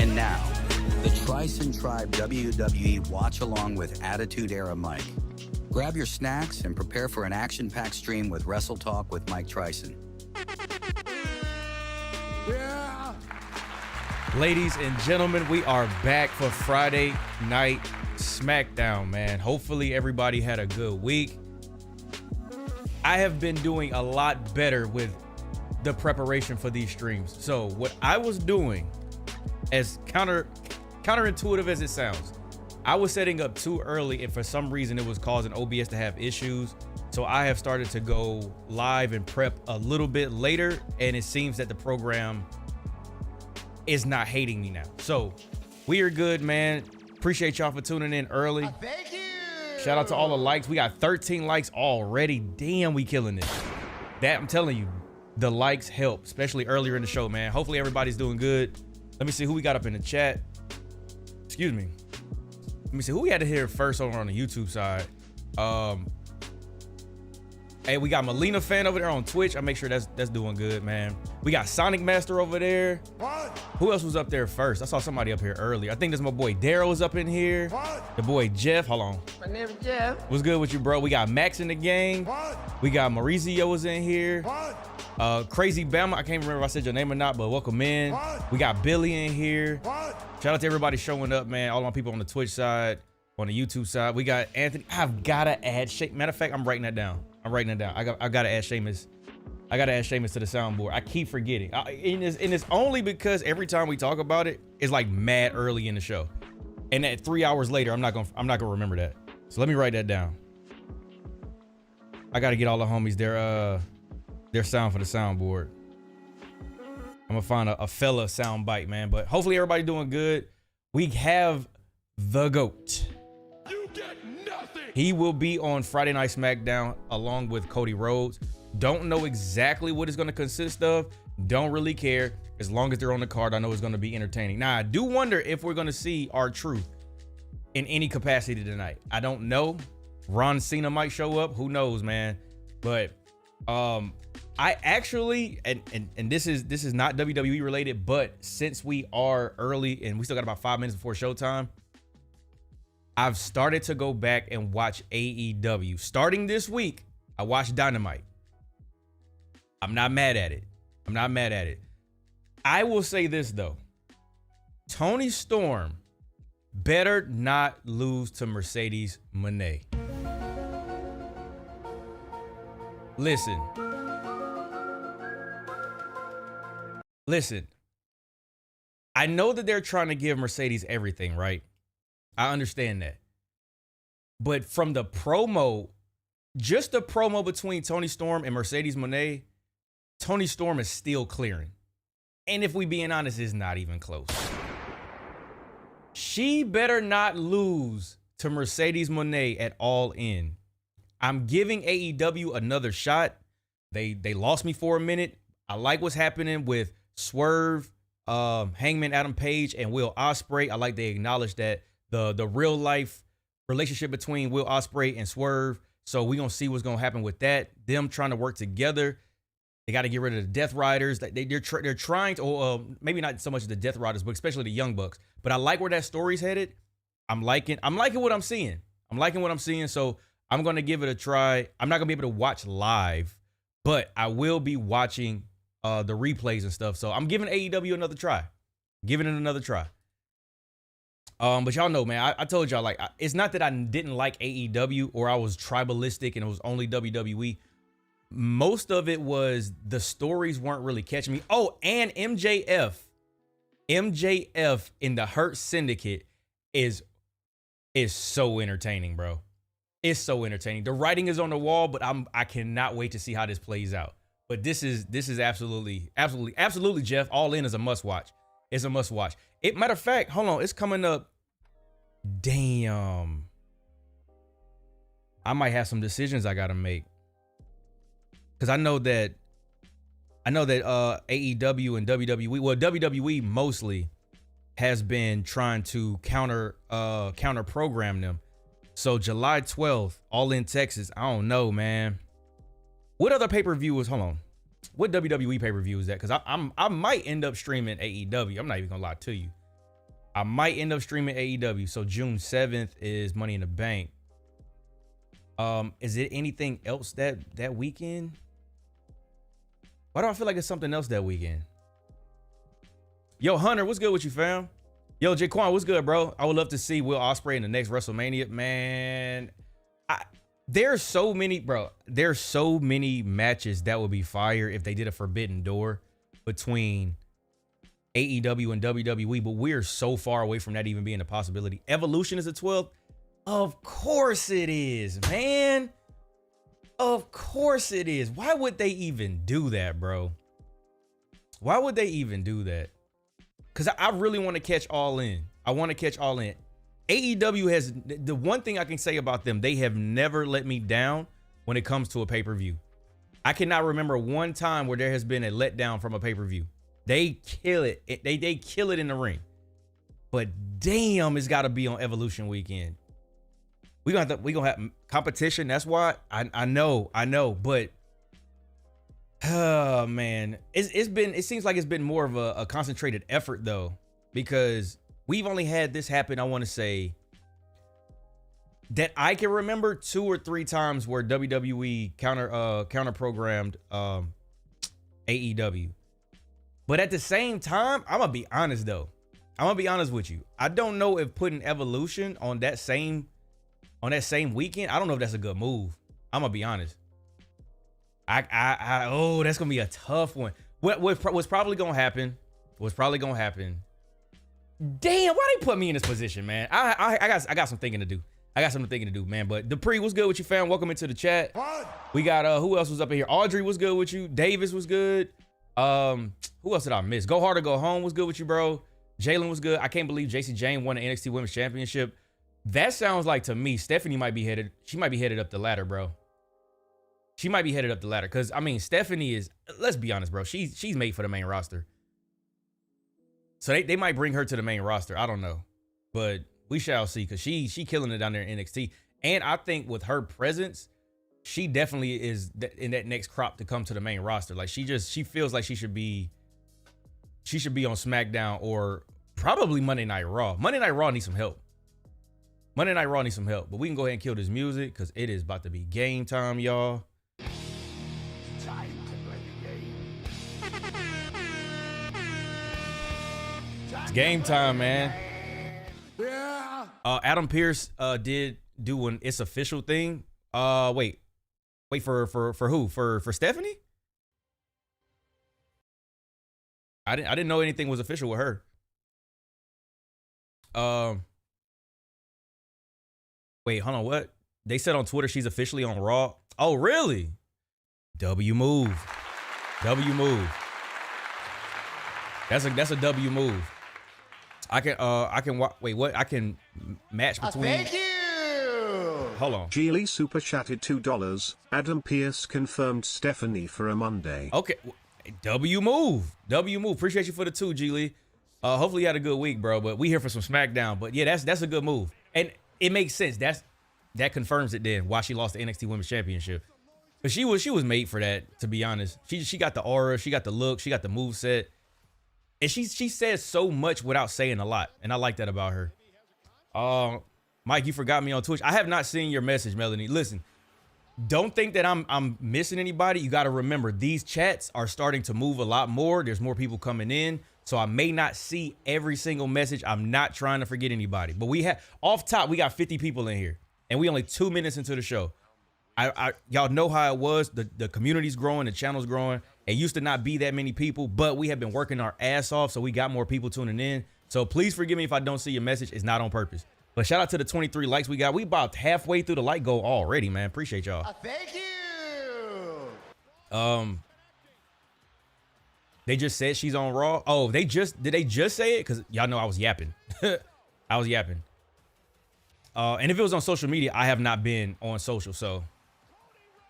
And now, the Tricen Tribe WWE Watch-Along with Attitude Era Mike. Grab your snacks and prepare for an action-packed stream with Wrestle Talk with Mike Tricen. Yeah. Ladies and gentlemen, we are back for Friday Night SmackDown, man. Hopefully everybody had a good week. I have been doing a lot better with the preparation for these streams. So what I was doing, as counterintuitive as it sounds, I was setting up too early, and for some reason it was causing OBS to have issues. So I have started to go live and prep a little bit later, and it seems that the program is not hating me now. So we are good, man. Appreciate y'all for tuning in early. Thank you. Shout out to all the likes. We got 13 likes already. Damn, we killing this. That, I'm telling you, the likes help, especially earlier in the show, man. Hopefully everybody's doing good. Let me see who we got up in the chat. Excuse me. Let me see who we had to hear first over on the YouTube side. Hey, we got Melina fan over there on Twitch. I make sure that's doing good, man. We got Sonic Master over there. What? Who else was up there first? I saw somebody up here earlier. I think this my boy Daryl was up in here. What? The boy Jeff. Hold on. My name is Jeff. What's good with you, bro? We got Max in the gang. What? We got Maurizio was in here. What? Crazy Bama. I can't remember if I said your name or not, but welcome in. What? We got Billy in here. What? Shout out to everybody showing up, man. All my people on the Twitch side, on the YouTube side. We got Anthony. I've gotta add Sheamus. Matter of fact, I'm writing that down. I gotta add Sheamus. I gotta add Sheamus to the soundboard. I keep forgetting. And it's only because every time we talk about it, it's like mad early in the show. And at 3 hours later, I'm not gonna remember that. So let me write that down. I gotta get all the homies their sound for the soundboard. I'm gonna find a fella sound bite, man. But hopefully everybody doing good. We have the GOAT. You get nothing. He will be on Friday Night SmackDown along with Cody Rhodes. Don't know exactly what it's gonna consist of. Don't really care. As long as they're on the card, I know it's gonna be entertaining. Now, I do wonder if we're gonna see R-Truth in any capacity tonight. I don't know. Ron Cena might show up. Who knows, man? But I actually, and this is not WWE related, but since we are early and we still got about 5 minutes before showtime, I've started to go back and watch AEW. Starting this week, I watched Dynamite. I'm not mad at it. I will say this though. Toni Storm better not lose to Mercedes Moné. Listen, I know that they're trying to give Mercedes everything, right? I understand that. But from the promo, just the promo between Toni Storm and Mercedes Moné, Toni Storm is still clearing. And if we being honest, it's not even close. She better not lose to Mercedes Moné at All In. I'm giving AEW another shot. They lost me for a minute. I like what's happening with Swerve, Hangman Adam Page, and Will Ospreay. I like they acknowledge that the real life relationship between Will Ospreay and Swerve. So we're gonna see what's gonna happen with that. Them trying to work together. They got to get rid of the Death Riders. They're trying to, or maybe not so much the Death Riders, but especially the Young Bucks. But I like where that story's headed. I'm liking what I'm seeing. So I'm gonna give it a try. I'm not gonna be able to watch live, but I will be watching the replays and stuff. So I'm giving AEW another try. But y'all know, man, I told y'all, like, it's not that I didn't like AEW or I was tribalistic and it was only WWE. Most of it was the stories weren't really catching me. Oh, and MJF in the Hurt Syndicate is so entertaining, bro. It's so entertaining. The writing is on the wall, but I cannot wait to see how this plays out. But this is absolutely, Jeff. All In is a must watch. It's a must watch. Matter of fact, hold on, it's coming up. Damn. I might have some decisions I gotta make. Cause I know that AEW and WWE, well, WWE mostly has been trying to counter program them. So July 12th, All In Texas. I don't know, man. What other pay-per-view was, hold on. What WWE pay-per-view is that? Cause I might end up streaming AEW. I'm not even gonna lie to you. I might end up streaming AEW. So June 7th is Money in the Bank. Is it anything else that weekend? Why do I feel like it's something else that weekend? Yo, Hunter, what's good with you, fam? Yo, Jaquan, what's good, bro? I would love to see Will Ospreay in the next WrestleMania. Man, there's so many, bro. There's so many matches that would be fire if they did a Forbidden Door between AEW and WWE, but we're so far away from that even being a possibility. Evolution is a 12th? Of course it is, man. Of course it is. Why would they even do that, bro? Why would they even do that? Because I really want to catch All In. I want to catch All In. AEW has, the one thing I can say about them, they have never let me down when it comes to a pay-per-view. I cannot remember one time where there has been a letdown from a pay-per-view. They kill it. They kill it in the ring. But damn, it's got to be on Evolution weekend. We gonna have competition. That's why I know, but oh man, it seems like it's been more of a concentrated effort though, because we've only had this happen, I want to say, that I can remember 2 or 3 times where WWE counter programmed AEW. But at the same time, I'm gonna be honest though. I'm gonna be honest with you. I don't know if putting Evolution on that same weekend, I don't know if that's a good move. I'm gonna be honest. Oh, that's gonna be a tough one. What's probably gonna happen? Damn, why they put me in this position, man? I got some thinking to do. I got something thinking to do, man. But Dupree, what's good with you, fam? Welcome into the chat. We got who else was up in here? Audrey, what's good with you? Davis was good. Who else did I miss? Go Hard or Go Home was good with you, bro. Jalen was good. I can't believe JC Jane won the NXT Women's Championship. That sounds like, to me, Stephanie might be headed up the ladder, bro. She might be headed up the ladder. Cause I mean, Stephanie is, let's be honest, bro. She's made for the main roster. So they might bring her to the main roster. I don't know. But we shall see. Cause she killing it down there in NXT. And I think with her presence, she definitely is in that next crop to come to the main roster. Like she feels like she should be on SmackDown or probably Monday Night Raw. Monday Night Raw needs some help. But we can go ahead and kill this music because it is about to be game time, y'all. Time to play the game. It's game time, man. Yeah. Adam Pearce did do an It's Official thing. Wait for who? For Stephanie? I didn't know anything was official with her. Wait, hold on, what? They said on Twitter she's officially on Raw. Oh, really? W move. That's a W move. I can match between. Thank you. Hold on. Geely super chatted $2. Adam Pearce confirmed Stephanie for a Monday. Okay, W move. Appreciate you for the 2, Geely. Hopefully you had a good week, bro. But we here for some SmackDown. But yeah, that's a good move, and it makes sense. That confirms it then why she lost the NXT Women's Championship. But she was made for that, to be honest. She got the aura, she got the look, she got the moveset. And she says so much without saying a lot. And I like that about her. Mike, you forgot me on Twitch. I have not seen your message, Melanie. Listen, don't think that I'm missing anybody. You got to remember, these chats are starting to move a lot more. There's more people coming in. So I may not see every single message. I'm not trying to forget anybody. But we have, off top, we got 50 people in here. And we only 2 minutes into the show. Y'all know how it was. The community's growing, the channel's growing. It used to not be that many people, but we have been working our ass off, so we got more people tuning in. So please forgive me if I don't see your message. It's not on purpose. But shout out to the 23 likes we got. We about halfway through the like goal already, man. Appreciate y'all. Thank you. They just said she's on Raw. Oh, did they just say it? Because y'all know I was yapping. I was yapping. And if it was on social media, I have not been on social. So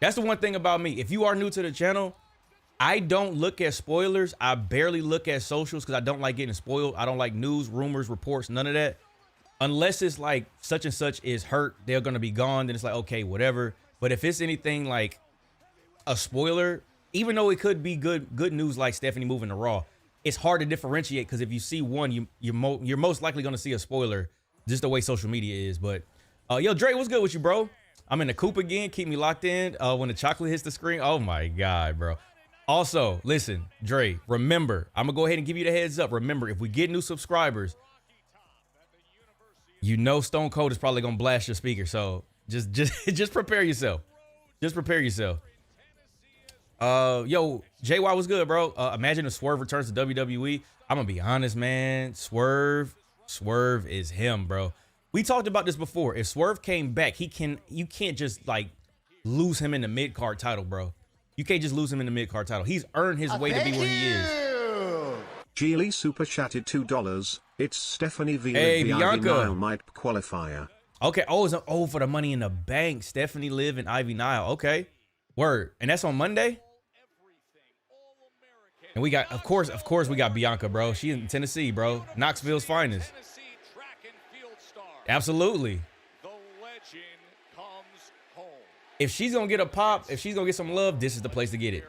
that's the one thing about me. If you are new to the channel, I don't look at spoilers. I barely look at socials because I don't like getting spoiled. I don't like news, rumors, reports, none of that. Unless it's like such and such is hurt, they're going to be gone. Then it's like, okay, whatever. But if it's anything like a spoiler, even though it could be good news like Stephanie moving to Raw, it's hard to differentiate because if you see one, you're most likely gonna see a spoiler, just the way social media is. But yo, Dre, what's good with you, bro? I'm in the coop again. Keep me locked in. When the chocolate hits the screen, oh my god, bro. Also, listen, Dre, remember, I'm gonna go ahead and give you the heads up. Remember, if we get new subscribers, you know Stone Cold is probably gonna blast your speaker. So just prepare yourself. Just prepare yourself. Yo, JY was good, bro. Imagine if Swerve returns to WWE. I'm gonna be honest, man. Swerve is him, bro. We talked about this before. If Swerve came back, you can't just like lose him in the mid-card title, bro. You can't just lose him in the mid-card title. He's earned his way to be where he is. Geely super chatted $2. It's Stephanie V. Hey, the Bianca. Ivy Nile MITB qualifier. Okay. Oh, it's for the Money in the Bank. Stephanie Liv and Ivy Nile. Okay. Word. And that's on Monday? And we got, of course, we got Bianca, bro. She in Tennessee, bro. Knoxville's finest. Absolutely. If she's gonna get a pop, if she's gonna get some love, this is the place to get it.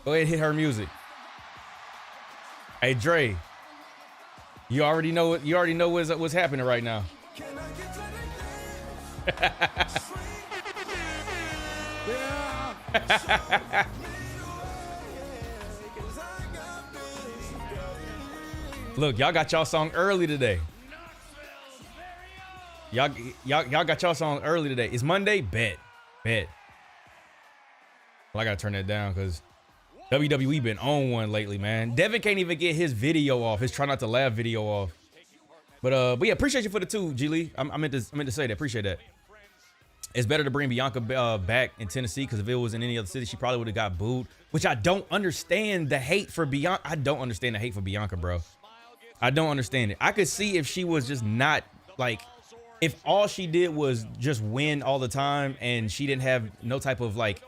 Go ahead and hit her music. Hey Dre, you already know what's happening right now. Look, y'all got y'all song early today. Y'all got y'all song early today. It's Monday? Bet. Well, I gotta turn that down because WWE been on one lately, man. Devin can't even get his video off, his try not to laugh video off. But yeah, appreciate you for the two, G Lee. I meant to say that. Appreciate that. It's better to bring Bianca back in Tennessee because if it was in any other city, she probably would have got booed. Which I don't understand the hate for Bianca. I don't understand the hate for Bianca, bro. I don't understand it. I could see if she was just not like, if all she did was just win all the time and she didn't have no type of like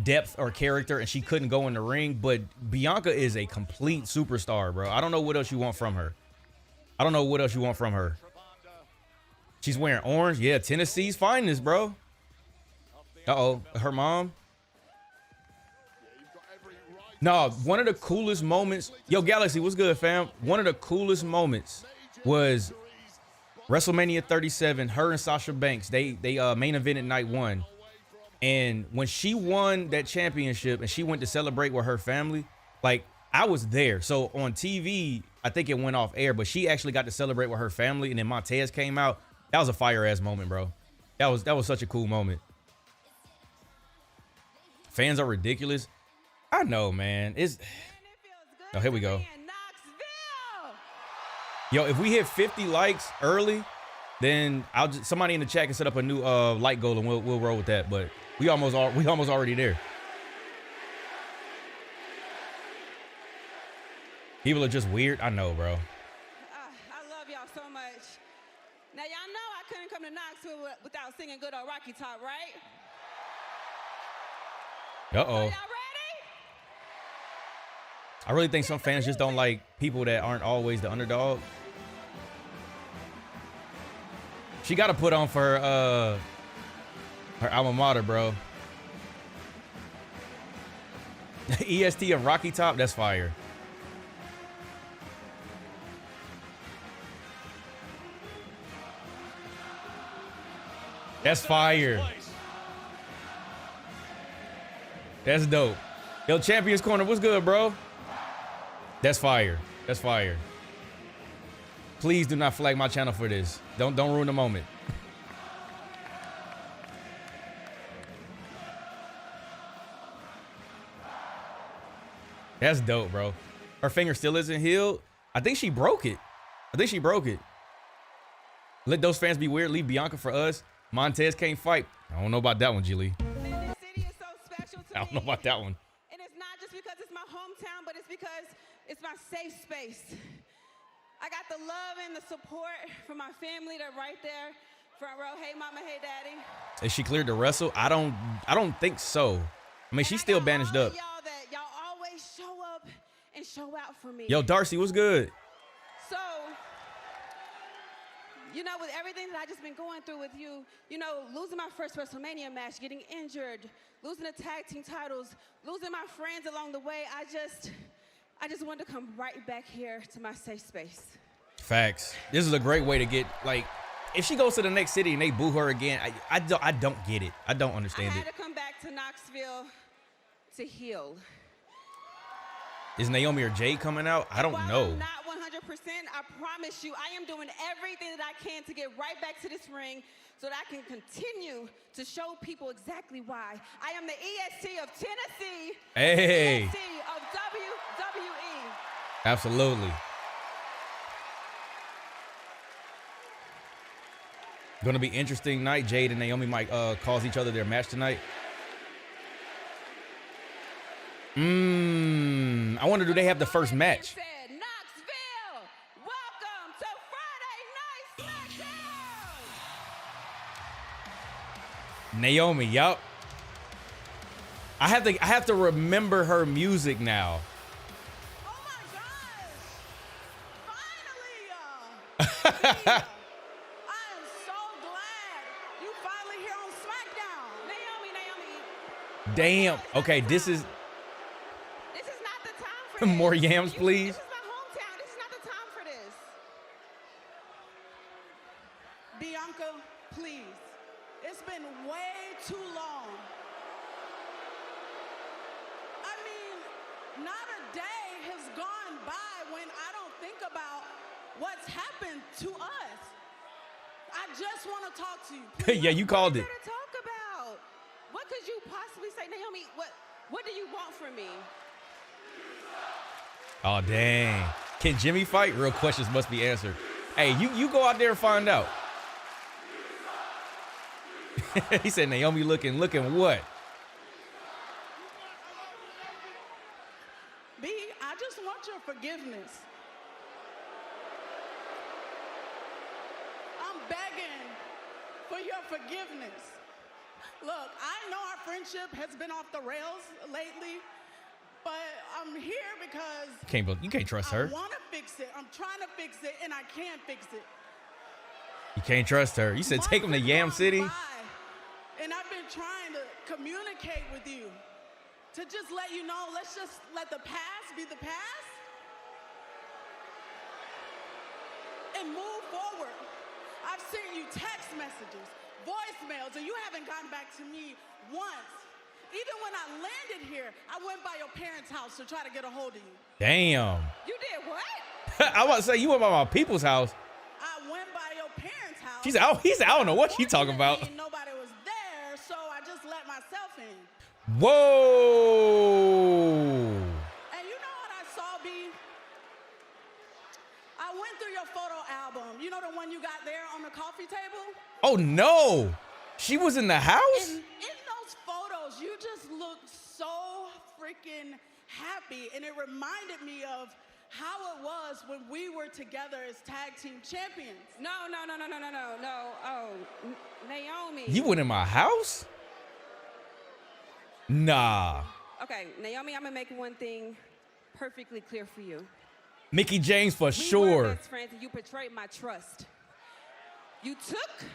depth or character and she couldn't go in the ring. But Bianca is a complete superstar, bro. I don't know what else you want from her. She's wearing orange. Yeah, Tennessee's finest, bro. Uh-oh, her mom. No, one of the coolest moments. Yo, Galaxy, what's good, fam? One of the coolest moments was WrestleMania 37. Her and Sasha Banks, they main evented night one. And when she won that championship and she went to celebrate with her family, like I was there. So on TV, I think it went off air, but she actually got to celebrate with her family. And then Montez came out. That was a fire ass moment, bro. That was such a cool moment. Fans are ridiculous. I know, man. Oh, here we go. Yo, if we hit 50 likes early, then somebody in the chat can set up a new like goal and we'll roll with that. But we almost already there. People are just weird. I know, bro. I love y'all so much. Now y'all know I couldn't come to Knoxville without singing good old Rocky Top, right? Uh-oh. So y'all ready? I really think some fans just don't like people that aren't always the underdog. She got to put on for her alma mater, bro. EST of Rocky Top, that's fire. That's fire. That's dope. Yo, Champions Corner, what's good, bro? That's fire. That's fire. Please do not flag my channel for this. Don't ruin the moment. That's dope, bro. Her finger still isn't healed. I think she broke it. Let those fans be weird. Leave Bianca for us. Montez can't fight. I don't know about that one, G Lee. This city is so special to I don't know about that one. And it's not just because it's my hometown, but it's because it's my safe space. I got the love and the support from my family. They're right there, front row. Hey, mama. Hey, daddy. Is she cleared to wrestle? I don't think so. I mean, she's still bandaged up. Y'all always show up and show out for me. Yo, Darcy, what's good? So, you know, with everything that I just been going through with you, you know, losing my first WrestleMania match, getting injured, losing the tag team titles, losing my friends along the way, I I just wanted to come right back here to my safe space. Facts. This is a great way to get, like, if she goes to the next city and they boo her again, I don't get it. I don't understand I it. had to come back to Knoxville to heal. Is Naomi or Jade coming out? I don't know. I'm not 100%. I promise you, I am doing everything that I can to get right back to this ring so that I can continue to show people exactly why. I am the EST of Tennessee. Hey. EST of WWE. Absolutely. Gonna be interesting night. Jade and Naomi might cause each other their match tonight. I wonder, do they have the first match? Knoxville, welcome to Friday Night SmackDown. Naomi, yup. I have to remember her music now. Oh my gosh! Finally, I am so glad you finally here on SmackDown. Naomi. Damn. Okay, this is not the time for this. more yams, please. This is my hometown. This is not the time for this. Bianca, please. It's been way too long. I mean, not a day has gone by when I don't think about what's happened to us. I just want to talk to you. Please. Yeah, you called it. What to talk about? What could you possibly say, Naomi? What do you want from me? Oh, dang. Can Jimmy fight? Real questions must be answered. Hey, you go out there and find out. He said, Naomi looking what? B, I just want your forgiveness. I'm begging for your forgiveness. Look, I know our friendship has been off the rails lately, but I'm here because You can't trust her. I want to fix it. I'm trying to fix it, and I can't fix it. You can't trust her. You said take him to Yam City. And I've been trying to communicate with you to just let you know, let's just let the past be the past and move forward. I've sent you text messages, voicemails, and you haven't gotten back to me once. Even when I landed here, I went by your parents' house to try to get a hold of you. Damn. You did what? I was about to say, you went by my people's house. I went by your parents' house. She's out. He's I don't know what she's talking about. Nobody was there, so I just let myself in. Whoa. And you know what I saw, B? I went through your photo album. You know the one you got there on the coffee table? Oh, no. She was in the house? In those photos, you just looked so freaking happy. And it reminded me of how it was when we were together as tag team champions. No. Oh, Naomi. You went in my house? Nah. Okay, Naomi, I'm gonna make one thing perfectly clear for you. Mickey James for We were sure. best friends, and you betrayed my trust. You took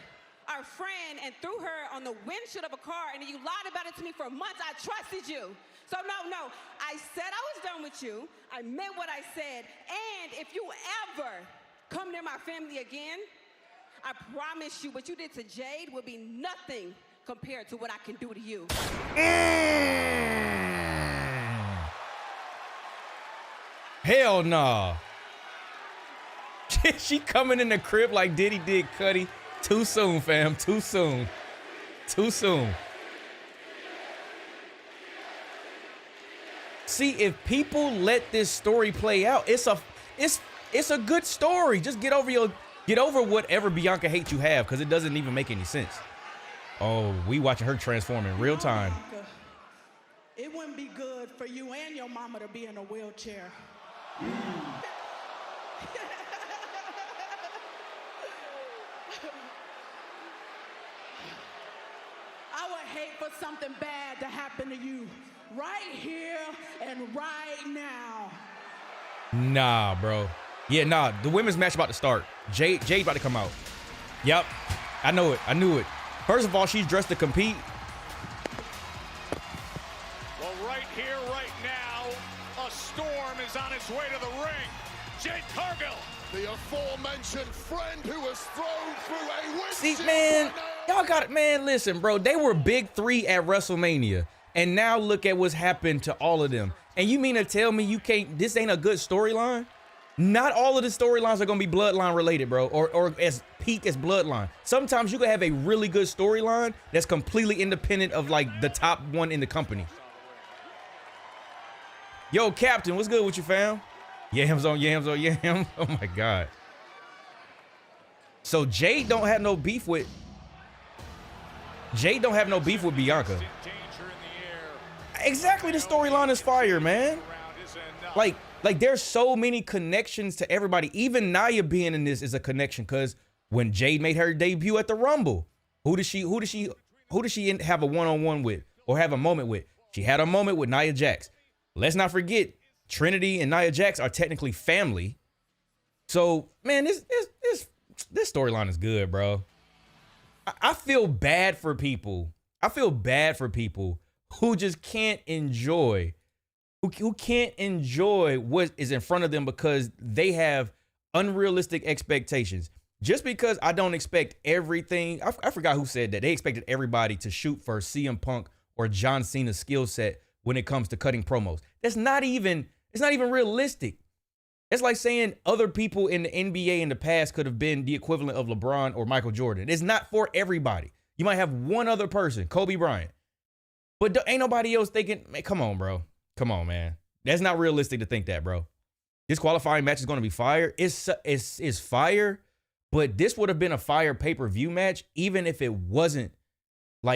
our friend and threw her on the windshield of a car, and you lied about it to me for months. I trusted you. So no. I said I was done with you. I meant what I said. And if you ever come near my family again, I promise you what you did to Jade will be nothing compared to what I can do to you. Hell nah. She coming in the crib like Diddy did Cuddy. Too soon, fam. Too soon. See, if people let this story play out, it's a good story. Just get over whatever Bianca hate you have, because it doesn't even make any sense. Oh, we watching her transform in real time. Bianca, it wouldn't be good for you and your mama to be in a wheelchair. I would hate for something bad to happen to you right here and right now. Nah, bro. Yeah, nah. The women's match about to start. Jade about to come out. Yep. I know it. I knew it. First of all, she's dressed to compete. Well, right here, right now, a storm is is on its way to the ring. Jade Cargill. The aforementioned friend who was thrown through a windshield. See, man, y'all got it, man. Listen, bro, they were big three at WrestleMania, and now look at what's happened to all of them. And you mean to tell me you can't? This ain't a good storyline? Not all of the storylines are gonna be bloodline related, bro, or as peak as bloodline. Sometimes you can have a really good storyline that's completely independent of like the top one in the company. Yo, Captain, what's good with you, fam? Yams on yams on yams. Oh my God. So Jade don't have no beef with Bianca. Exactly, the storyline is fire, man. Like there's so many connections to everybody. Even Nia being in this is a connection, because when Jade made her debut at the Rumble, who does she have a one-on-one with or have a moment with? She had a moment with Nia Jax. Let's not forget, Trinity and Nia Jax are technically family. So, man, this storyline is good, bro. I feel bad for people. Who just can't enjoy, who can't enjoy what is in front of them because they have unrealistic expectations. Just because I don't expect everything, I forgot who said that. They expected everybody to shoot for CM Punk or John Cena's skill set when it comes to cutting promos. It's not even realistic. It's like saying other people in the NBA in the past could have been the equivalent of LeBron or Michael Jordan. It's not for everybody. You might have one other person, Kobe Bryant. But ain't nobody else thinking, man, come on, bro. Come on, man. That's not realistic to think that, bro. This qualifying match is going to be fire. It's fire, but this would have been a fire pay-per-view match, even if it wasn't a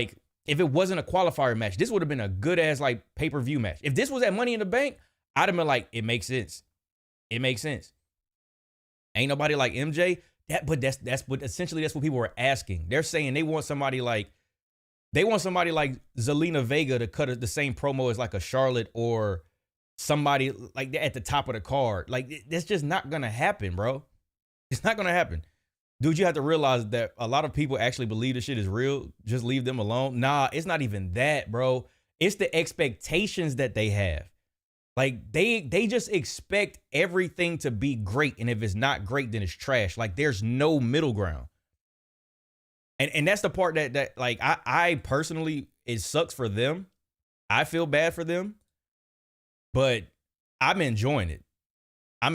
qualifier match. This would have been a good-ass, like, pay-per-view match. If this was at Money in the Bank, I'd have been like, it makes sense. It makes sense. Ain't nobody like MJ. That's what people were asking. They're saying they want somebody like Zelina Vega to cut the same promo as like a Charlotte or somebody like that at the top of the card. Like, that's just not gonna happen, bro. It's not gonna happen. Dude, you have to realize that a lot of people actually believe this shit is real. Just leave them alone. Nah, it's not even that, bro. It's the expectations that they have. Like, they just expect everything to be great. And if it's not great, then it's trash. Like, there's no middle ground. And that's the part that like, I personally, it sucks for them. I feel bad for them. But I'm enjoying it. I'm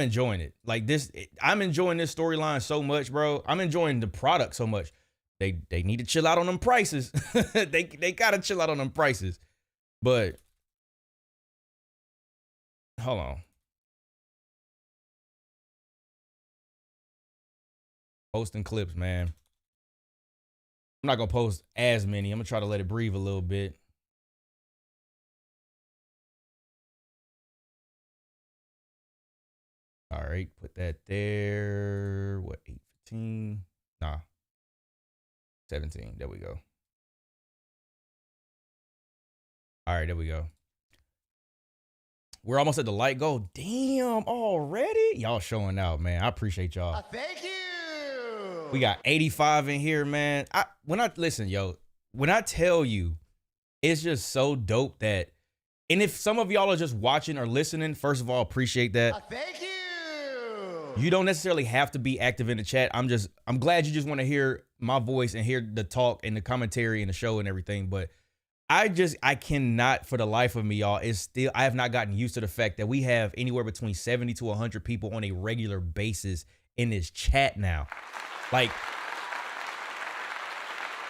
like this. I'm enjoying this storyline so much, bro. I'm enjoying the product so much. They need to chill out on them prices. they gotta chill out on them prices. But hold on. Posting clips, man. I'm not gonna post as many. I'm gonna try to let it breathe a little bit. All right, put that there. What, 8:15? Nah, 17. There we go. All right, there we go. We're almost at the light goal. Damn, already? Y'all showing out, man. I appreciate y'all. Thank you. We got 85 in here, man. When I tell you, it's just so dope that, and if some of y'all are just watching or listening, first of all, appreciate that. Thank you. You don't necessarily have to be active in the chat. I'm glad you just want to hear my voice and hear the talk and the commentary and the show and everything. But I cannot for the life of me, y'all. I have not gotten used to the fact that we have anywhere between 70 to 100 people on a regular basis in this chat now. Like,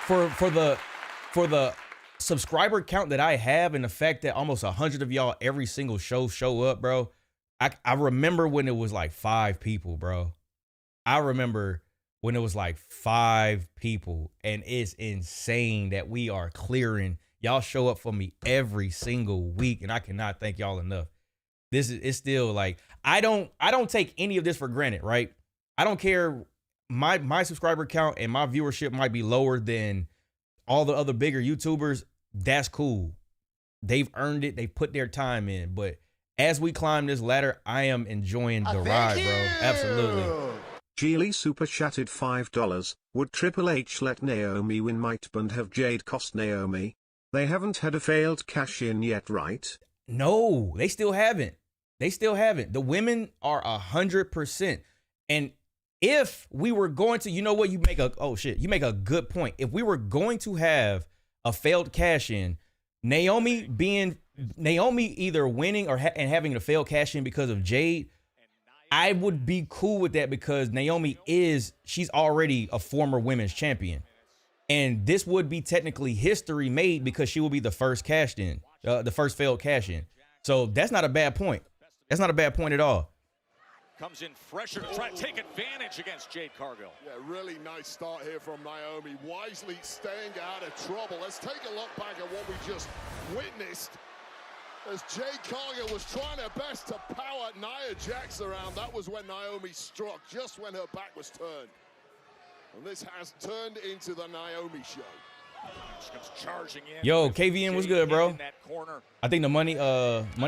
for the subscriber count that I have and the fact that almost 100 of y'all every single show up, bro. I remember when it was like 5 people, bro. I remember when it was like 5 people, and it's insane that we are clearing. Y'all show up for me every single week, and I cannot thank y'all enough. It's still like, I don't take any of this for granted, right? I don't care. My subscriber count and my viewership might be lower than all the other bigger YouTubers. That's cool. They've earned it. They put their time in. But as we climb this ladder, I am enjoying the ride, bro. Absolutely. Geely super chatted $5. Would Triple H let Naomi win MITB and have Jade cost Naomi? They haven't had a failed cash in yet, right? No, they still haven't. They still haven't. The women are 100%. And if we were going to, you know what, you make a good point. If we were going to have a failed cash in, Naomi either winning or having a failed cash in because of Jade, I would be cool with that because Naomi she's already a former women's champion. And this would be technically history made because she will be the first cashed in, the first failed cash in. So that's not a bad point. That's not a bad point at all. Comes in fresher to try to take advantage against Jade Cargill. Yeah, really nice start here from Naomi. Wisely staying out of trouble. Let's take a look back at what we just witnessed as Jade Cargill was trying her best to power Nia Jax around. That was when Naomi struck, just when her back was turned. And this has turned into the Naomi show. She comes charging in. Yo, KVN was good, bro. I think the money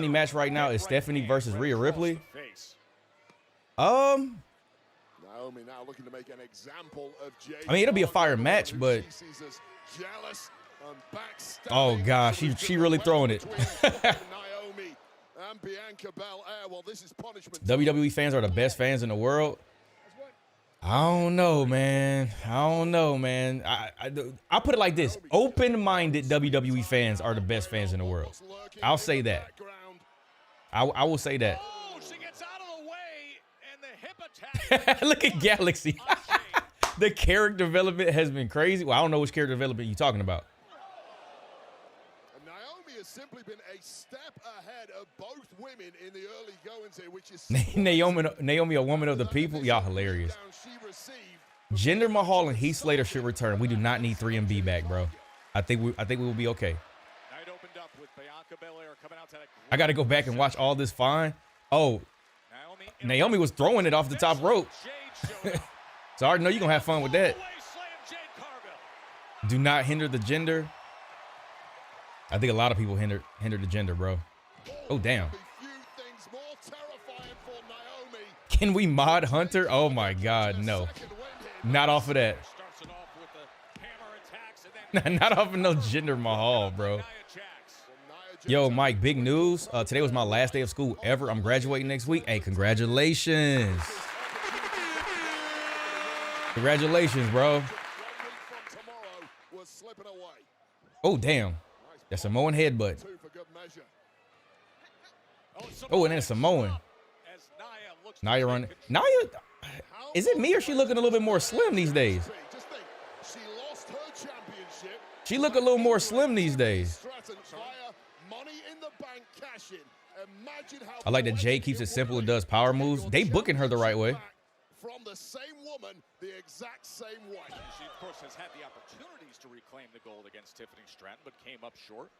match right now is Stephanie versus Rhea Ripley. Naomi now looking to make an example of Jade. I mean, it'll be a fire match, but oh gosh, she really throwing it. Naomi and Bianca Belair. Well, this is punishment. WWE fans are the best fans in the world. I don't know, man. I'll put it like this. Open-minded WWE fans are the best fans in the world. I'll say that. I will say that. Oh, she gets out of the way, and the hip attack. Look at Galaxy. The character development has been crazy. Well, I don't know which character development you're talking about. Naomi has simply been a step ahead of both women in the early goings here, which is Naomi, a woman of the people. Y'all hilarious. Jinder Mahal and Heath Slater should return. We do not need 3MB back, bro. I think we will be okay. I got to go back and watch all this fine. Oh, Naomi was throwing it off the top rope. So I already know you're going to have fun with that. Do not hinder the Jinder. I think a lot of people hinder the Jinder, bro. Oh, damn. Can we mod Hunter? Oh, my God, no. Not off of that. Not off of no Jinder Mahal, bro. Yo, Mike, big news. Today was my last day of school ever. I'm graduating next week. Hey, congratulations. Congratulations, bro. Oh, damn. That's Samoan headbutt. Oh, and then Samoan. Nia running. Nia, is it me or she looking a little bit more slim these days? She look a little more slim these days. I like that Jade keeps it simple and does power moves. They booking her the right way. From the same woman, the exact same way. She, of course, has had the opportunities to reclaim the gold against Tiffany Stratton, but came up short.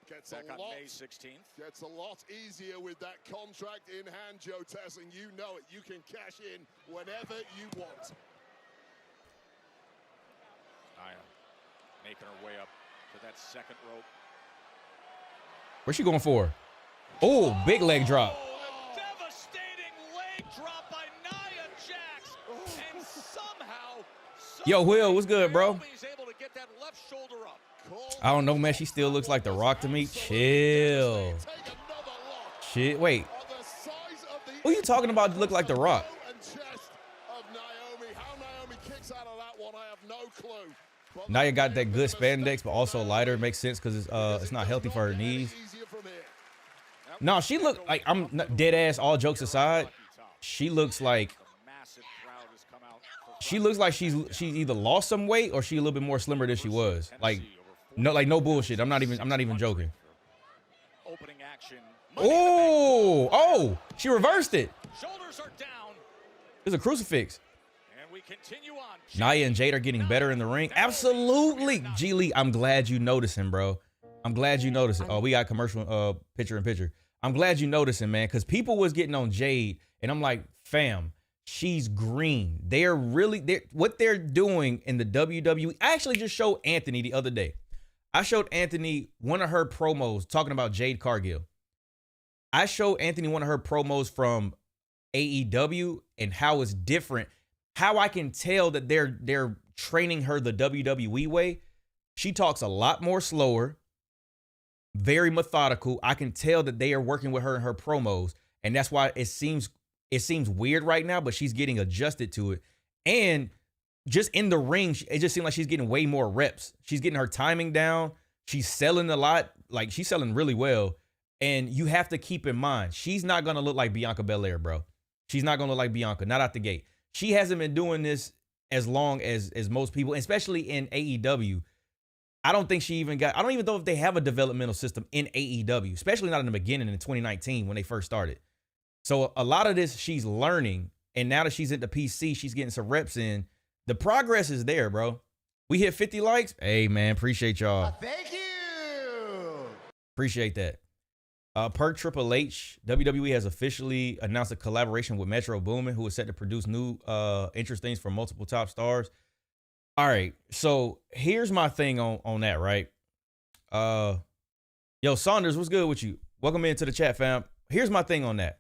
Gets back on May 16th. Gets a lot easier with that contract in hand, Joe Tess, and you know it. You can cash in whenever you want. Nia making her way up to that second rope. Where's she going for? Oh, big leg drop. A devastating leg drop by Nia Jax. And somehow Yo, Will, what's good, bro? able to get that left shoulder up. I don't know, man. She still looks like The Rock to me. Chill. Shit, wait. Who are you talking about to look like The Rock? Nia got that good spandex, but also lighter. Makes sense because it's not healthy for her knees. No, she look like, I'm dead ass, all jokes aside. She looks like she's either lost some weight or she a little bit more slimmer than she was. Like no bullshit. I'm not even joking. Oh, she reversed it. Shoulders are down. There's a crucifix. And we continue on. Nia and Jade are getting better in the ring. Absolutely. G Lee, I'm glad you noticing, bro. I'm glad you noticing. Oh, we got commercial picture in picture. I'm glad you noticing, man, because people was getting on Jade, and I'm like, fam, she's green. What they're doing in the WWE. I actually just showed Anthony the other day. I showed Anthony one of her promos talking about Jade Cargill. I showed Anthony one of her promos from AEW and how it's different. How I can tell that they're training her the WWE way. She talks a lot more slower, very methodical. I can tell that they are working with her in her promos. and that's why it seems weird right now. But she's getting adjusted to it, and just in the ring, it just seems like she's getting way more reps. She's getting her timing down. She's selling a lot. Like, she's selling really well. And you have to keep in mind, she's not going to look like Bianca Belair, bro. She's not going to look like Bianca, not out the gate. She hasn't been doing this as long as most people, especially in AEW. I don't think she even got, I don't even know if they have a developmental system in AEW, especially not in the beginning in 2019 when they first started. So a lot of this she's learning. And now that she's at the PC, she's getting some reps in. The progress is there, bro. We hit 50 likes. Hey, man, appreciate y'all. Thank you. Appreciate that. Per Triple H, WWE has officially announced a collaboration with Metro Boomin, who is set to produce new interesting things for multiple top stars. All right, so here's my thing on that, right? Yo, Saunders, what's good with you? Welcome into the chat, fam. Here's my thing on that.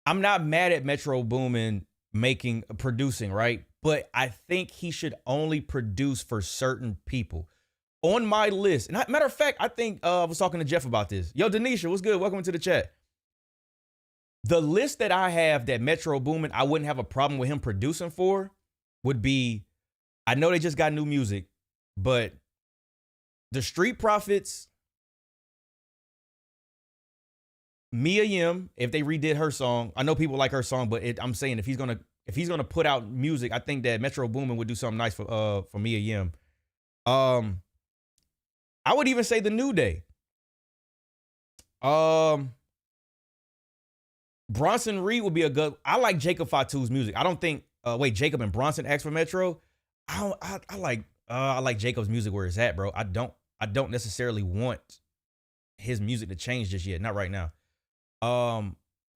I'm not mad at Metro Boomin producing, right? But I think he should only produce for certain people. On my list, and matter of fact, I think I was talking to Jeff about this. Yo, Denisha, what's good? Welcome to the chat. The list that I have that Metro Boomin, I wouldn't have a problem with him producing for would be, I know they just got new music, but the Street Profits, Mia Yim, if they redid her song, I know people like her song, but I'm saying if he's gonna put out music, I think that Metro Boomin would do something nice for Mia Yim. I would even say the New Day. Bronson Reed would be a good. I like Jacob Fatu's music. I don't think. Jacob and Bronson asked for Metro. I like Jacob's music where it's at, bro. I don't necessarily want his music to change just yet. Not right now. I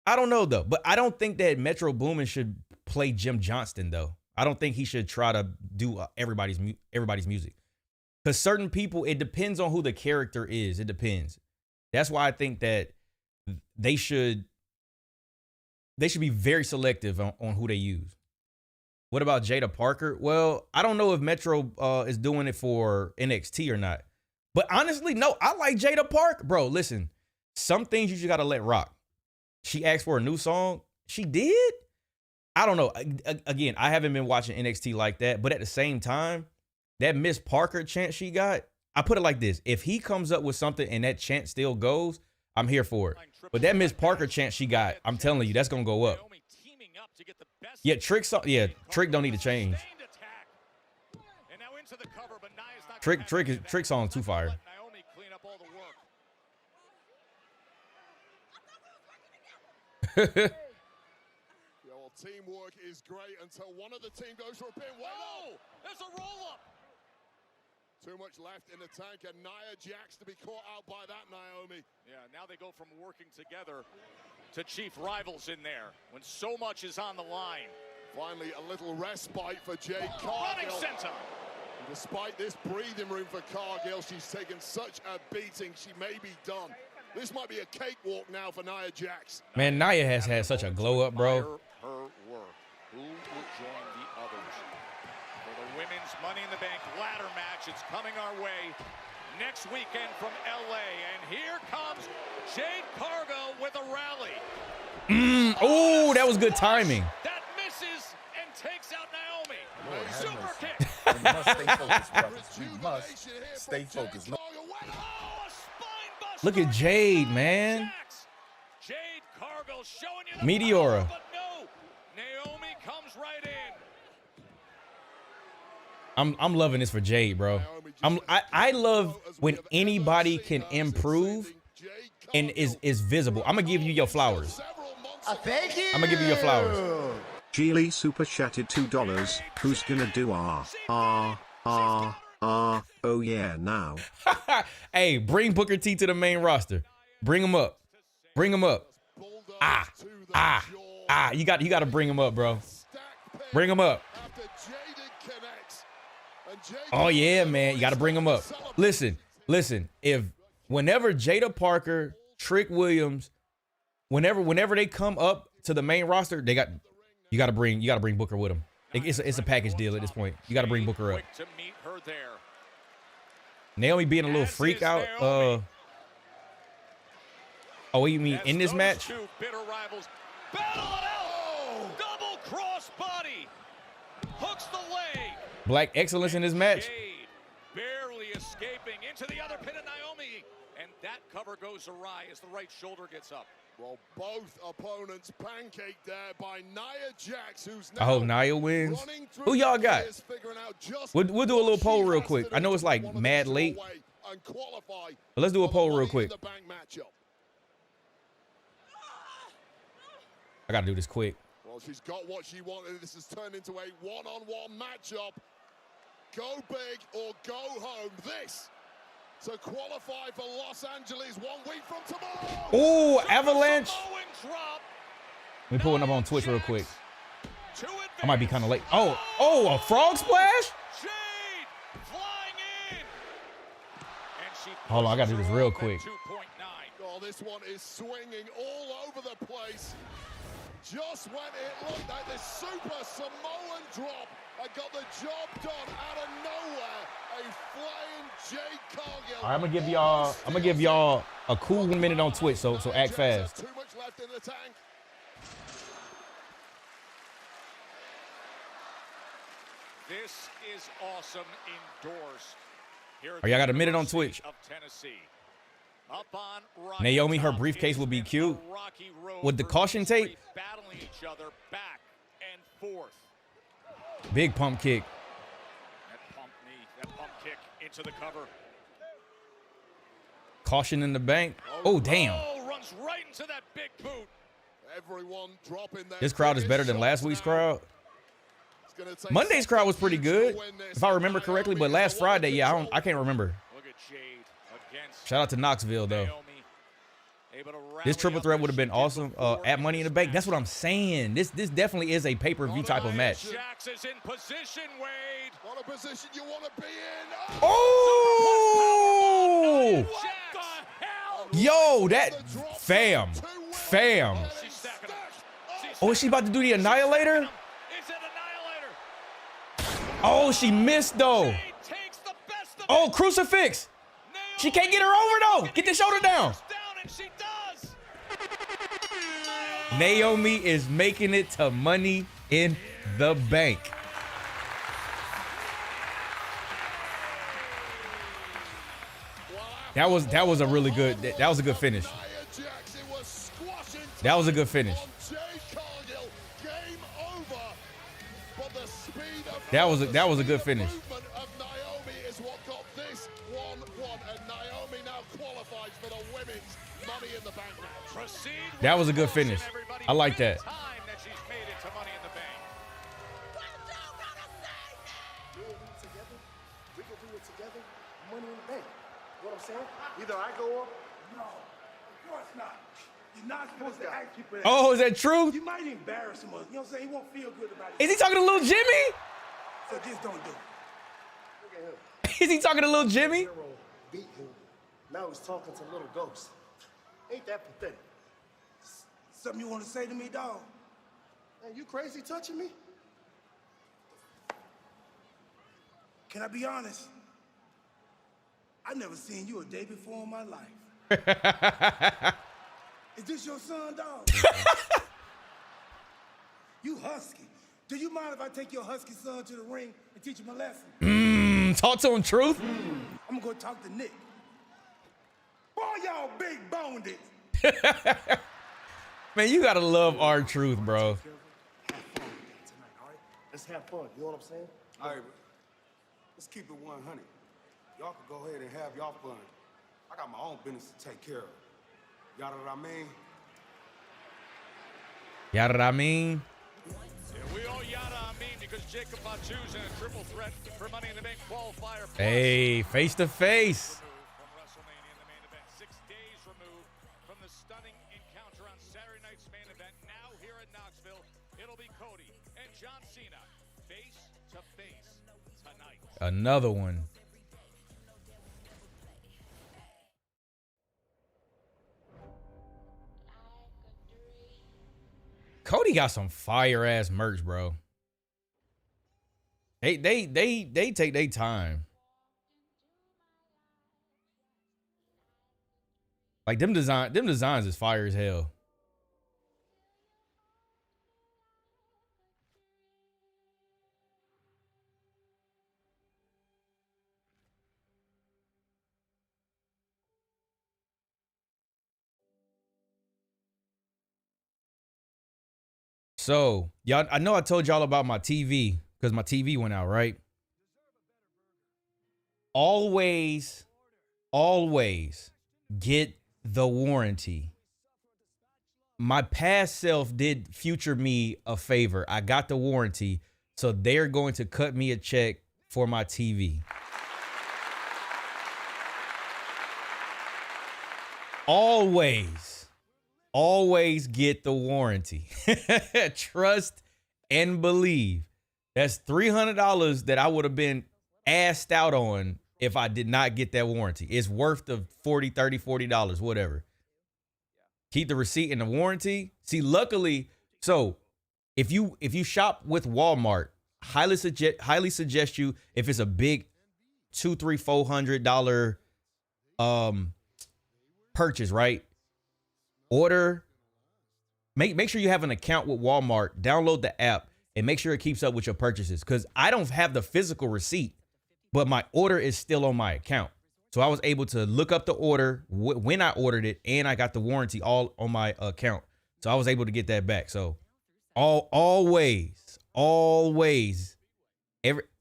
don't know though, but I don't think that Metro Boomin should play Jim Johnston though. I don't think he should try to do everybody's music. Because certain people, it depends on who the character is. It depends. That's why I think that they should be very selective on who they use. What about Jada Parker? Well, I don't know if Metro is doing it for NXT or not. But honestly, no, I like Jada Parker. Bro, listen, some things you just got to let rock. She asked for a new song. She did? I don't know. Again, I haven't been watching NXT like that. But at the same time, that Miss Parker chant she got, I put it like this. If he comes up with something and that chant still goes, I'm here for it. But that Miss Parker chant she got, I'm telling you, that's going to go up. Yeah, Trick don't need to change. Trick song too fire. Teamwork is great until one of the team goes for a pin. Whoa! There's a roll-up! Too much left in the tank, and Nia Jax to be caught out by that, Naomi. Yeah, now they go from working together to chief rivals in there when so much is on the line. Finally, a little respite for Jade Cargill. Running center. And despite this breathing room for Cargill, she's taken such a beating, she may be done. This might be a cakewalk now for Nia Jax. Man, Nia has had such a glow up, bro. Her work. Who will join the others for the women's Money in the Bank ladder match? It's coming our way next weekend from LA, and here comes Jade Cargill with a rally. Oh, that was good timing. That misses and takes out Naomi. Lord, Super have kick. We must stay focused, brothers. We must stay focused. Oh, a spine buster. Look at Jade, man. Jade Cargill showing you the Meteora. power, but no. Naomi comes right in. I'm loving this for Jade, bro. I love when anybody can improve and is visible. I'm gonna give you your flowers. Thank you. I'm gonna give you your flowers. Geely super chatted $2. Who's gonna do oh yeah now? Hey, bring Booker T to the main roster. Bring him up. Bring him up. You got to bring him up, bro. Bring him up. Oh yeah, man. You got to bring him up. Listen. Whenever Jada Parker, Trick Williams, whenever they come up to the main roster, you got to bring Booker with them. It's a package deal at this point. You got to bring Booker up. Naomi being a little freak out. Oh, you mean in this Those match? two bitter rivals battle it out. Double cross body. Hooks the leg. Black excellence in this match. Jade barely escaping into the other pin of Naomi. And that cover goes awry as the right shoulder gets up. Well, both opponents pancaked there by Nia Jax, who's I hope Nia wins. Who y'all got? We'll do a little poll real quick. I know it's like mad late, but let's do a poll real quick. I gotta do this quick. Well, she's got what she wanted. This has turned into a one-on-one matchup. Go big or go home. This to qualify for Los Angeles 1 week from tomorrow. Oh, Avalanche. Let me pull it up on Twitch real quick. I might be kind of late. Oh, a frog splash? Hold on, I gotta do this real quick. Oh, this one is swinging all over the place. Just when it looked like this super Samoan drop and got the job done out of nowhere. A flying Jade Cargill. All right, I'm gonna give y'all a cool 1 minute on Twitch, so act fast. Too much left in the tank. This is awesome indoors. Oh, y'all got a minute on Twitch. Of Tennessee. Up on Naomi, her briefcase would be cute. With the caution tape. Battling each other back and forth. Big pump kick. That pump knee, that pump kick into the cover. Caution in the bank. Oh, damn. Runs right into that big boot. Everyone dropping their This crowd is better than last week's crowd. Monday's crowd was pretty good, if I remember correctly, but last Friday, yeah, I can't remember. Look at Jade against Shout out to Knoxville, though. Naomi. This triple threat would have been awesome at Money in the Bank. That's what I'm saying. This definitely is a pay-per-view type of match. Jax is in position, Wade. What a position you want to be in. Oh! Yo, that fam. Oh, is she about to do the Annihilator? Oh, she missed though. Oh, crucifix. She can't get her over though. Get the shoulder down. Naomi is making it to Money in the Bank. That was a really good. That was a good finish. That was a good finish. That was a good finish. That was a good finish. I like that. Either I go up. No, of course not. You're not supposed to act people. Oh, is that true? You might embarrass him. You know what I'm saying? He won't feel good about it. Is he talking to little Jimmy? So just don't do it. Look at him. Is he talking to little Jimmy? Beat him. Now he's talking to little ghosts. Ain't that pathetic? Something you want to say to me, dog? Man, you crazy touching me? Can I be honest? I never seen you a day before in my life. Is this your son, dog? You husky. Do you mind if I take your husky son to the ring and teach him a lesson? Talk to him truth. I'm gonna go talk to Nick. Boy, y'all big boned it. Man, you gotta love our truth, bro. Have fun tonight, all right? Let's have fun. You know what I'm saying? All right, let's keep it 100. Y'all can go ahead and have y'all fun. I got my own business to take care of. Y'all know what I mean? Yada what I mean? Yeah, we all yada I mean because Jacob Fatu's in a triple threat for Money in the Bank qualifier. Hey, face to face. From WrestleMania in the main event, 6 days removed from the stunning encounter on Saturday night's main event. Now here in Knoxville, it'll be Cody and John Cena face to face tonight. Another one. Cody got some fire ass merch, bro. They take their time. Like them designs is fire as hell. So, y'all, I know I told y'all about my TV because my TV went out, right? Always get the warranty. My past self did future me a favor. I got the warranty, so they're going to cut me a check for my TV. Always get the warranty. Trust and believe. That's $300 that I would have been assed out on if I did not get that warranty. It's worth the $40, $30, $40, whatever. Keep the receipt and the warranty. See, luckily, so if you shop with Walmart, highly suggest you, if it's a big $200, $300, $400 purchase, right? Order. Make sure you have an account with Walmart. Download the app and make sure it keeps up with your purchases. Because I don't have the physical receipt, but my order is still on my account. So I was able to look up the order when I ordered it, and I got the warranty all on my account. So I was able to get that back. So always,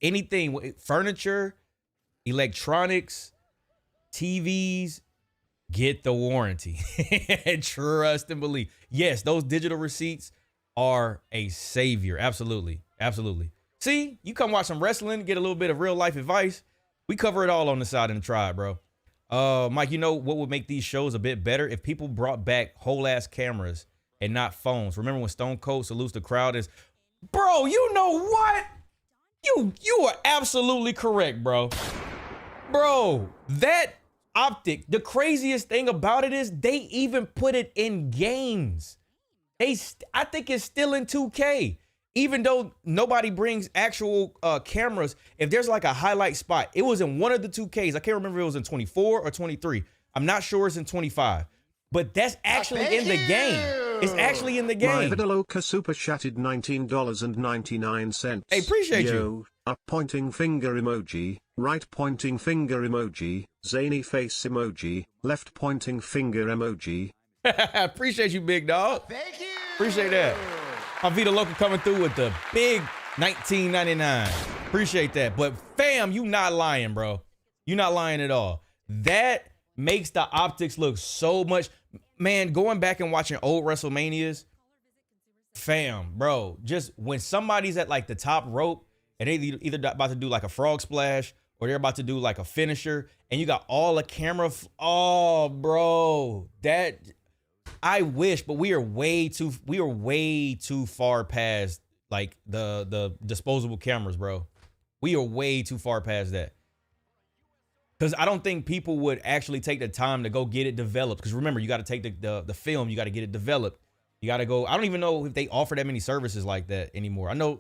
anything, furniture, electronics, TVs, get the warranty. Trust and believe. Yes, those digital receipts are a savior. Absolutely. See, you come watch some wrestling, get a little bit of real life advice. We cover it all on the side in the tribe, bro. Mike, you know what would make these shows a bit better? If people brought back whole ass cameras and not phones. Remember when Stone Cold salutes the crowd is, bro, you know what? You are absolutely correct, bro. Bro, that optic, the craziest thing about it is they even put it in games. I think it's still in 2K. Even though nobody brings actual cameras, if there's like a highlight spot, it was in one of the 2Ks. I can't remember if it was in 24 or 23. I'm not sure it's in 25. But that's actually in the game. It's actually in the game. Vidaloka super chatted $19.99. Hey, appreciate you. Up pointing finger emoji, right pointing finger emoji, zany face emoji, left pointing finger emoji. Appreciate you, big dog. Thank you. Appreciate that. My Vita Local coming through with the big $19.99. Appreciate that. But fam, you not lying, bro. You not lying at all. That makes the optics look so much. Man, going back and watching old WrestleManias, fam, bro, just when somebody's at like the top rope and they either about to do like a frog splash or they're about to do like a finisher and you got all the camera. Oh, bro, that I wish, but we are way too far past like the disposable cameras, bro. We are way too far past that. Because I don't think people would actually take the time to go get it developed. Because remember, you got to take the film, you got to get it developed. You got to go. I don't even know if they offer that many services like that anymore. I know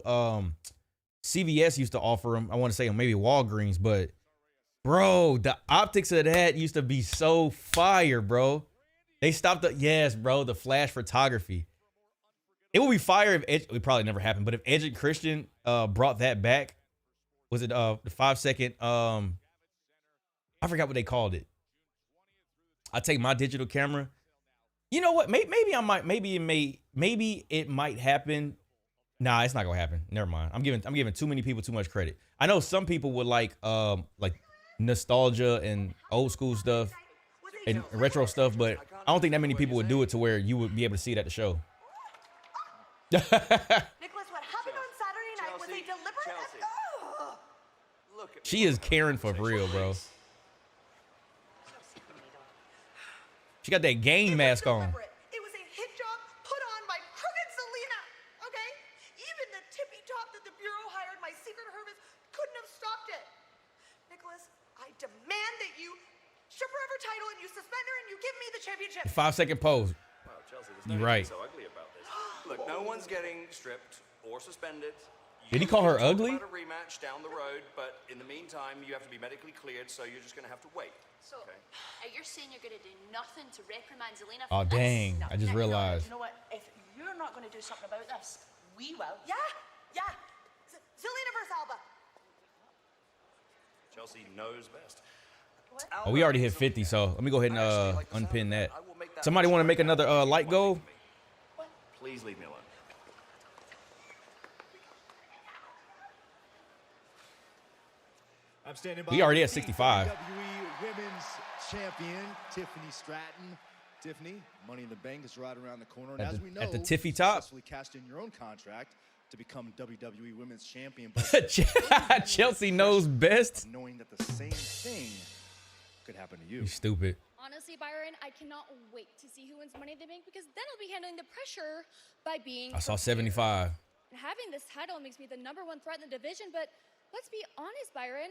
CVS used to offer them. I want to say maybe Walgreens, but bro, the optics of that used to be so fire, bro. They stopped yes, bro, the flash photography. It would be fire if it would probably never happen, but if Edge and Christian brought that back, was it the 5-second I forgot what they called it. I take my digital camera. You know what? Maybe it might happen. Nah, it's not gonna happen. Never mind. I'm giving too many people too much credit. I know some people would like nostalgia and old school stuff and retro stuff, but I don't think that many people would do it to where you would be able to see it at the show. Nicholas, what happened on Saturday night was a deliberate. She is caring for real, bro. She got that game mask on. It was a hit job put on by crooked Selena, okay? Even the tippy top that the Bureau hired my secret hermits couldn't have stopped it. Nicholas, I demand that you strip her of her title and you suspend her and you give me the championship. 5-second pose. Wow, Chelsea, there's You're nothing right. so ugly about this. Look, no one's getting stripped or suspended. Did he call her ugly? About a rematch down the road, but in the meantime, you have to be medically cleared, so you're just going to have to wait. So, you're saying you're going to do nothing to reprimand Zelina? Oh, dang. I just realized. You know what? If you're not going to do something about this, we will. Yeah. Zelina versus Alba. Chelsea knows best. Oh, we already hit 50, so let me go ahead and unpin that. Somebody want to make another light goal? Please leave me alone. I'm standing by. We already at 65. WWE Women's Champion Tiffany Stratton. Tiffany, Money in the Bank is right around the corner, and as we know, at the Tiffy top, successfully cashed in your own contract to become WWE Women's Champion. Chelsea knows best. Knowing that the same thing could happen to you. You stupid. Honestly, Byron, I cannot wait to see who wins Money in the Bank because then I'll be handling the pressure by being. I saw 75. And having this title makes me the #1 threat in the division, but let's be honest, Byron.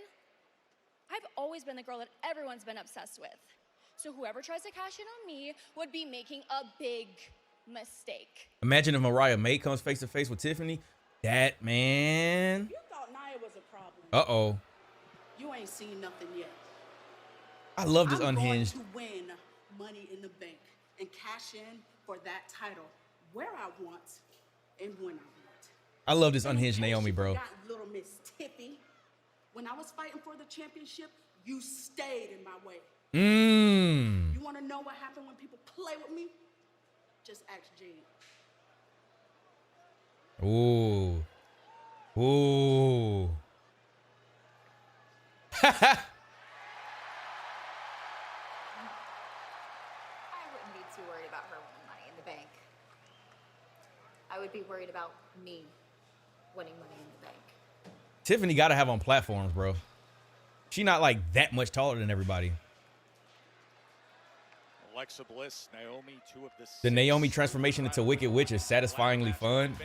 I've always been the girl that everyone's been obsessed with. So whoever tries to cash in on me would be making a big mistake. Imagine if Mariah May comes face to face with Tiffany. That, man. You thought Nia was a problem. Uh-oh. You ain't seen nothing yet. I love this unhinged. I'm going to win Money in the Bank and cash in for that title where I want and when I want. I love this unhinged Naomi, bro. Got little Miss Tiffy. When I was fighting for the championship, you stayed in my way. You want to know what happened when people play with me? Just ask Jade. Ooh. Ooh. I wouldn't be too worried about her winning Money in the Bank. I would be worried about me winning Money in the Bank. Tiffany got to have on platforms, bro. She not like that much taller than everybody. Alexa Bliss, Naomi, two of the Naomi transformation into Wicked Witch is satisfyingly fun.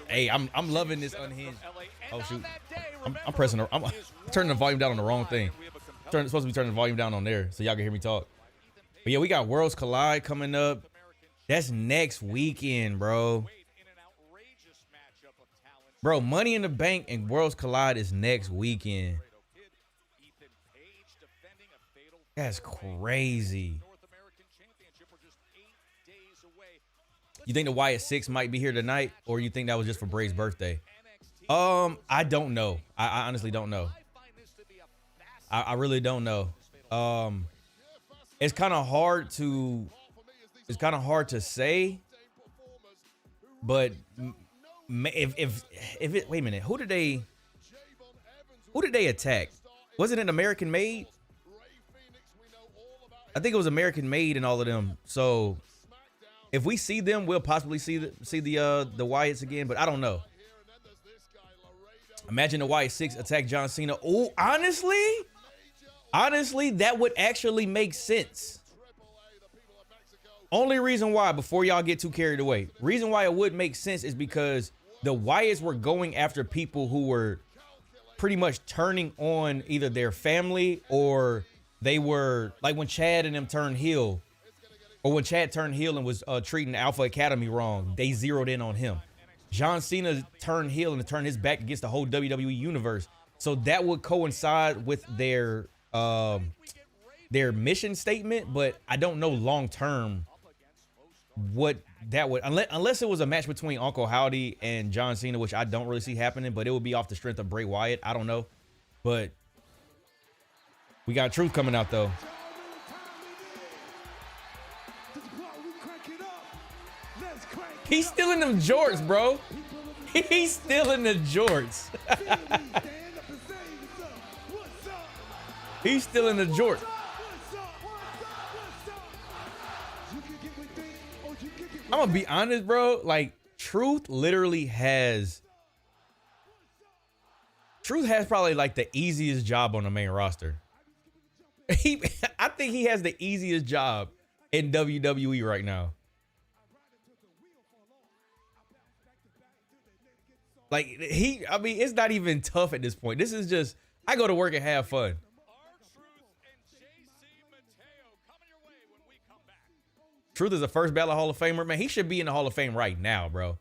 Hey, I'm loving this unhinged. Oh shoot, I'm pressing. I'm turning the volume down on the wrong thing. Supposed to be turning the volume down on there so y'all can hear me talk. But yeah, we got Worlds Collide coming up. That's next weekend, bro. Bro, Money in the Bank and Worlds Collide is next weekend. That's crazy. You think the Wyatt 6 might be here tonight, or you think that was just for Bray's birthday? I don't know. I honestly don't know. I really don't know. It's kind of hard to say, but if it, wait a minute, who did they attack? Was it an American Made? I think it was American Made and all of them. So if we see them, we'll possibly see the Wyatts again, but I don't know. Imagine the Wyatt 6 attack John Cena. Oh, honestly, that would actually make sense. Only reason why, before y'all get too carried away, reason why it would make sense is because the Wyatts were going after people who were pretty much turning on either their family, or they were like when Chad and them turned heel, or when Chad turned heel and was treating Alpha Academy wrong, they zeroed in on him. John Cena turned heel and turned his back against the whole WWE universe. So that would coincide with their mission statement, but I don't know long term what that would, unless it was a match between Uncle Howdy and John Cena, which I don't really see happening, but it would be off the strength of Bray Wyatt. I don't know, but we got Truth coming out though. He's still in them jorts, bro. He's still in the jorts. He's still in the jorts. I'm gonna be honest, bro. Like, Truth has probably like the easiest job on the main roster. I think he has the easiest job in WWE right now. Like, I mean, it's not even tough at this point. This is just, I go to work and have fun. Truth is a first ballot Hall of Famer. Man, he should be in the Hall of Fame right now, bro.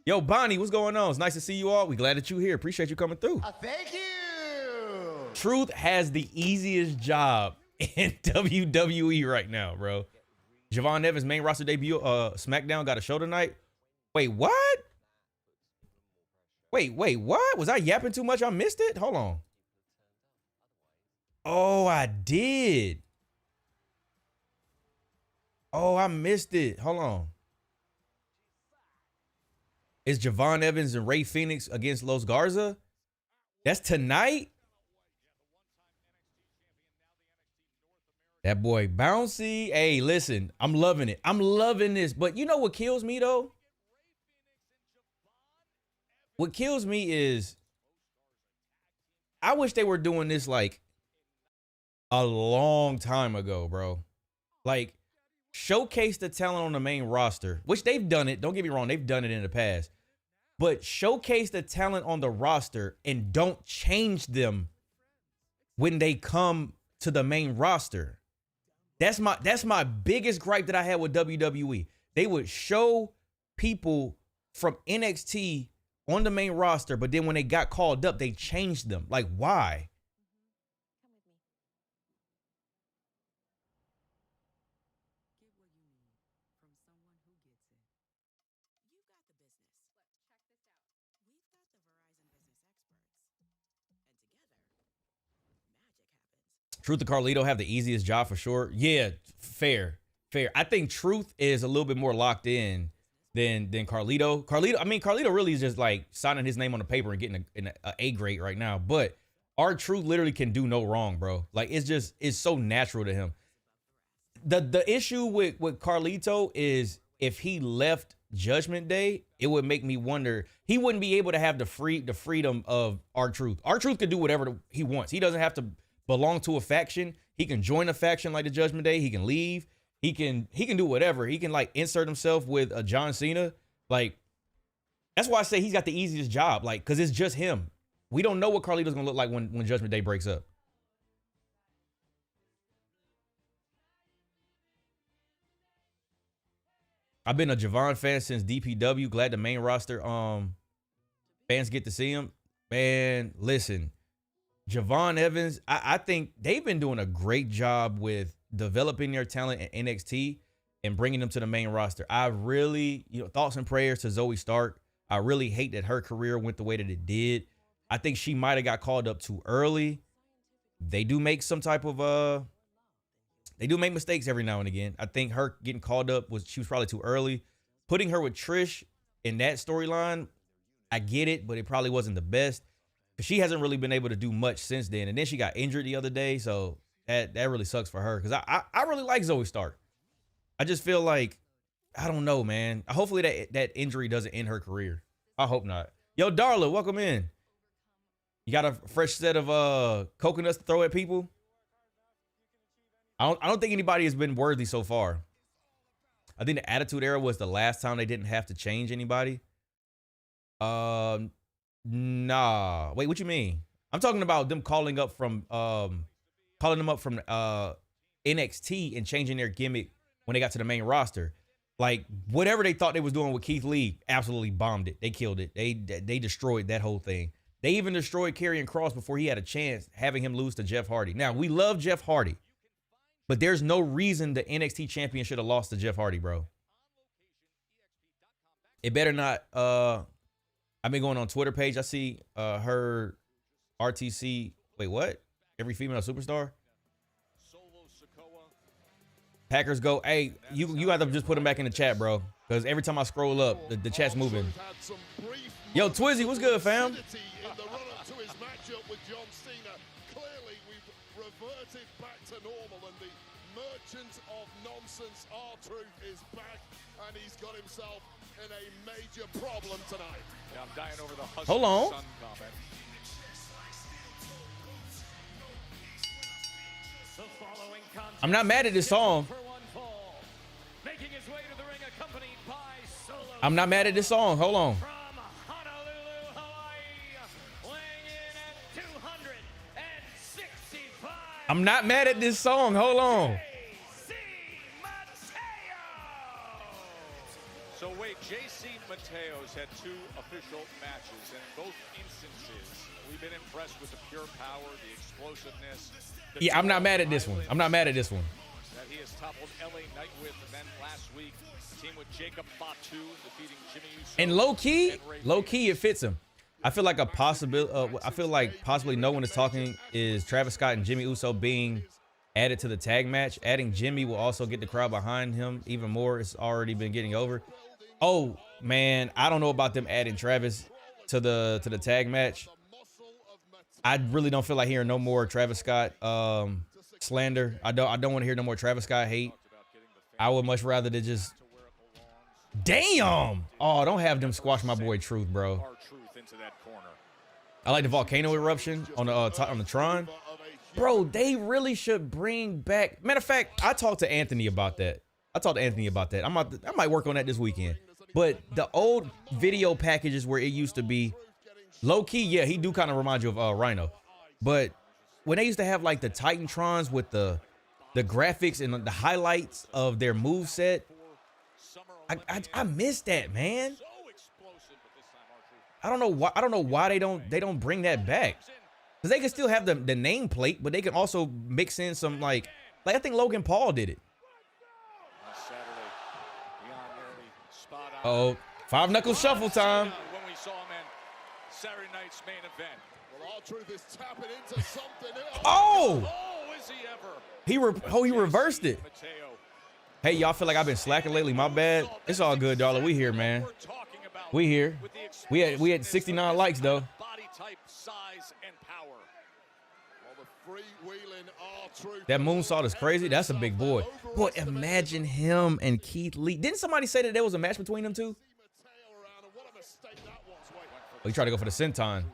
Yo, Bonnie, what's going on? It's nice to see you all. We glad that you're here. Appreciate you coming through. Thank you. Truth has the easiest job in WWE right now, bro. Javon Evans main roster debut SmackDown got a show tonight. Wait, what? Wait, what? Was I yapping too much? I missed it? Hold on. Oh, I did. Oh, I missed it. Hold on. It's Javon Evans and Rey Fenix against Los Garza? That's tonight? That boy bouncy. Hey, listen, I'm loving it. I'm loving this. But you know what kills me, though? What kills me is I wish they were doing this like a long time ago, bro. Like, showcase the talent on the main roster, which they've done it. Don't get me wrong. They've done it in the past. But showcase the talent on the roster and don't change them when they come to the main roster. That's my biggest gripe that I had with WWE. They would show people from NXT on the main roster, but then when they got called up, they changed them. Like, why? Truth and Carlito have the easiest job for sure. Yeah, fair. I think Truth is a little bit more locked in than Carlito. Carlito really is just like signing his name on the paper and getting an A grade right now. But our Truth literally can do no wrong, bro. Like, it's so natural to him. The issue with Carlito is if he left Judgment Day, it would make me wonder. He wouldn't be able to have the freedom of our Truth. Our Truth could do whatever he wants. He doesn't have to belong to a faction. He can join a faction like the Judgment Day. He can leave. He can do whatever. He can like insert himself with a John Cena. Like, that's why I say he's got the easiest job. Like, cause it's just him. We don't know what Carlito's gonna look like when Judgment Day breaks up. I've been a Javon fan since DPW. Glad the main roster fans get to see him. Man, listen. Javon Evans, I think they've been doing a great job with developing their talent in NXT and bringing them to the main roster. I really, thoughts and prayers to Zoe Stark. I really hate that her career went the way that it did. I think she might have got called up too early. They do make some type of, they do make mistakes every now and again. I think her getting called up she was probably too early. Putting her with Trish in that storyline, I get it, but it probably wasn't the best. She hasn't really been able to do much since then. And then she got injured the other day. So that really sucks for her. Because I really like Zoe Stark. I just feel like, I don't know, man. Hopefully that injury doesn't end her career. I hope not. Yo, Darla, welcome in. You got a fresh set of coconuts to throw at people? I don't think anybody has been worthy so far. I think the Attitude Era was the last time they didn't have to change anybody. Nah. Wait, what you mean? I'm talking about them calling them up from NXT and changing their gimmick when they got to the main roster. Like, whatever they thought they was doing with Keith Lee, absolutely bombed it. They killed it. They destroyed that whole thing. They even destroyed Karrion Kross before he had a chance, having him lose to Jeff Hardy. Now, we love Jeff Hardy, but there's no reason the NXT champion should have lost to Jeff Hardy, bro. It better not. I've been going on Twitter page. I see her RTC. Wait, what? Every female superstar? Packers go. Hey, you have to just put them back in the chat, bro. Because every time I scroll up, the chat's moving. Yo, Twizzy, what's good, fam? In the run-up to his matchup with John Cena, clearly we've reverted back to normal, and the merchant of nonsense, R-Truth, is back, and he's got himself in a major problem tonight. Yeah, I'm dying over the husband Hold on. son comment. I'm not mad at this song. I'm not mad at this song. Hold on. I'm not mad at this song. Hold on. So wait, JC Mateos had 2 official matches, and in both instances, We've been impressed with the pure power, the explosiveness. Yeah, I'm not mad at this one. I'm not mad at this one. That he has toppled LA Knight with, and then last week, team with Jacob Fatu defeating Jimmy Uso. And low key, it fits him. I feel like possibly no one is talking is Travis Scott and Jimmy Uso being added to the tag match. Adding Jimmy will also get the crowd behind him even more. It's already been getting over. Oh man, I don't know about them adding Travis to the tag match. I really don't feel like hearing no more Travis Scott slander. I don't want to hear no more Travis Scott hate. I would much rather they just damn. Oh, don't have them squash my boy Truth, bro. I like the volcano eruption on the Tron. Bro, they really should bring back. Matter of fact, I talked to Anthony about that. I might work on that this weekend. But the old video packages where it used to be low key, yeah, he do kind of remind you of Rhino. But when they used to have like the Titantrons with the graphics and the highlights of their moveset, I miss that, man. I don't know why they don't bring that back. Cause they can still have the nameplate, but they can also mix in some like I think Logan Paul did it. Oh, 5 knuckle shuffle time. When we saw him in Saturday night's main event. Well, R-Truth is tapping into something else. Oh! Is he ever? He reversed it. Hey, y'all feel like I've been slacking lately? My bad. It's all good, darling. We here, man. We here. We had 69 likes though. Body type, size, and power. Well, the freewheeling R-Truth. That moonsault is crazy. That's a big boy. Boy, imagine him and Keith Lee. Didn't somebody say that there was a match between them two? Oh, he tried to go for the senton.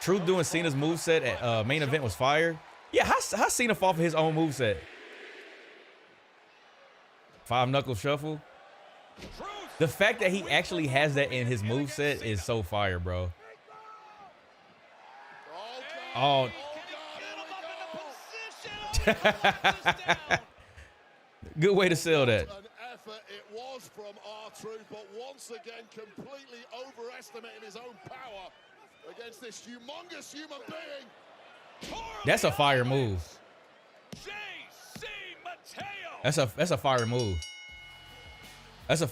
Truth doing Cena's moveset at main event was fire. Yeah, how Cena fall for his own moveset? 5 knuckle shuffle. The fact that he actually has that in his moveset is so fire, bro. Oh. Good way to sell that. An effort it was from R-Truth, but once again completely overestimating his own power against this humongous human being. That's a fire move. That's a fire move. That's a.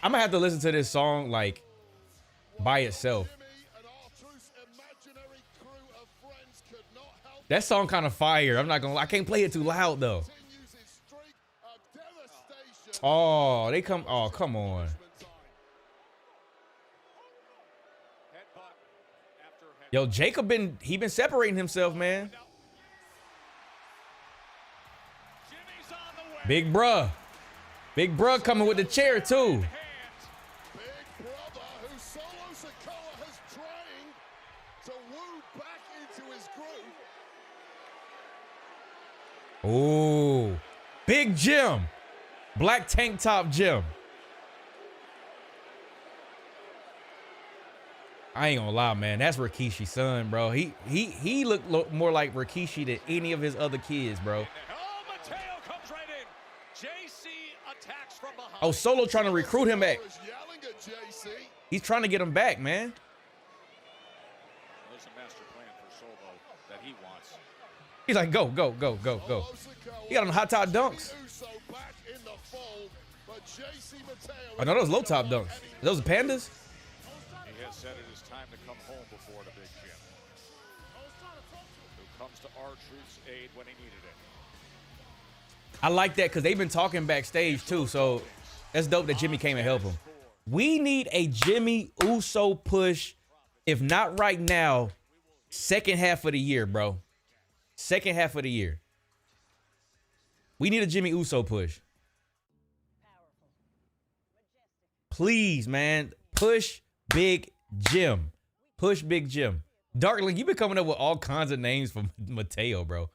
I'm gonna have to listen to this song like by itself. That song kind of fire. I can't play it too loud though. Oh, oh, come on. Yo, Jacob been separating himself, man. Big bruh coming with the chair too. Oh, Big Jim, black tank top Jim. I ain't gonna lie, man. That's Rikishi's son, bro. He looked more like Rikishi than any of his other kids, bro. Oh, Solo trying to recruit him back. He's trying to get him back, man. There's a master plan for Solo that he wants. He's like, go. He got on hot top dunks. I know those low top dunks. Those pandas? He has said it is time to come home before the Big Jim, who comes to R-Truth's aid when he needed it. I like that because they've been talking backstage too, so that's dope that Jimmy came and helped him. We need a Jimmy Uso push, if not right now, second half of the year, bro. Second half of the year. We need a Jimmy Uso push. Please, man. Push Big Jim. Push Big Jim. Darkling, you've been coming up with all kinds of names for Mateo, bro.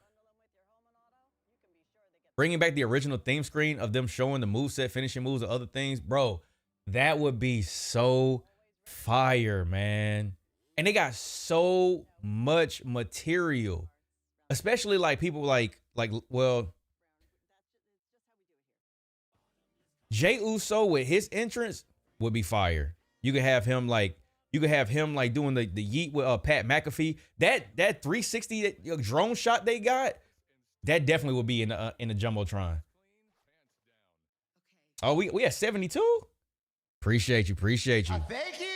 Bringing back the original theme screen of them showing the moveset, finishing moves, and other things. Bro, that would be so fire, man. And they got so much material. Especially like people well, Jey Uso with his entrance would be fire. You could have him like doing the yeet with Pat McAfee. That 360 drone shot they got, that definitely would be in the Jumbotron. Oh, we at 72? Appreciate you. Thank you.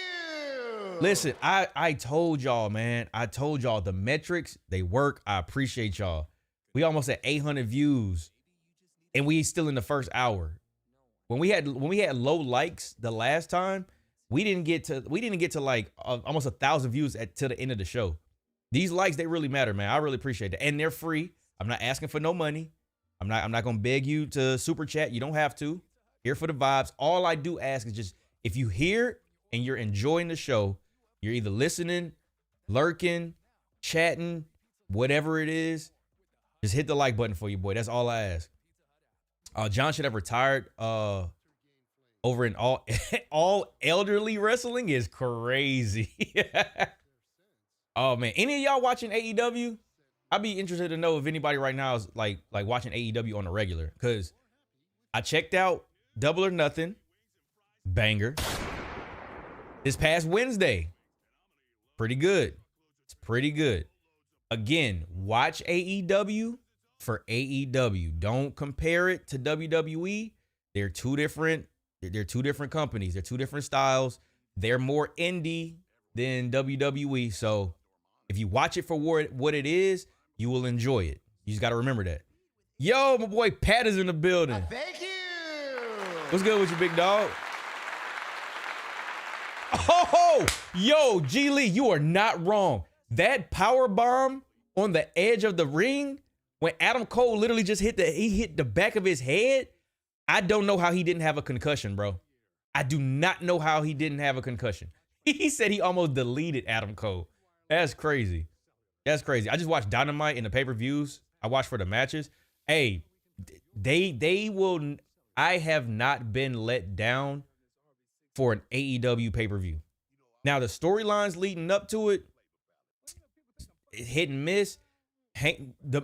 Listen, I told y'all, man. I told y'all the metrics, they work. I appreciate y'all. We almost at 800 views, and we still in the first hour. When we had low likes the last time, we didn't get to like almost 1,000 views to the end of the show. These likes, they really matter, man. I really appreciate that, and they're free. I'm not asking for no money. I'm not gonna beg you to super chat. You don't have to. Here for the vibes. All I do ask is just, if you hear and you're enjoying the show, you're either listening, lurking, chatting, whatever it is, just hit the like button for you, boy. That's all I ask. John should have retired over in all elderly wrestling is crazy. Oh man, any of y'all watching AEW? I'd be interested to know if anybody right now is like watching AEW on a regular, because I checked out Double or Nothing, banger. This past Wednesday, pretty good. It's pretty good. Again, watch AEW for AEW. Don't compare it to WWE. They're two different companies. They're two different styles. They're more indie than WWE. So if you watch it for what it is, you will enjoy it. You just got to remember that. Yo, my boy Pat is in the building. Thank you. What's good with you, big dog? Oh, yo, G Lee, you are not wrong. That power bomb on the edge of the ring, when Adam Cole literally just hit the back of his head, I don't know how he didn't have a concussion, bro. I do not know how he didn't have a concussion. He said he almost deleted Adam Cole. That's crazy. That's crazy. I just watched Dynamite in the pay-per-views. I watched for the matches. Hey, they will. I have not been let down for an AEW pay-per-view. Now, the storylines leading up to it, hit and miss.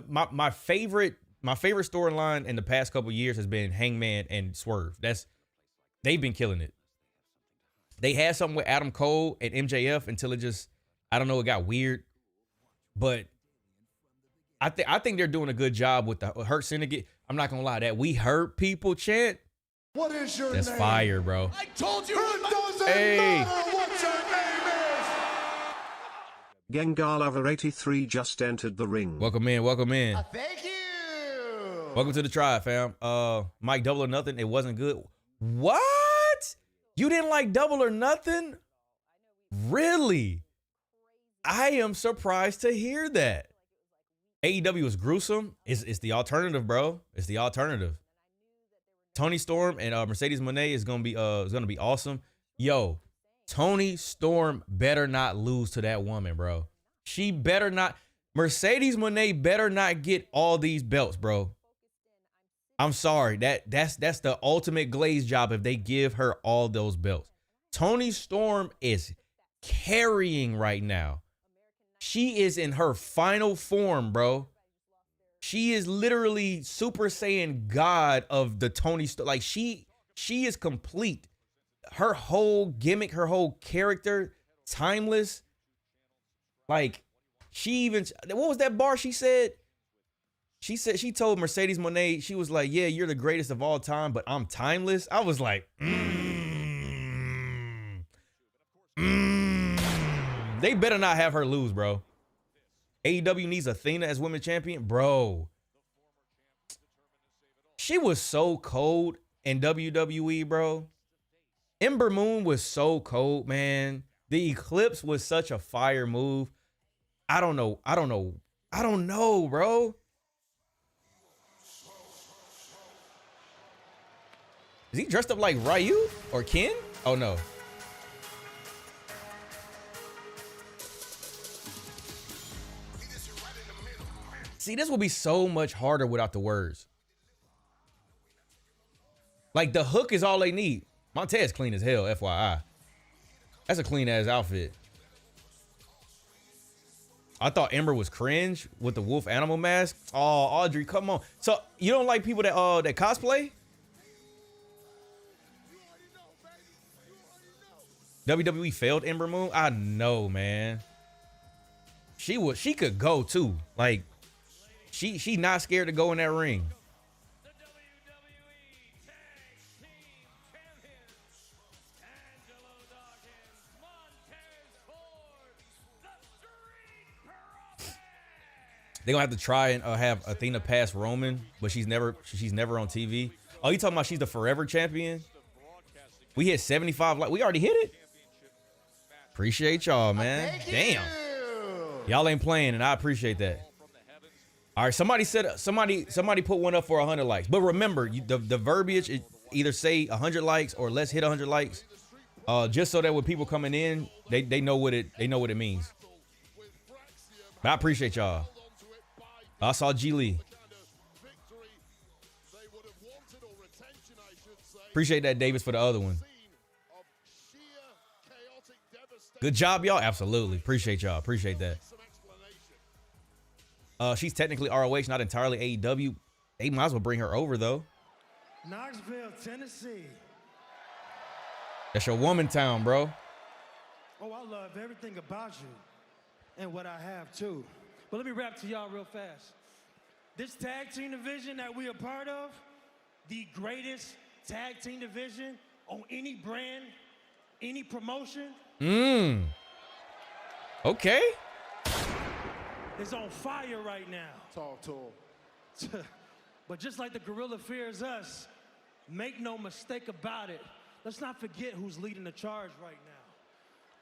My favorite storyline in the past couple years has been Hangman and Swerve. They've been killing it. They had something with Adam Cole and MJF until it just, I don't know, it got weird. But I think they're doing a good job with the Hurt Syndicate. I'm not gonna lie, that "We Hurt People" chant. What is your That's name? fire, bro. I told you it doesn't Hey. matter what your name is. Gengar Lover 83 just entered the ring. Welcome in. Thank you. Welcome to the tribe, fam. Mike, Double or Nothing, it wasn't good. What? You didn't like Double or Nothing? Really? I am surprised to hear that. AEW is gruesome. It's the alternative, bro. It's the alternative. Toni Storm and Mercedes Moné is gonna be awesome. Yo, Toni Storm better not lose to that woman, bro. She better not. Mercedes Moné better not get all these belts, bro. I'm sorry. That's the ultimate glaze job if they give her all those belts. Toni Storm is carrying right now. She is in her final form, bro. She is literally Super Saiyan God of the Toni Storm. Like she is complete. Her whole gimmick, her whole character, timeless. Like she even, what was that bar she said? She said, she told Mercedes Moné, she was like, "Yeah, you're the greatest of all time, but I'm timeless." I was like, They better not have her lose, bro. AEW needs Athena as women's champion, bro. She was so cold in WWE, bro. Ember Moon was so cold, man. The Eclipse was such a fire move. I don't know, bro. Is he dressed up like Ryu or Ken? Oh no. See, this will be so much harder without the words. Like the hook is all they need. Montez clean as hell, FYI. That's a clean ass outfit. I thought Ember was cringe with the wolf animal mask. Oh, Audrey, come on. So you don't like people that that cosplay? WWE failed Ember Moon. I know, man. She could go too. Like, she not scared to go in that ring. They're gonna have to try and have Athena pass Roman, but she's never on TV. Oh, you talking about she's the forever champion? We hit 75. Like, we already hit it. Appreciate y'all, man. Damn, y'all ain't playing, and I appreciate that. All right, somebody put one up for 100 likes. But remember, the verbiage is either say 100 likes or let's hit 100 likes, just so that when people coming in, they know what it means. But I appreciate y'all. I saw G Lee. Appreciate that, Davis, for the other one. Good job, y'all. Absolutely. Appreciate y'all. Appreciate that. She's technically ROH, not entirely AEW. They might as well bring her over, though. Knoxville, Tennessee. That's your woman town, bro. Oh, I love everything about you and what I have, too. But let me rap to y'all real fast. This tag team division that we are part of, the greatest tag team division on any brand, any promotion. Okay. It's on fire right now. Talk to him. But just like the gorilla fears us, make no mistake about it. Let's not forget who's leading the charge right now.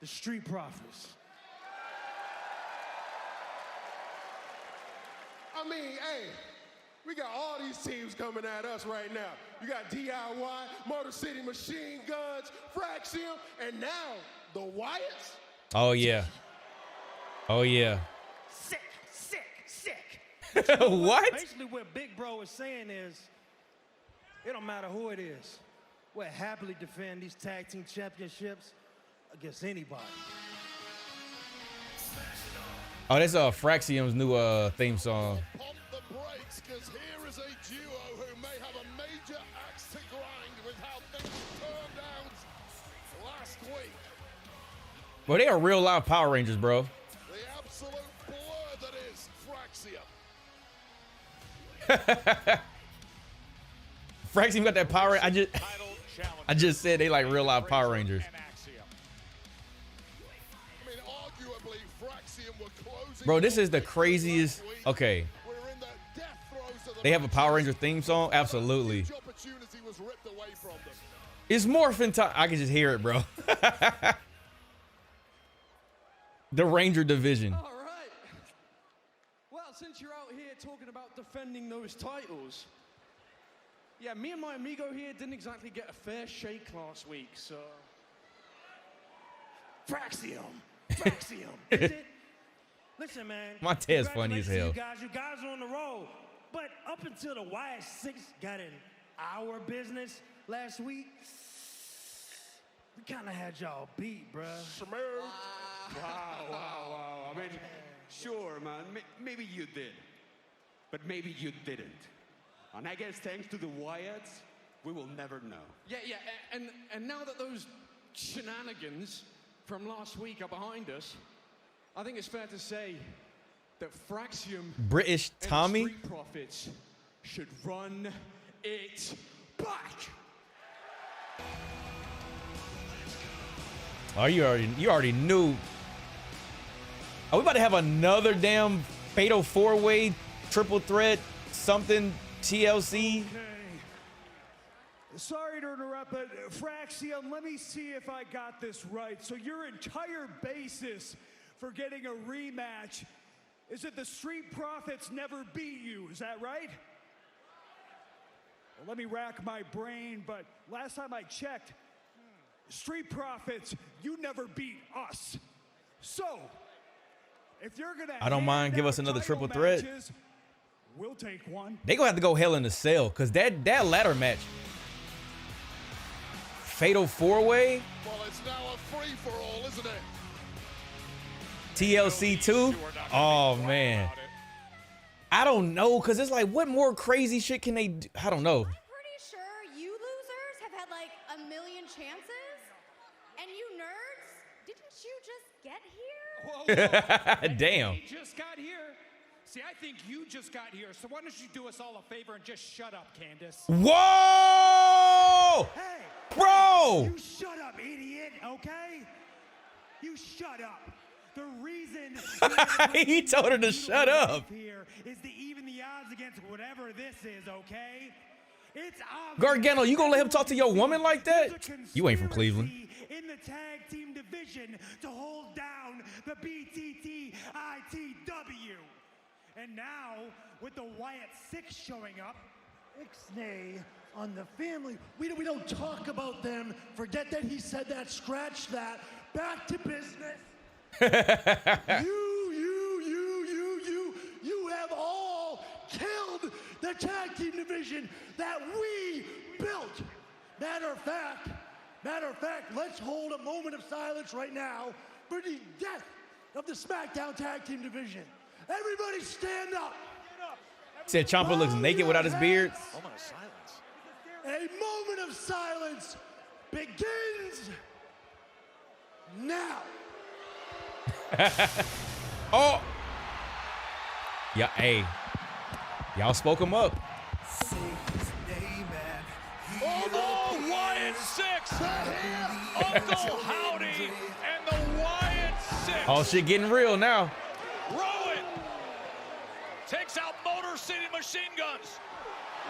The Street Profits. I mean, hey, we got all these teams coming at us right now. You got DIY, Motor City Machine Guns, Fraxium, and now the Wyatts. Oh, yeah. Oh, yeah. Sick. What? Basically, what Big Bro is saying is, it don't matter who it is. We'll happily defend these tag team championships against anybody. Oh, that's Fraxium's new theme song. Pump the brakes, because here is a duo who may have a major axe to grind with how things turned out last week. Bro, they are real live Power Rangers, bro. The absolute blur that is Fraxium. Fraxium got that Power. I just said they like real live Power Rangers. Bro, this is the craziest. Okay. They have a Power Ranger theme song? Absolutely. It's morphin' time. I can just hear it, bro. The Ranger division. All right. Well, since you're out here talking about defending those titles, yeah, me and my amigo here didn't exactly get a fair shake last week, so. Fraxium. Is it? Listen, man. Montez funny as hell. You guys are on the roll. But up until the YS6 got in our business last week, we kind of had y'all beat, bruh. Wow. I mean, sure, man. Maybe you did. But maybe you didn't. And I guess thanks to the Wyatts, we will never know. Yeah. And now that those shenanigans from last week are behind us, I think it's fair to say that Fraxium British Tommy and the Street Profits should run it back. Oh, you already knew. Are we about to have another damn fatal four-way triple threat something TLC? Okay. Sorry to interrupt, but Fraxium, let me see if I got this right. So your entire basis for getting a rematch is that the Street Profits never beat you, is that right? Well, let me rack my brain, but last time I checked, Street Profits, you never beat us. So, if you're gonna I don't mind, give us another triple threat. Matches, we'll take one. They gonna have to go Hell in a Cell, cause that ladder match, fatal four-way. Well, it's now a free-for-all, isn't it? TLC 2? Oh, man. I don't know, because it's like, what more crazy shit can they do? I don't know. I'm pretty sure you losers have had like a million chances, and you nerds Didn't you just get here? Whoa. Damn. He just got here. See, I think you just got here, so why don't you do us all a favor and just shut up, Candace? Whoa! Hey! Bro! You shut up, idiot, okay? You shut up. The reason he told her to shut up. Here is to even the odds against whatever this is, okay? It's Gargano, you gonna let him talk to your woman like that? You ain't from Cleveland. in the tag team division to hold down the BTT ITW. And now, with the Wyatt Six showing up, Ixnay on the family. We don't talk about them. Forget that he said that. Scratch that. Back to business. You have all killed the tag team division that we built. Matter of fact, let's hold a moment of silence right now for the death of the SmackDown tag team division. Everybody stand up. Said Ciampa looks naked without his beard. Moment of silence. A moment of silence begins now. Oh. Yeah, hey. Y'all spoke him up. Oh, Wyatt Six. Uncle Howdy and the Wyatt Six. All shit getting real now. Rowan takes out Motor City Machine Guns.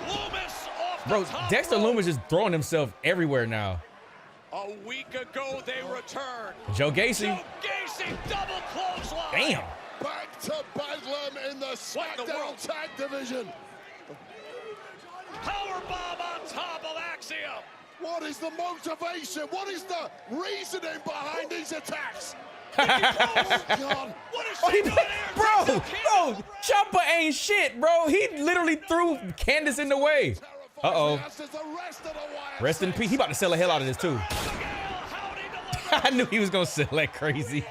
Loomis off Bro, the top Dexter rope. Loomis is throwing himself everywhere now. A week ago, they returned. Joe Gacy. Joe Gacy, double clothesline. Damn. Back to Bedlam in the SmackDown tag division. Powerbomb on top of Axiom. What is the motivation? What is the reasoning behind these attacks? Oh, God. What is she doing here? Bro, Ciampa ain't shit, bro. He literally threw Candace in the way. Uh-oh. Rest in peace. He about to sell the hell out of this, too. I knew he was going to sell like crazy.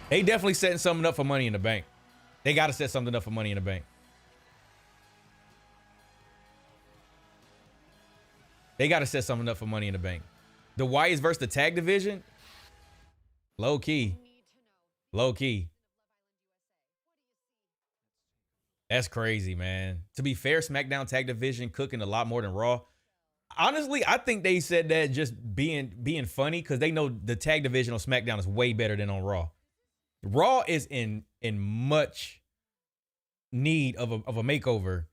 They definitely setting something up for Money in the Bank. They got to set something up for Money in the Bank. They got to set something up for Money in the Bank. The Wyatts versus the tag division? Low key. Low key. That's crazy, man. To be fair, SmackDown tag division cooking a lot more than Raw. Honestly, I think they said that just being funny because they know the tag division on SmackDown is way better than on Raw. Raw is in much need of a makeover.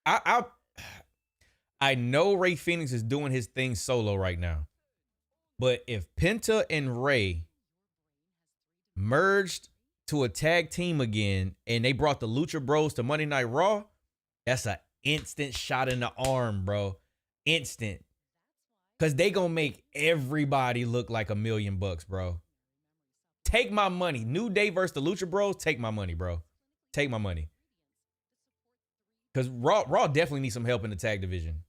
I know Rey Fenix is doing his thing solo right now, but if Penta and Rey merged to a tag team again and they brought the Lucha Bros to Monday Night Raw, that's an instant shot in the arm, bro. Instant. Because they gonna make everybody look like $1 million, bro. Take my money. New Day versus the Lucha Bros, take my money, bro. Take my money. Because Raw definitely needs some help in the tag division.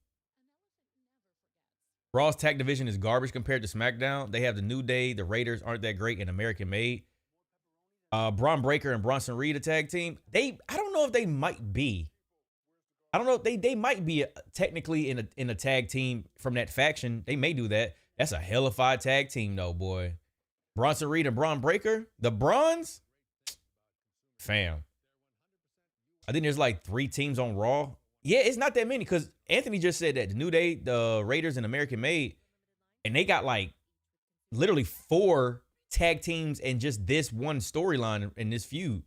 Raw's tag division is garbage compared to SmackDown. They have the New Day. The Raiders aren't that great and American made. Braun Breaker and Bronson Reed, a tag team. I don't know if they might be. I don't know. They might be technically in a tag team from that faction. They may do that. That's a hellified tag team, though, boy. Bronson Reed and Braun Breaker. The Bronze? Fam. I think there's like 3 teams on Raw. Yeah, it's not that many because Anthony just said that the New Day, the Raiders, and American Made, and they got like literally 4 tag teams and just this one storyline in this feud.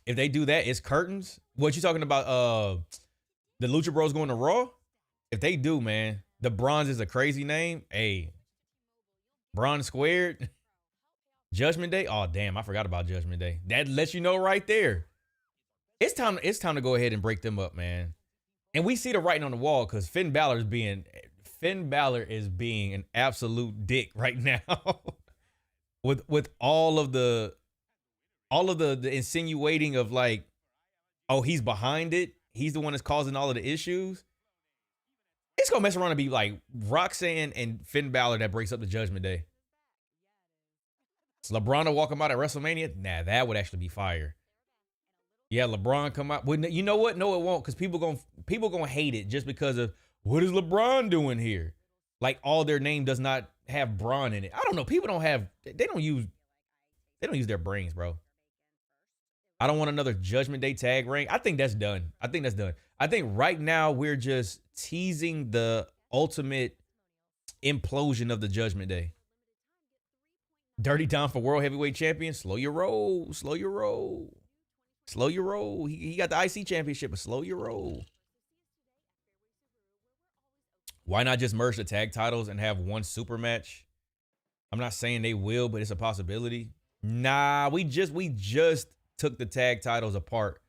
If they do that, it's curtains. What you talking about? The Lucha Bros going to Raw? If they do, man, the Bronze is a crazy name. Hey, Bronze Squared. Judgment Day. Oh, damn. I forgot about Judgment Day. That lets you know right there. It's time to go ahead and break them up, man. And we see the writing on the wall because Finn Balor is being an absolute dick right now. with all of the insinuating of like, oh, he's behind it. He's the one that's causing all of the issues. It's gonna mess around and be like Roxanne and Finn Balor that breaks up the Judgment Day. So LeBron to walk him out at WrestleMania? Nah, that would actually be fire. Yeah, LeBron come out. You know what? No, it won't, because people gonna hate it just because of what is LeBron doing here? Like all their name does not have Braun in it. I don't know. People don't use their brains, bro. I don't want another Judgment Day tag ring. I think that's done. I think right now we're just teasing the ultimate implosion of the Judgment Day. Dirty Dom for World Heavyweight Champion. Slow your roll. Slow your roll. Slow your roll. He got the IC Championship, but slow your roll. Why not just merge the tag titles and have one super match? I'm not saying they will, but it's a possibility. Nah, we just took the tag titles apart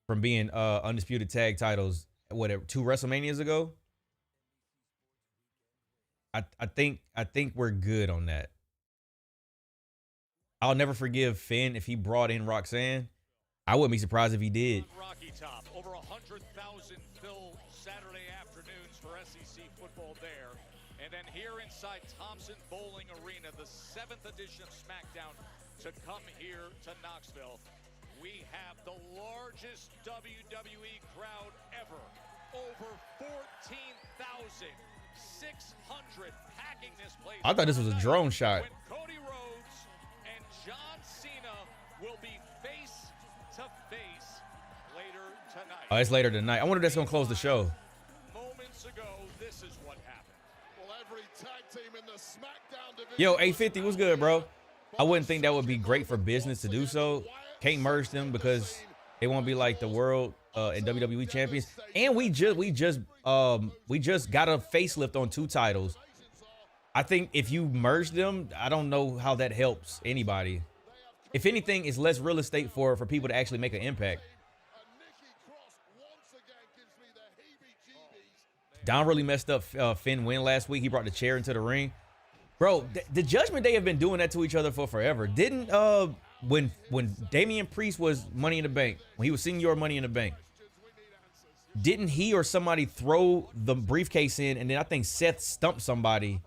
from being undisputed tag titles, whatever, 2 WrestleManias ago. I think we're good on that. I'll never forgive Finn if he brought in Roxanne. I wouldn't be surprised if he did. Rocky Top, over 100,000 fill Saturday afternoons for SEC football there. And then here inside Thompson Bowling Arena, the 7th edition of SmackDown to come here to Knoxville. We have the largest WWE crowd ever. Over 14,600 packing this place. I thought this was a drone shot. When Cody Rhodes and John Cena will be face to face later tonight. Oh, it's later tonight. I wonder if that's gonna close the show. Moments ago, this is what happened. Well, every tag team in the SmackDown division. Yo, 850, what's good, bro? I wouldn't think that would be great for business to do so. Can't merge them because they won't be like the world and WWE champions. And we just got a facelift on 2 titles. I think if you merge them, I don't know how that helps anybody. If anything, it's less real estate for people to actually make an impact. Don really messed up Finn win last week. He brought the chair into the ring. Bro, the Judgment Day have been doing that to each other for forever. Didn't when Damian Priest was Money in the Bank, when he was Senior Money in the Bank, didn't he or somebody throw the briefcase in, and then I think Seth stumped somebody.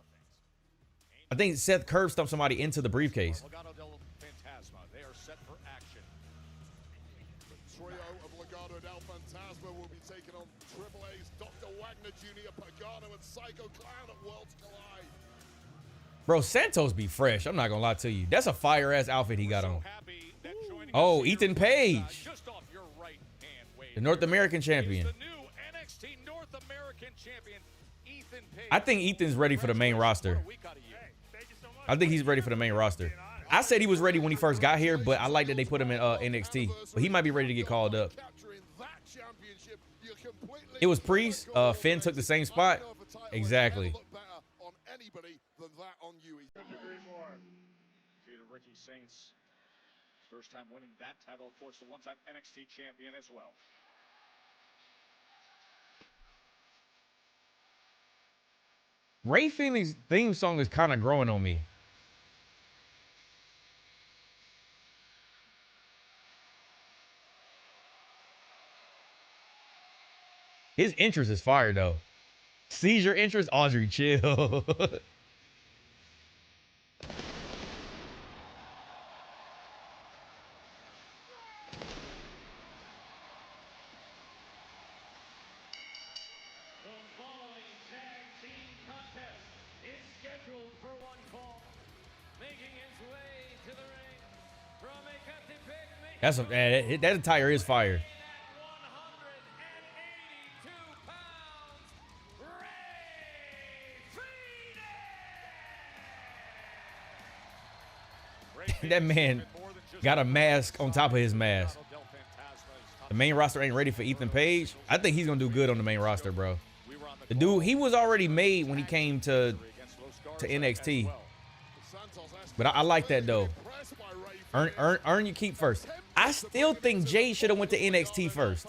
I think Seth curb stumped somebody into the briefcase. They are set for action. The trio of Legado del Fantasma will be taking on Triple A's Dr. Wagner Jr., Pagano, and Psycho Clown at Worlds Collide. Bro, Santos be fresh. I'm not gonna lie to you. That's a fire ass outfit he got on. Oh, Ethan Page, the North American champion. I think Ethan's ready for the main roster. I think he's ready for the main roster. I said he was ready when he first got here, but I like that they put him in NXT. But he might be ready to get called up. It was Priest. Finn took the same spot. Exactly. Ricky Saints, first time winning that title, of course, the one-time NXT champion as well. Ray Phoenix's theme song is kind of growing on me. His interest is fire, though. Seizure interest, Audrey, chill. That's a, that attire is fire. That man got a mask on top of his mask. The main roster ain't ready for Ethan Page. I think he's gonna do good on the main roster, bro. The dude, he was already made when he came to NXT. But I like that though. Earn your keep first. I still think Jade should have went to NXT first.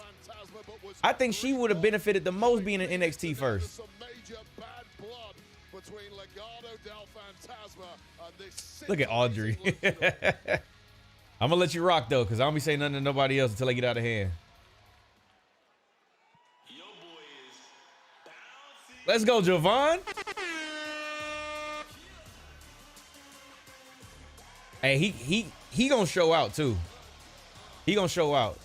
I think she would have benefited the most being in NXT first. Look at Audrey. I'm gonna let you rock though, because I don't be saying nothing to nobody else until I get out of hand. Let's go, Javon. Hey, he gonna show out too. He gonna show out.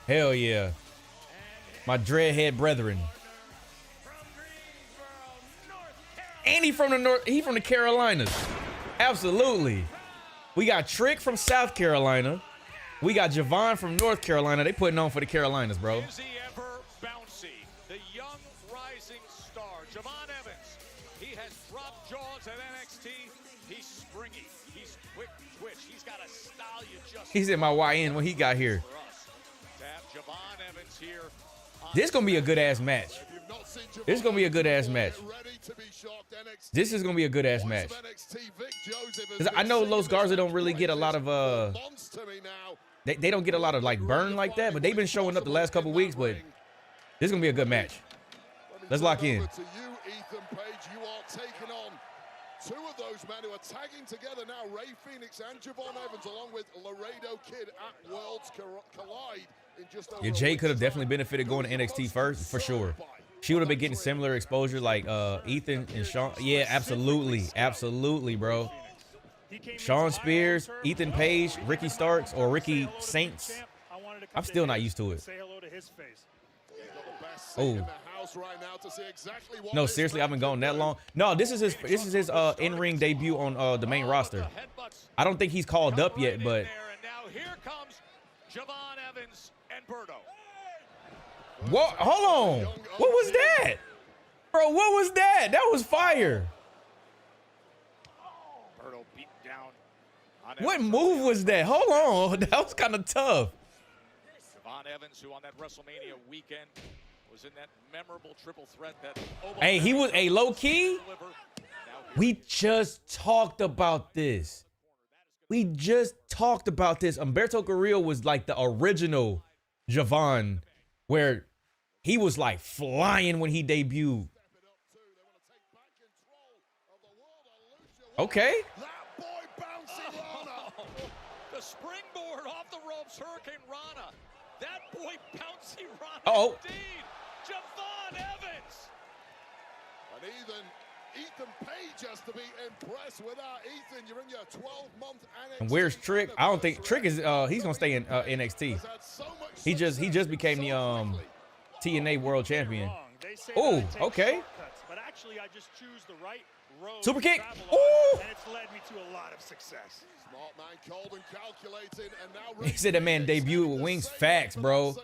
Hell yeah. My dreadhead brethren. And he from the Carolinas. Absolutely. We got Trick from South Carolina. We got Javon from North Carolina. They putting on for the Carolinas, bro. Is he ever bouncy? The young rising star, Javon Evans. He has dropped jaws at NXT. He's springy. He's quick twitch. He's got a style you just. He's in my YN when he got here. To have Javon Evans here. This is gonna be a good ass match. This is gonna be a good ass match. This is gonna be a good ass match. 'Cause I know Los Garza don't really get a lot of they don't get a lot of like burn like that, but they've been showing up the last couple weeks. But this is gonna be a good match. Let's lock in. To you, Ethan Page, you are taking on two of those men who are tagging together now, Ray Phoenix and Javon Evans, along with Laredo Kid at Worlds Collide in just over Yeah, Jade could have definitely benefited going to NXT first, for sure. She would have been getting similar exposure like Ethan and Sean. Yeah, absolutely. Absolutely, bro. Sean Spears, Ethan Page, Ricky Starks, or Ricky Saints. I'm still not used to it. Oh. No, seriously, I haven't gone that long. No, this is his in-ring debut on the main roster. I don't think he's called up yet, but And now here comes Javon Evans and Berto. what? Hold on. What was that? Bro, what was that? That was fire. Berto beat down on What move was that? Hold on. That was kind of tough. Javon Evans, who on that WrestleMania weekend was in that memorable triple threat that Hey, he was a low key. We just talked about this. We just talked about this. Humberto Carrillo was like the original Javon, where he was like flying when he debuted. Okay. The springboard off the ropes, Hurricane Rana. That boy bouncy Rana. Uh-oh. Indeed. Javon Evans. And Ethan Page has to be impressed with that. Ethan, you're in your 12-month NXT. And where's Trick? I don't think Trick is he's gonna stay in NXT. He just became the TNA World Champion. Oh, okay. But actually, I just choose the right road. Super kick. Ooh. And it's led me to a lot of success. Smart man, cold and calculating, and now He said that man debuted with wings. Facts, bro.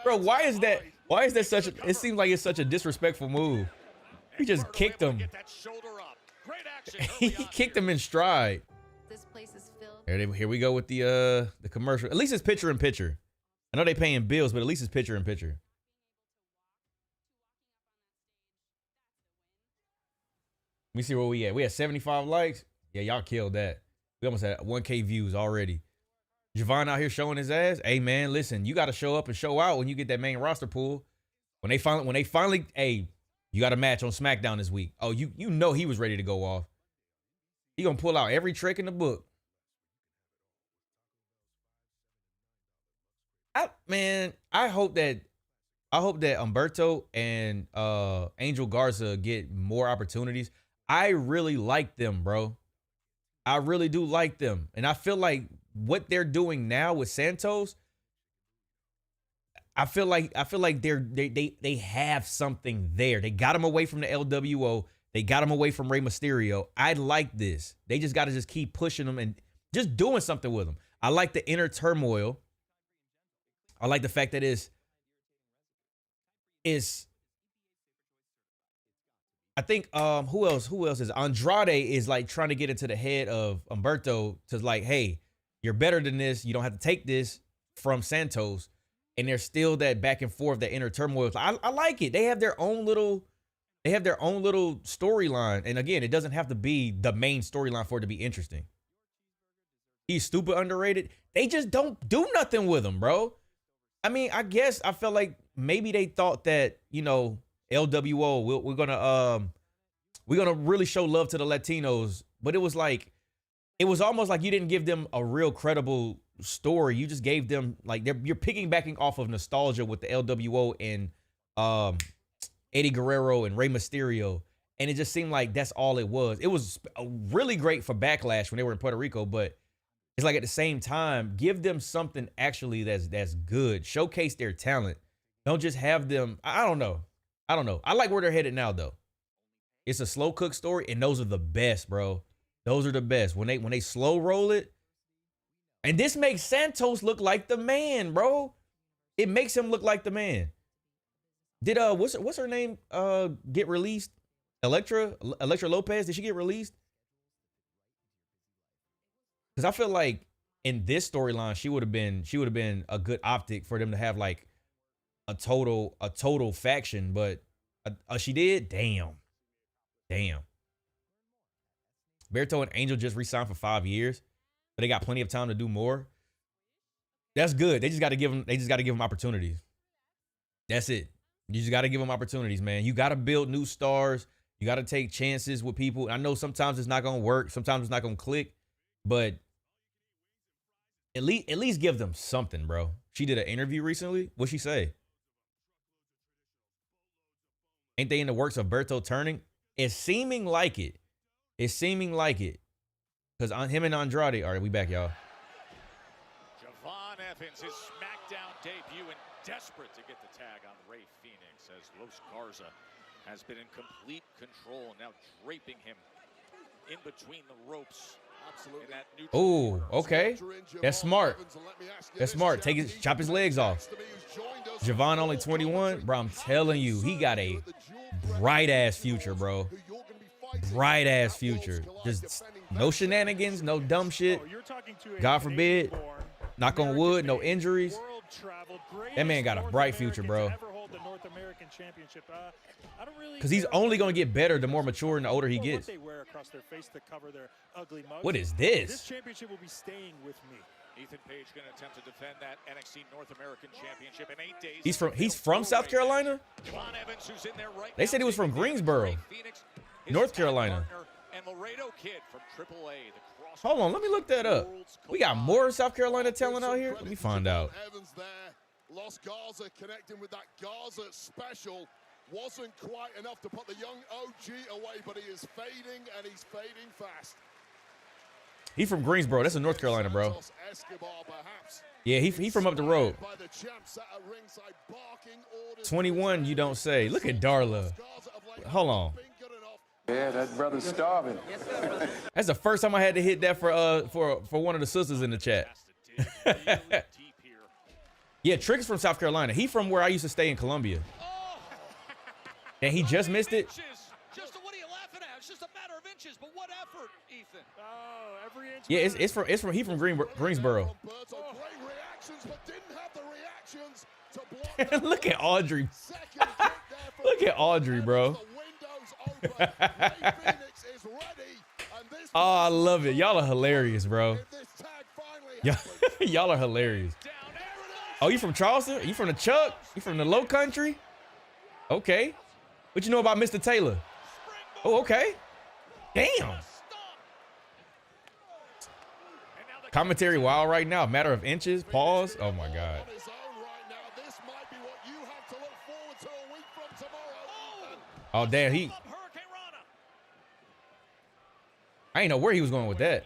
Bro, why is that such a, it seems like it's such a disrespectful move. He just kicked him. He kicked him in stride. This place is filled. Here we go with the commercial. At least it's picture in picture. I know they paying bills, but at least it's picture in picture. Let me see where we at. We had 75 likes. Yeah, y'all killed that. We almost had 1K views already. Javon out here showing his ass. Hey man, listen, you got to show up and show out when you get that main roster pool. When they finally, hey, you got a match on SmackDown this week. Oh, you know he was ready to go off. He gonna pull out every trick in the book. I hope that Humberto and Angel Garza get more opportunities. I really like them, bro. I really do like them. And I feel like what they're doing now with Santos, I feel like they have something there. They got him away from the LWO. They got him away from Rey Mysterio. I like this. They just got to just keep pushing them and just doing something with them. I like the inner turmoil. I like the fact that I think who else is Andrade is like trying to get into the head of Humberto to like, hey, you're better than this. You don't have to take this from Santos. And there's still that back and forth, that inner turmoil. I like it. They have their own little storyline. And again, it doesn't have to be the main storyline for it to be interesting. He's stupid underrated. They just don't do nothing with him, bro. I mean, I guess I felt like maybe they thought that, you know, LWO, we're gonna really show love to the Latinos, but it was almost like you didn't give them a real credible story. You just gave them like you're piggybacking off of nostalgia with the LWO and Eddie Guerrero and Rey Mysterio, and it just seemed like that's all it was. It was really great for Backlash when they were in Puerto Rico, but it's like at the same time, give them something actually that's good. Showcase their talent. Don't just have them. I don't know. I like where they're headed now, though. It's a slow cook story, and those are the best, bro. Those are the best. When they slow roll it, and this makes Santos look like the man, bro. It makes him look like the man. Did what's her name get released? Elektra Lopez, did she get released? Because I feel like in this storyline, she would have been a good optic for them to have like a total faction, but she did. Damn. Berto and Angel just re-signed for 5 years, but they got plenty of time to do more. That's good. They just got to give them opportunities. That's it. You just got to give them opportunities, man. You got to build new stars. You got to take chances with people. I know sometimes it's not going to work. Sometimes it's not going to click, but at least give them something, bro. She did an interview recently. What'd she say? Ain't they in the works of Berto turning? It's seeming like it. Because on him and Andrade. All right, we back, y'all. Javon Evans, his SmackDown debut, and desperate to get the tag on Rey Fenix as Los Garza has been in complete control, now draping him in between the ropes. Oh, okay. That's smart. Chop his legs off. Javon only 21. Bro, I'm telling you, he got a bright-ass future, bro. Bright-ass future. Just no shenanigans, no dumb shit. God forbid. Knock on wood, no injuries. That man got a bright future, bro. Because he's only going to get better the more mature and the older he gets. What is this? This championship will be staying with me. Ethan Page going to attempt to defend that NXT North American Championship in 8 days. He's from South Carolina? They said he was from Greensboro, North Carolina. Hold on, let me look that up. We got more South Carolina talent out here? Let me find out. Los Garza connecting with that Garza special wasn't quite enough to put the young OG away, but he is fading, and he's fading fast. He from Greensboro. That's in North Carolina, bro. Yeah, he from up the road. 21, you don't say. Look at Darla. Hold on. Yeah, that brother's starving. That's the first time I had to hit that for one of the sisters in the chat. Yeah, Trick's from South Carolina. He from where I used to stay in Columbia. And he just missed it. What are you laughing at? It's just a matter of inches, but what effort, Ethan? Oh, every inch. Yeah, he from Greensboro. Look at Audrey. Look at Audrey, bro. Oh, I love it. Y'all are hilarious, bro. Y'all are hilarious. Oh, you from Charleston? You from the Chuck? You from the Low Country? Okay. What you know about Mr. Taylor? Oh, okay. Damn. Commentary wild right now. Matter of inches. Pause. Oh, my God. Oh, damn. I ain't know where he was going with that.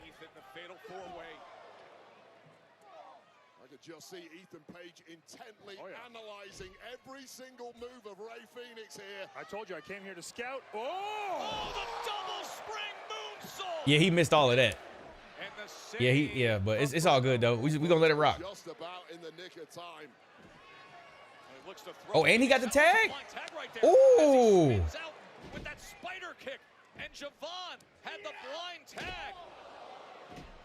Just see Ethan Page intently analyzing every single move of Rey Fenix here. I told you I came here to scout. Oh, the double spring moonsault. Yeah, he missed all of that. Yeah, but it's all good though. We gonna let it rock. Just about in the nick of time. Oh, and he got the tag. Ooh. With that spider kick, and Javon had the blind tag.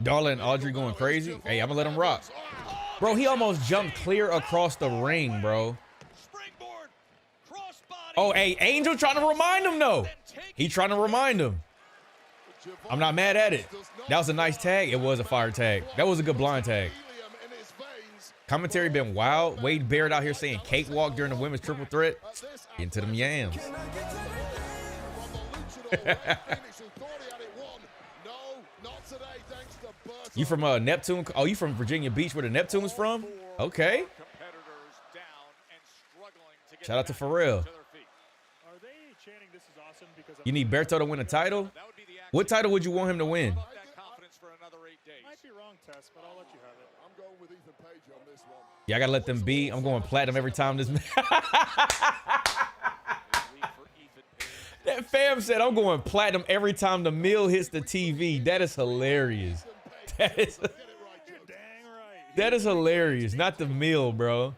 Darla and Audrey going crazy. Hey, I'm gonna let him rock. Bro, he almost jumped clear across the ring, bro. Oh, hey, Angel trying to remind him, though. He trying to remind him. I'm not mad at it. That was a nice tag. It was a fire tag. That was a good blind tag. Commentary been wild. Wade Barrett out here saying cakewalk during the women's triple threat. Into them yams. You from Neptune? Oh, you from Virginia Beach, where the Neptune's from? Okay. Shout out to Pharrell. You need Berto to win a title? What title would you want him to win? another 8 days. Might be wrong, Tess, but I'll let you have it. I'm going with Ethan Page on this one. Yeah, I gotta let them be. I'm going platinum every time this. That fam said I'm going platinum every time the mill hits the TV. That is hilarious. That is hilarious. Not the mill, bro. Worlds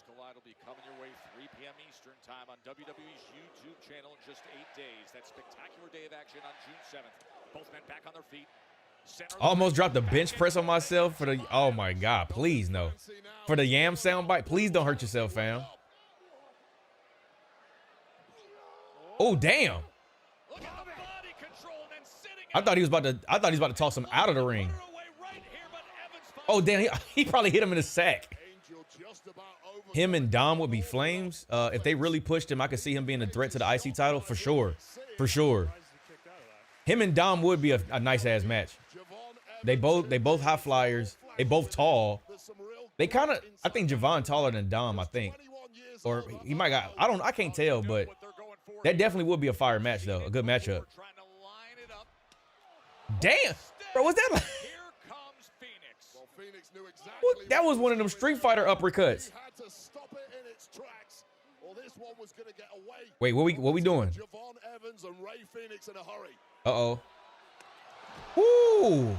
Collide will be coming your way 3 p.m. Eastern time on WWE's YouTube channel in just 8 days. That spectacular day of action on June 7th. Both men back on their feet. Almost dropped the bench press on myself for the. Oh my God! Please no. For the Yam soundbite, please don't hurt yourself, fam. Oh damn! I thought he was about to toss him out of the ring. Oh damn! He probably hit him in the sack. Him and Dom would be flames. If they really pushed him, I could see him being a threat to the IC title for sure. For sure. Him and Dom would be a nice ass match. They both high flyers. They both tall. They kind of. I think Javon taller than Dom. I think, or he might got. I can't tell, but that definitely would be a fire match though. A good matchup. Damn, bro, was that like? What? That was one of them Street Fighter uppercuts. Wait, what we doing? Uh-oh. Woo!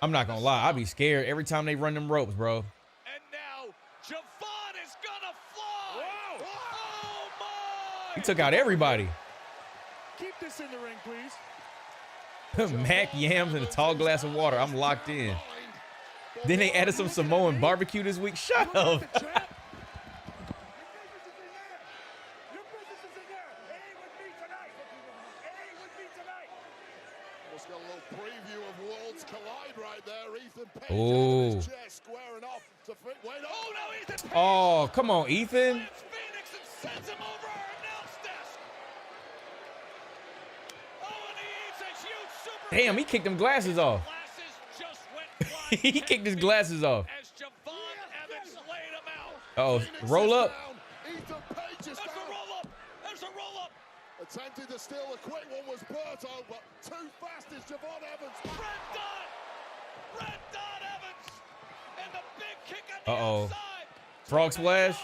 I'm not gonna lie, I'd be scared every time they run them ropes, bro. And now Javon is gonna fly. Whoa. Oh my! He took out everybody. Keep this in the ring, please. Mac yams and a tall glass of water. I'm locked in. Then they added some Samoan barbecue this week. Shut up. Oh. Oh, come on, Ethan. Damn, he kicked them glasses off. He kicked his glasses off. Uh-oh, roll up. Attempting to steal a quick one was Berto, but too fast is Javon Evans. Red Dot Evans, and the big kick on the outside. Frog splash.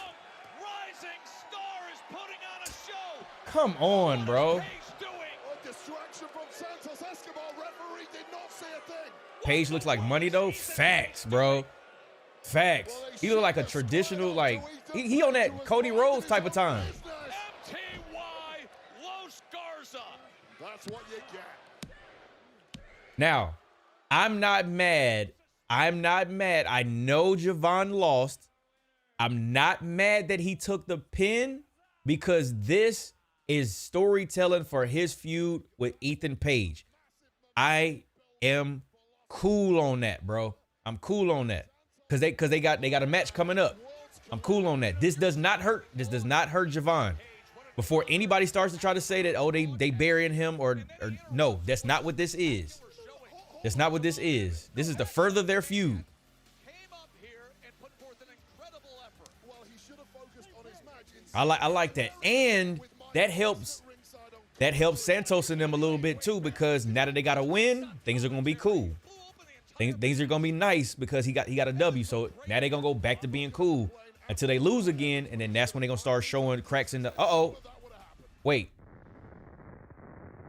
Rising star is putting on a show. Come on, bro. A distraction from Santos Escobar. Referee did not see a thing. Paige looks like money though. Facts, bro. Facts. He look like a traditional, like he on that Cody Rhodes type of time. That's what you get. Now, I'm not mad. I know Javon lost. I'm not mad that he took the pin because this is storytelling for his feud with Ethan Page. I am cool on that, bro. I'm cool on that. Cause they got a match coming up. I'm cool on that. This does not hurt. This does not hurt Javon. Before anybody starts to try to say that, oh, they burying him or no, that's not what this is. That's not what this is. This is to further their feud. I like that. And that helps Santos and them a little bit too, because now that they got a win, things are gonna be cool. Things are gonna be nice because he got a W. So now they're gonna go back to being cool until they lose again, and then that's when they're gonna start showing cracks in the wait.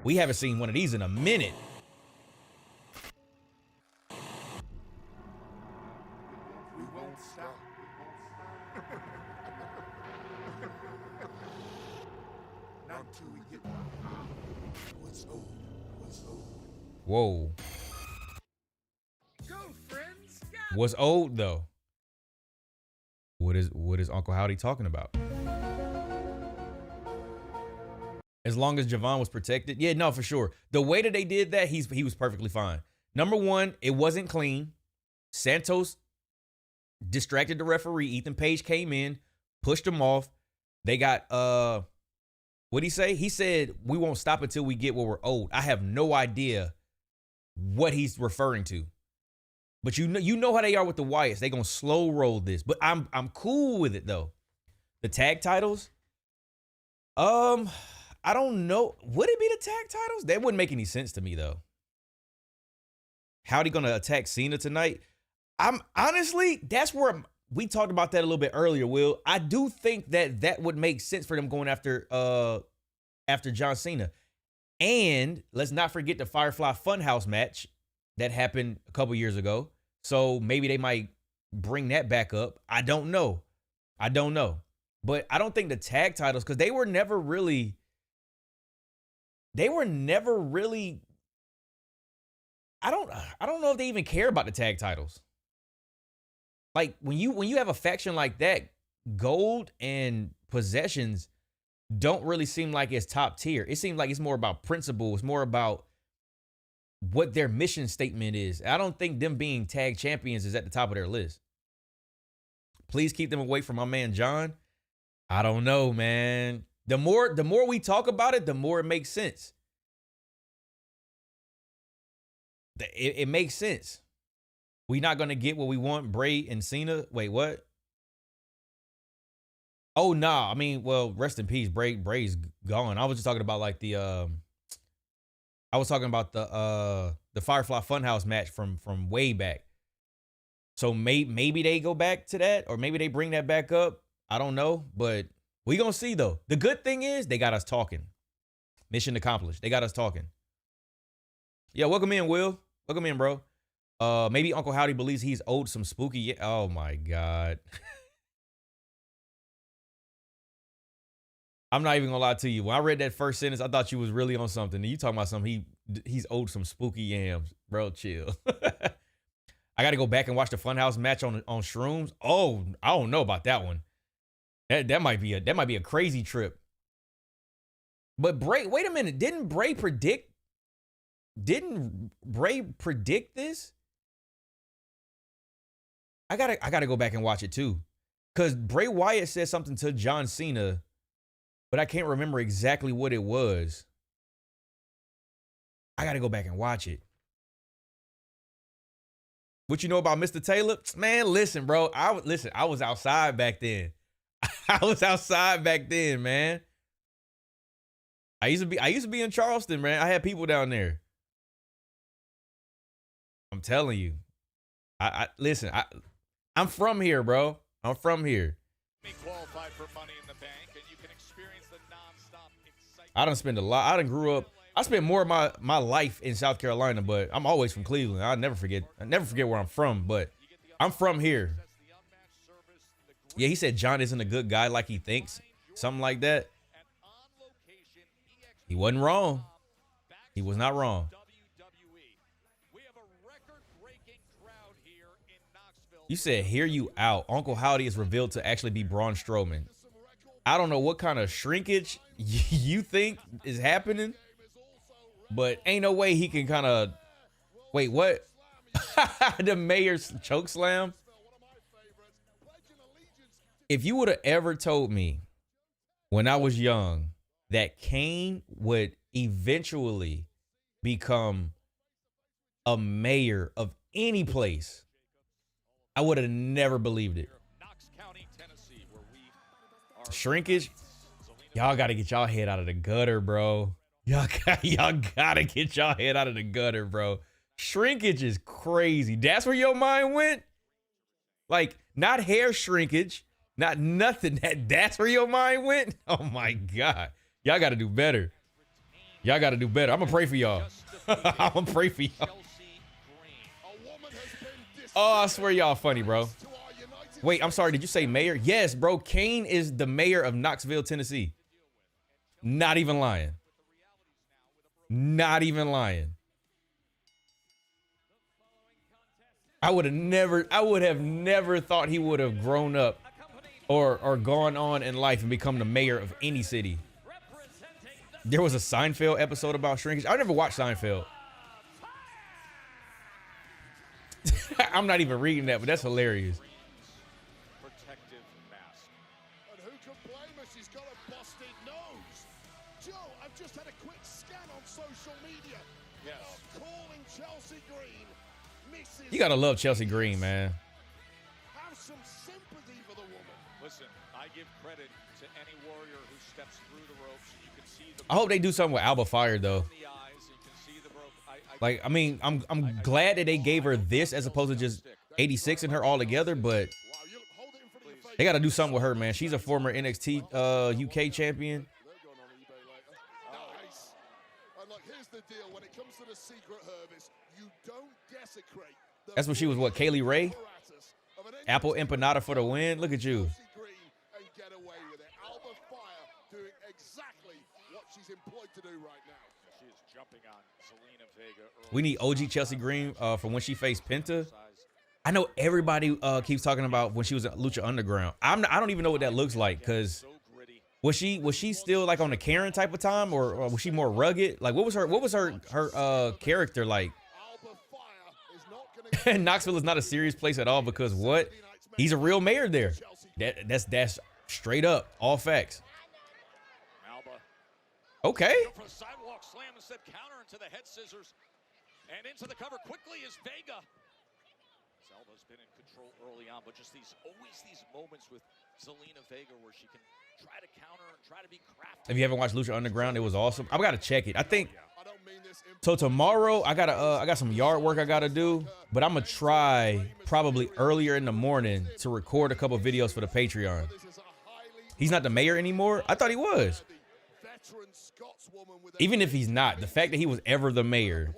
We haven't seen one of these in a minute. We won't stop. Not until we get what's old. Whoa. Go, friends. What's old though? What is Uncle Howdy talking about? As long as Javon was protected. Yeah, no, for sure. The way that they did that, he was perfectly fine. Number one, it wasn't clean. Santos distracted the referee. Ethan Page came in, pushed him off. They got what'd he say? He said, we won't stop until we get what we're owed. I have no idea what he's referring to. But you know how they are with the Wyatts. They gonna slow roll this. But I'm cool with it though. The tag titles. I don't know. Would it be the tag titles? That wouldn't make any sense to me though. how they gonna attack Cena tonight. I'm honestly, that's where we talked about that a little bit earlier, Will. I do think that would make sense for them going after John Cena. And let's not forget the Firefly Funhouse match that happened a couple years ago. So maybe they might bring that back up. I don't know. But I don't think the tag titles, because they were never really I don't know if they even care about the tag titles. Like when you have a faction like that, gold and possessions don't really seem like it's top tier. It seems like it's more about principle. It's more about what their mission statement is. I don't think them being tag champions is at the top of their list. Please keep them away from my man John. I don't know, man. The more we talk about it, the more it makes sense. It makes sense. We're not going to get what we want, Bray and Cena. Wait, what? Oh, nah. I mean, well, rest in peace. Bray's gone. I was just talking about like the Firefly Funhouse match from way back. So maybe they go back to that, or maybe they bring that back up. I don't know, but we gonna see though. The good thing is they got us talking. Mission accomplished. They got us talking. Yeah, welcome in, Will. Welcome in, bro. Maybe Uncle Howdy believes he's owed some spooky. Oh my God. I'm not even gonna lie to you. When I read that first sentence, I thought you was really on something. And you talking about something he's owed some spooky yams, bro. Chill. I got to go back and watch the Funhouse match on Shrooms. Oh, I don't know about that one. That might be a crazy trip. But Bray, wait a minute, didn't Bray predict this? I gotta go back and watch it too, because Bray Wyatt said something to John Cena, but I can't remember exactly what it was. I gotta go back and watch it. What you know about Mr. Taylor? Man, listen, bro. I was outside back then. Man. I used to be in Charleston, man. I had people down there. I'm telling you. Listen, I'm from here, bro. I'm from here. Qualified for Money in the Bank, and you can experience the non-stop excitement. I done spent a lot. I done grew up. I spent more of my life in South Carolina, but I'm always from Cleveland. I never forget where I'm from, but I'm from here. Yeah, he said John isn't a good guy like he thinks. Something like that. He wasn't wrong. He was not wrong. You said, hear you out. Uncle Howdy is revealed to actually be Braun Strowman. I don't know what kind of shrinkage you think is happening, but ain't no way he can kind of... Wait, what? The mayor's choke slam? If you would have ever told me when I was young that Kane would eventually become a mayor of any place, I would have never believed it. Shrinkage? Y'all got to get y'all head out of the gutter, bro. Y'all got to get y'all head out of the gutter, bro. Shrinkage is crazy. That's where your mind went? Like, not hair shrinkage, not nothing. That's where your mind went? Oh, my God. Y'all got to do better. Y'all got to do better. I'm going to pray for y'all. I'm going to pray for y'all. Oh, I swear y'all funny, bro. Wait, I'm sorry. Did you say mayor? Yes, bro. Kane is the mayor of Knoxville, Tennessee. Not even lying. Not even lying. I would have never thought he would have grown up or gone on in life and become the mayor of any city. There was a Seinfeld episode about shrinkage. I never watched Seinfeld. I'm not even reading that, but that's hilarious. Protective mask. And who can blame us? He's got a busted nose. Joe, I've just had a quick scan on social media. Yes. Calling Chelsea Green. Mrs. You gotta love Chelsea Green, man. Have some sympathy for the woman. Listen, I give credit to any warrior who steps through the ropes. You can see the I hope they do something with Alba Fire, though. in the eyes. You can see the rope. I Like, I mean, I'm glad that they gave her this as opposed to just 86 in her altogether, but they got to do something with her, man. She's a former NXT UK champion. Nice. And look, here's the deal. When it comes to the secret harvest, you don't desecrate. That's what she was, what, Kaylee Ray? Apple Empanada for the win. Look at you. And get away with it. Alba Fire doing exactly what she's employed to do right now. She is jumping on Zelina Vega. We need OG Chelsea Green from when she faced Penta. I know everybody keeps talking about when she was at Lucha Underground. I don't even know what that looks like, because was she still like on the Karen type of time, or was she more rugged? Like, what was her character like? Knoxville is not a serious place at all, because what? He's a real mayor there. That's straight up all facts. Okay. Sidewalk slam instead, counter into the head scissors, and into the cover quickly is Vega. Alba's been in control early on, but just always these moments with Zelina Vega where she can try to counter and try to be crafty. If you haven't watched Lucha Underground, it was awesome. I've got to check it. I think so. Tomorrow I got some yard work I gotta do, but I'm gonna try probably earlier in the morning to record a couple videos for the Patreon. He's not the mayor anymore. I thought he was. Even if he's not, the fact that he was ever the mayor.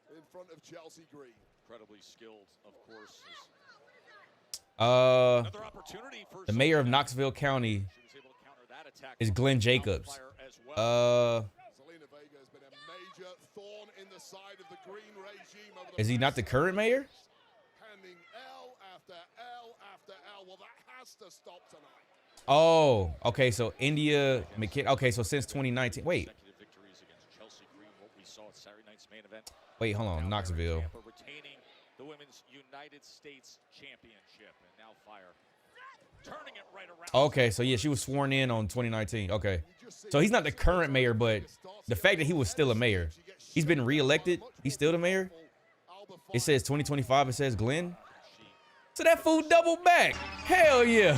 In front of Chelsea Green. Incredibly skilled, of course. The mayor of Knoxville County is Glenn Jacobs. Is he not the current mayor? Handing L after L after L. Well, that has to stop tonight. Oh, okay. So India McKinney. Okay, so since 2019. Wait. Wait, hold on. Knoxville. Retaining the Women's United States Championship, and now Fire turning it right around. Okay, so yeah, she was sworn in on 2019. Okay, so he's not the current mayor, but the fact that he was still a mayor, he's been reelected. He's still the mayor. It says 2025. It says Glenn. So that fool doubled back. Hell yeah.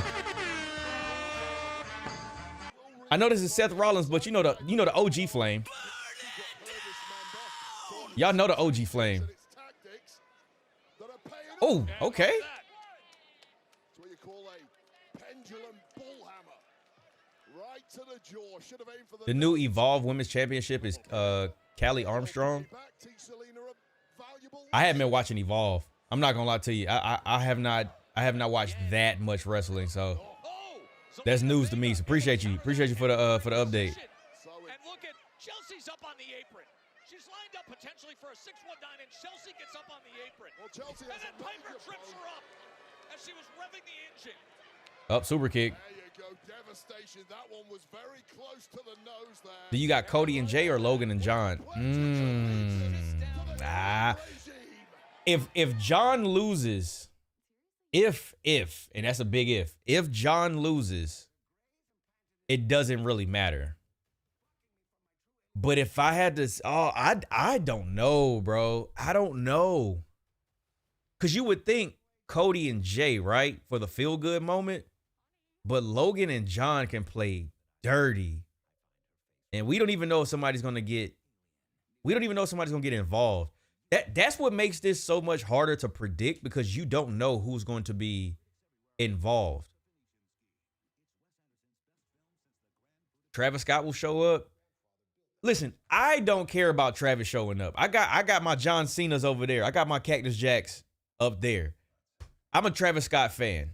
I know this is Seth Rollins, but you know the OG Flame. Y'all know the OG Flame. Oh, okay. That's what you call a pendulum bullhammer. Right to the jaw. Should have aimed for The new Evolve Women's Championship is Callie Armstrong. I haven't been watching Evolve. I'm not gonna lie to you. I have not watched that much wrestling, so that's news to me. So appreciate you for the update. And look at Chelsea's up on the apron. She's lined up potentially for a 619, and Chelsea gets up on the apron. Well, Chelsea and then Piper trips her up as she was revving the engine. Up, super kick. There you go, devastation. That one was very close to the nose there. Do you got Cody and Jay or Logan and John? If John loses, if, and that's a big if John loses, it doesn't really matter. But if I had to, I don't know, bro. I don't know. Because you would think Cody and Jay, right, for the feel-good moment. But Logan and John can play dirty. And we don't even know if somebody's going to get, involved. That's what makes this so much harder to predict, because you don't know who's going to be involved. Travis Scott will show up. Listen, I don't care about Travis showing up. I got my John Cena's over there. I got my Cactus Jacks up there. I'm a Travis Scott fan.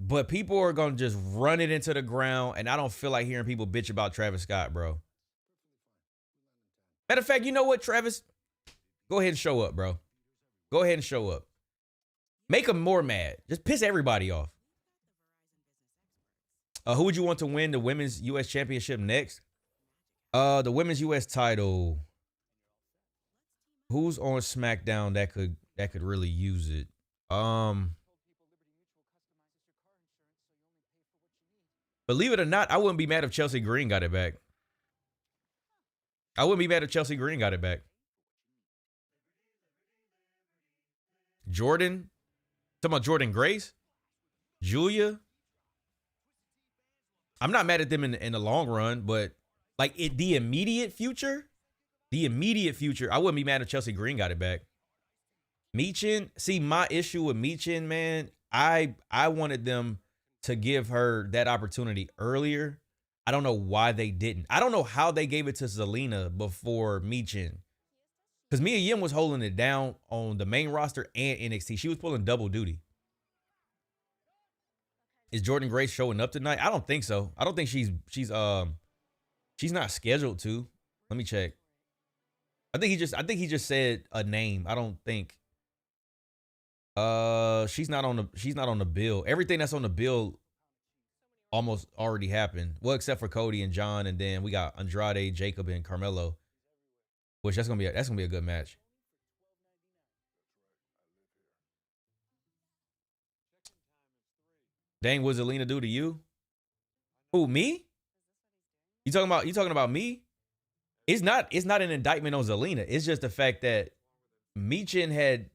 But people are going to just run it into the ground, and I don't feel like hearing people bitch about Travis Scott, bro. Matter of fact, you know what, Travis? Go ahead and show up, bro. Go ahead and show up. Make them more mad. Just piss everybody off. Who would you want to win the Women's U.S. Championship next? The Women's U.S. title. Who's on SmackDown that could really use it? Believe it or not, I wouldn't be mad if Chelsea Green got it back. Jordan? Talking about Jordan Grace? Julia? I'm not mad at them in the long run, but like the immediate future, The immediate future, I wouldn't be mad if Chelsea Green got it back. Michin, see, my issue with Michin, man, I wanted them to give her that opportunity earlier. I don't know why they didn't. I don't know how they gave it to Zelina before Michin. Because Mia Yim was holding it down on the main roster and NXT. She was pulling double duty. Is Jordan Grace showing up tonight? I don't think so. I don't think she's not scheduled to. Let me check. I think he just said a name. I don't think she's not on the bill. Everything that's on the bill almost already happened. Well, except for Cody and John, and then we got Andrade, Jacob, and Carmelo. Which that's gonna be a good match. Dang, what does Zelina do to you? Who, me? You talking about me? It's not an indictment on Zelina. It's just the fact that Michin had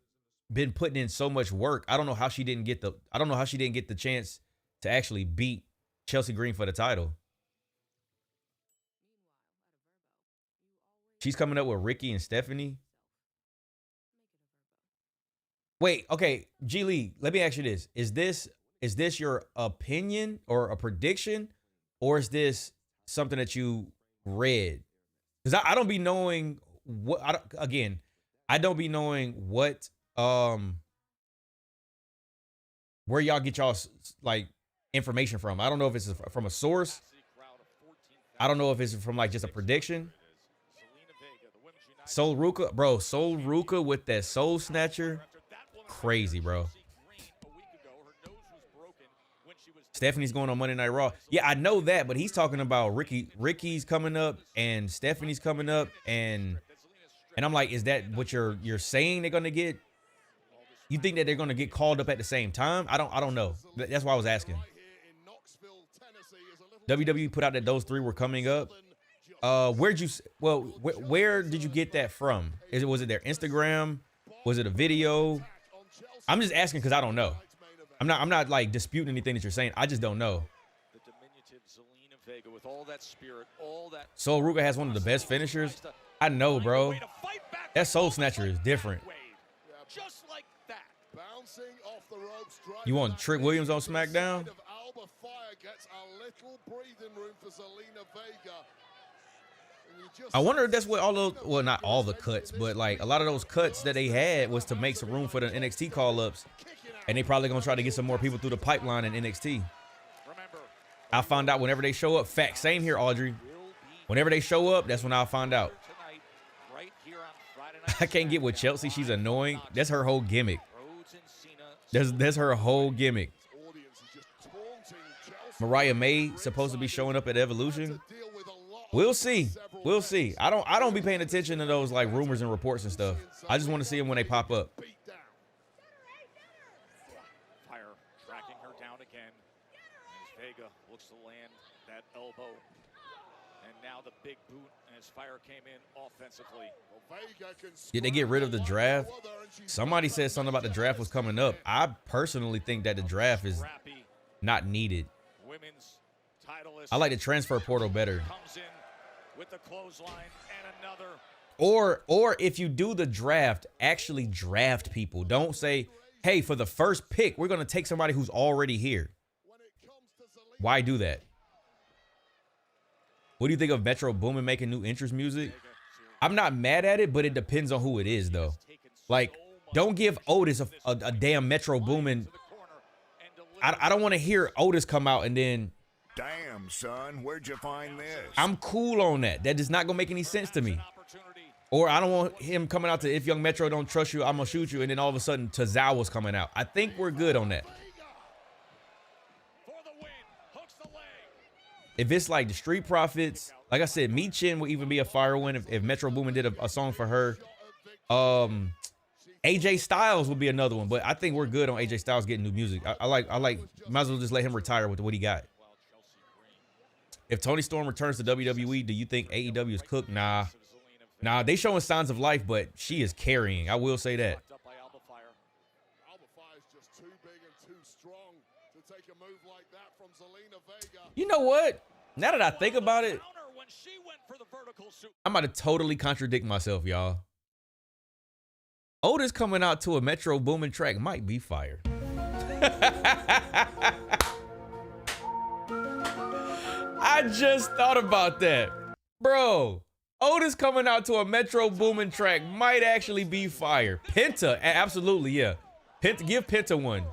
been putting in so much work. I don't know how she didn't get the chance to actually beat Chelsea Green for the title. She's coming up with Ricky and Stephanie. Wait, okay, G Lee, let me ask you this. Is this your opinion or a prediction, or is this something that you read? Because I don't be knowing what, I don't be knowing what, where y'all get y'all like information from. I don't know if it's from a source. I don't know if it's from like just a prediction. Soul Ruka, bro, Soul Ruka with that Soul Snatcher. Crazy, bro. Stephanie's going on Monday Night Raw. Yeah, I know that, but he's talking about Ricky's coming up and Stephanie's coming up, and I'm like, is that what you're saying they're gonna get? You think that they're gonna get called up at the same time? I don't know. That's why I was asking. WWE put out that those three were coming up. Where did you get that from? Was it their Instagram? Was it a video? I'm just asking because I don't know. I'm not like disputing anything that you're saying. I just don't know. Soul Ruka has one of the best finishers. I know, bro. That Soul Snatcher is different. You want Trick Williams on SmackDown? I wonder if that's what all those, well, not all the cuts, but like a lot of those cuts that they had was to make some room for the NXT call-ups. And they probably gonna try to get some more people through the pipeline in NXT. I'll find out whenever they show up. Fact, same here, Audrey. Whenever they show up, that's when I'll find out. I can't get with Chelsea. She's annoying. That's her whole gimmick. That's her whole gimmick. Mariah May supposed to be showing up at Evolution. We'll see. We'll see. I don't be paying attention to those like rumors and reports and stuff. I just want to see them when they pop up. Fire tracking her down again. As Vega looks to land that elbow. And now the big boot as Fire came in offensively. Did they get rid of the draft? Somebody said something about the draft was coming up. I personally think that the draft is not needed. I like the transfer portal better. With the clothesline and another. Or if you do the draft, actually draft people. Don't say, hey, for the first pick, we're going to take somebody who's already here. Why do that? What do you think of Metro Boomin making new entrance music? I'm not mad at it, but it depends on who it is, though. Like, don't give Otis a damn Metro Boomin. I don't want to hear Otis come out and then... Damn, son, where'd you find this? I'm cool on that. That is not going to make any sense to me. Or I don't want him coming out to, if Young Metro don't trust you, I'm going to shoot you. And then all of a sudden, Tozawa's coming out. I think we're good on that. If it's like the Street Profits, like I said, Michin would even be a fire win if Metro Boomin did a song for her. AJ Styles would be another one. But I think we're good on AJ Styles getting new music. I like, might as well just let him retire with what he got. If Toni Storm returns to WWE, do you think AEW is cooked? Nah, they showing signs of life, but she is carrying. I will say that. You know what? Now that I think about it, she went for the vertical super. I'm about to totally contradict myself, y'all. Otis coming out to a Metro Boomin track might be fire. I just thought about that. Bro, Otis coming out to a Metro Boomin track might actually be fire. Penta, absolutely, yeah. Penta, give Penta one.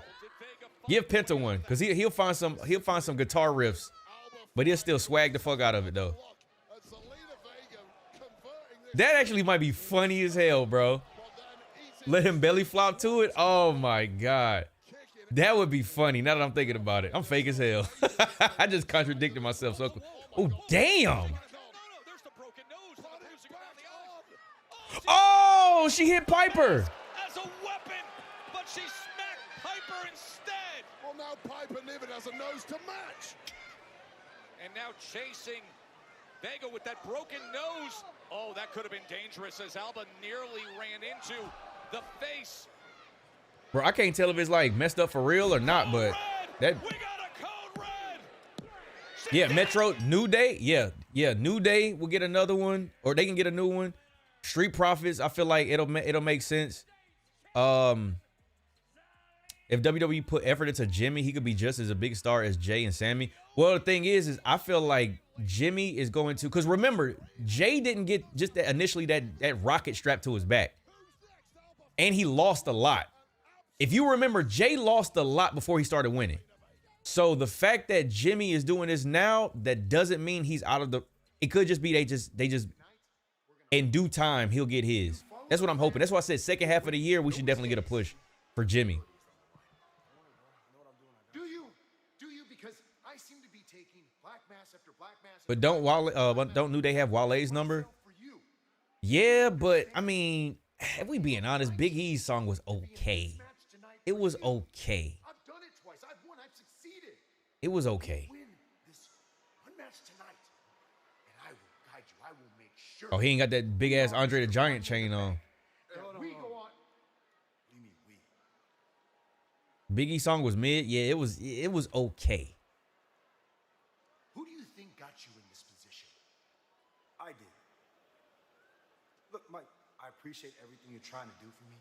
Give Penta one, because he'll find some guitar riffs, but he'll still swag the fuck out of it though. That actually might be funny as hell, bro. Let him belly flop to it. Oh my God. That would be funny now that I'm thinking about it. I'm fake as hell. I just contradicted myself. So, oh, damn. Oh, she hit Piper. As a weapon, but she smacked Piper instead. Well, now Piper Niven has a nose to match. And now chasing Vega with that broken nose. Oh, that could have been dangerous as Alba nearly ran into the face. Bro, I can't tell if it's like messed up for real or not, but that. We got a code red. Yeah, Metro, New Day. Yeah, New Day will get another one, or they can get a new one. Street Profits, I feel like it'll make sense. If WWE put effort into Jimmy, he could be just as a big star as Jay and Sammy. Well, the thing is I feel like Jimmy is going to, because remember, Jay didn't get just that initially that rocket strapped to his back. And he lost a lot. If you remember, Jay lost a lot before he started winning. So the fact that Jimmy is doing this now, that doesn't mean he's out of the, it could just be they just in due time, he'll get his. That's what I'm hoping. That's why I said second half of the year, we should definitely get a push for Jimmy. Do you? Because I seem to be taking black mass after black mass. But don't New Day have Wale's number? Yeah, but I mean, if we being honest, Big E's song was okay. It was okay. I've done it twice. I've won. I've succeeded. It was okay. Win this one match tonight, and I will guide you. I will make sure. Oh, he ain't got that big ass Andre the Giant chain on. We go on. We mean we. Big E song was mid. Yeah, it was okay. Who do you think got you in this position? I did. Look, Mike, I appreciate everything you're trying to do for me.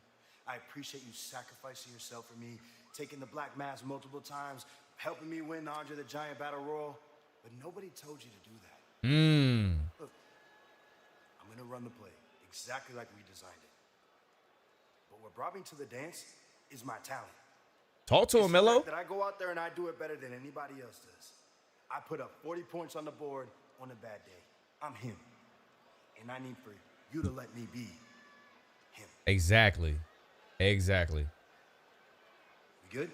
I appreciate you sacrificing yourself for me, taking the black mask multiple times, helping me win the Andre the Giant Battle Royal. But nobody told you to do that. Look, I'm going to run the play exactly like we designed it. But what brought me to the dance is my talent. Talk to him, Melo. That I go out there and I do it better than anybody else does. I put up 40 points on the board on a bad day. I'm him. And I need for you to let me be him. Exactly. We good?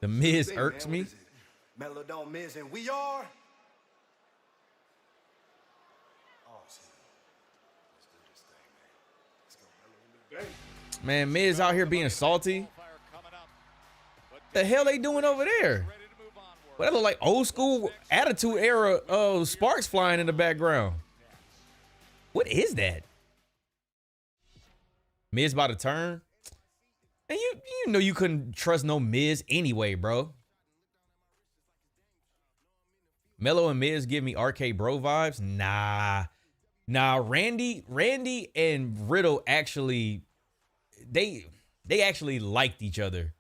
The Miz irks me. Melo don't miss, and we are. Oh, let's do this thing, man. Let's go, Melo, in the bank. Man, Miz out here being salty. The hell they doing over there? Well, that look like old school Attitude Era sparks flying in the background. What is that? Miz about to turn. And you know you couldn't trust no Miz anyway, bro. Melo and Miz give me RK Bro vibes. Nah, Randy and Riddle actually, they actually liked each other.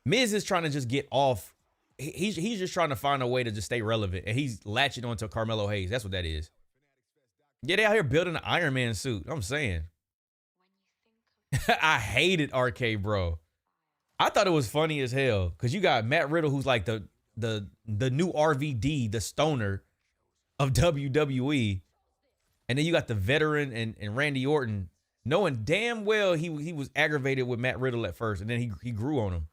Miz is trying to just get off. He's just trying to find a way to just stay relevant, and he's latching onto Carmelo Hayes. That's what that is. Yeah, they out here building an Iron Man suit. I'm saying. I hated RK Bro. I thought it was funny as hell because you got Matt Riddle, who's like the new RVD, the stoner of WWE, and then you got the veteran and Randy Orton, knowing damn well he was aggravated with Matt Riddle at first, and then he grew on him.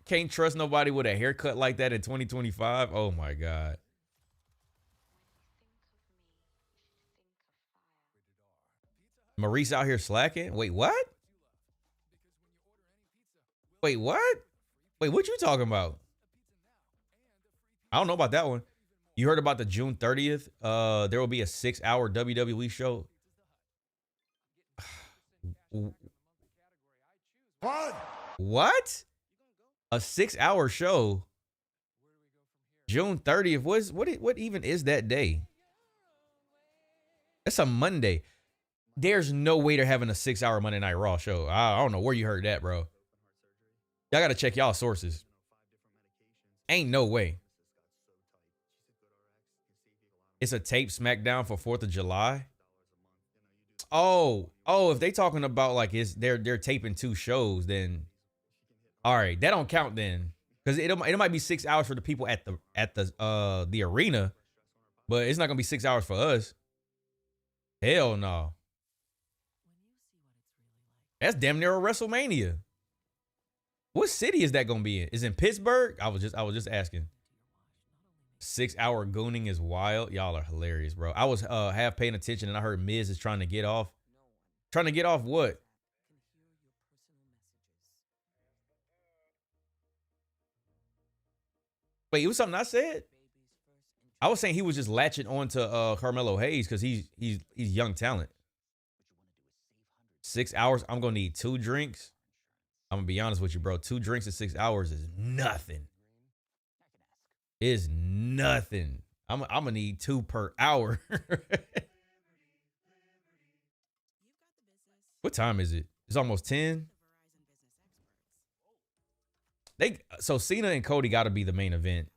Can't trust nobody with a haircut like that in 2025. Oh my God. Maurice out here slacking. Wait, what? Wait, what? Wait, what you talking about? I don't know about that one. You heard about the June 30th? There will be a 6-hour WWE show. What? A 6-hour show? June 30th. What even is that day? That's a Monday. There's no way they're having a 6-hour Monday Night Raw show. I don't know where you heard that, bro. Y'all got to check y'all sources. Ain't no way. It's a tape SmackDown for 4th of July. Oh, if they talking about like they're taping 2 shows, then all right, that don't count then. Because it might be 6 hours for the people at the arena, but it's not gonna be 6 hours for us. Hell no. That's damn near a WrestleMania. What city is that gonna be in? Is it in Pittsburgh? I was just asking. 6-hour gooning is wild. Y'all are hilarious, bro. I was half paying attention and I heard Miz is trying to get off. Trying to get off what? Wait, it was something I said? I was saying he was just latching on to Carmelo Hayes because he's young talent. 6 hours. I'm gonna need 2 drinks. I'm gonna be honest with you, bro. 2 drinks in 6 hours is nothing. Is nothing. I'm gonna need 2 per hour. What time is it? It's almost 10. So Cena and Cody got to be the main event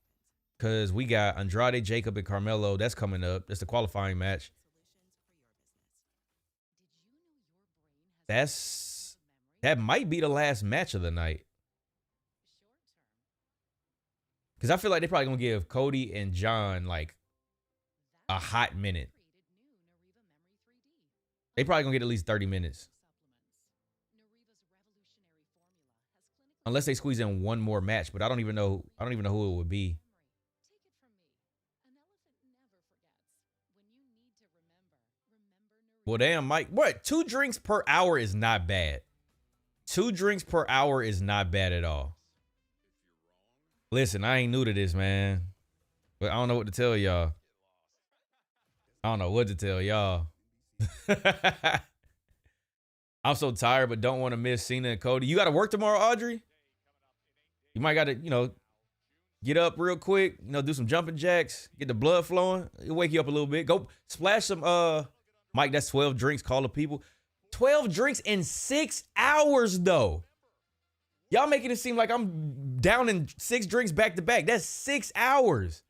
because we got Andrade, Jacob, and Carmelo. That's coming up. That's the qualifying match. That might be the last match of the night. Because I feel like they're probably going to give Cody and John like a hot minute. They probably going to get at least 30 minutes. Unless they squeeze in one more match, but I don't even know who it would be. Well, damn, Mike. What? 2 drinks per hour is not bad. 2 drinks per hour is not bad at all. Listen, I ain't new to this, man. But I don't know what to tell y'all. I don't know what to tell y'all. I'm so tired, but don't want to miss Cena and Cody. You got to work tomorrow, Audrey? You might got to, get up real quick, do some jumping jacks, get the blood flowing. It'll wake you up a little bit. Go splash some, Mike, that's 12 drinks. Call the people. 12 drinks in 6 hours, though. Y'all making it seem like I'm down in 6 drinks back to back. That's 6 hours.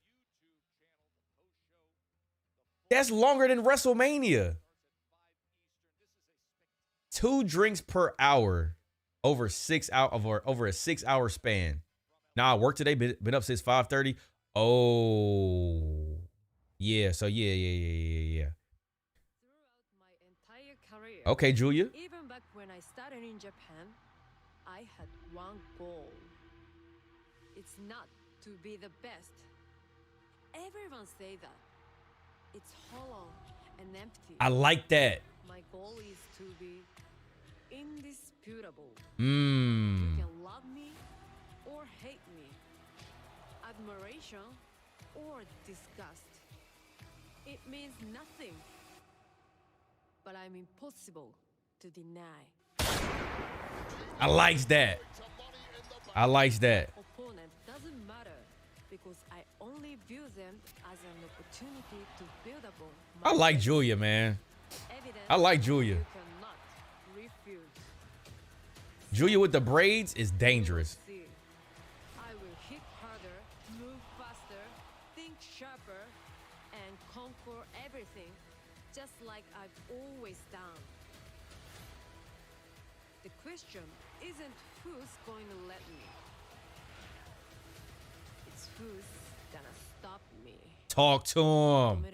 That's longer than WrestleMania. 2 drinks per hour over a 6-hour span. Now I work today, been up since 5:30. Oh, yeah. So yeah. Okay, Julia. Even back when I started in Japan, I had one goal. It's not to be the best. Everyone say that. It's hollow and empty. I like that. My goal is to be indisputable. You can love me or hate me. Admiration or disgust. It means nothing. But I'm impossible to deny. I likes that. I likes that. Opponent doesn't matter because I only view them as an opportunity to build upon. I like Julia, man. I like Julia. You cannot refuse. Julia with the braids is dangerous. I will hit harder, move faster, think sharper, and conquer everything, just like I've always done. The question isn't who's going to let me. It's who's gonna stop me. Talk to him.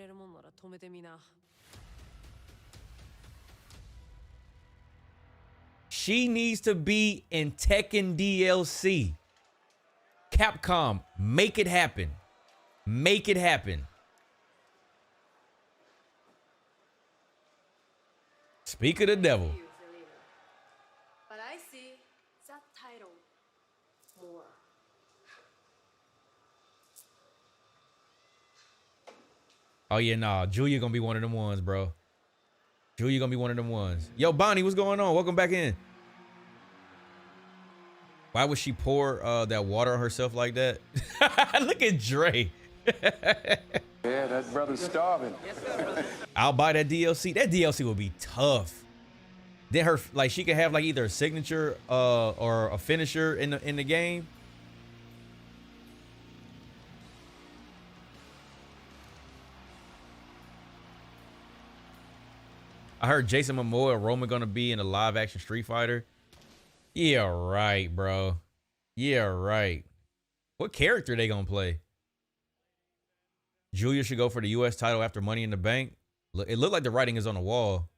She needs to be in Tekken DLC. Capcom, make it happen. Make it happen. Speak of the devil. But I see that title more. Oh yeah, nah. Julia gonna be one of them ones, bro. Julia gonna be one of them ones. Yo, Bonnie, what's going on? Welcome back in. Why would she pour that water on herself like that? Look at Dre. Yeah, that brother's starving. I'll buy that DLC. That DLC will be tough. Then her, like, she could have like either a signature or a finisher in the game. I heard Jason Momoa and Roman gonna be in a live action Street Fighter. Yeah, right, bro. Yeah, right. What character they gonna play? Julia should go for the U.S. title after Money in the Bank. It looked like the writing is on the wall.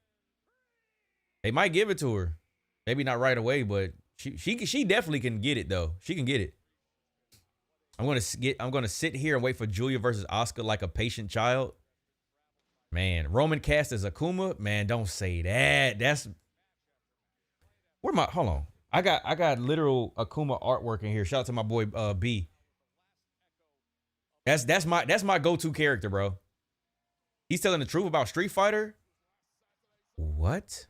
They might give it to her. Maybe not right away, but she definitely can get it though. She can get it. I'm gonna sit here and wait for Julia versus Asuka like a patient child. Man, Roman cast as Akuma. Man, don't say that. That's where my hold on. I got literal Akuma artwork in here. Shout out to my boy B. That's my go-to character, bro. He's telling the truth about Street Fighter. What?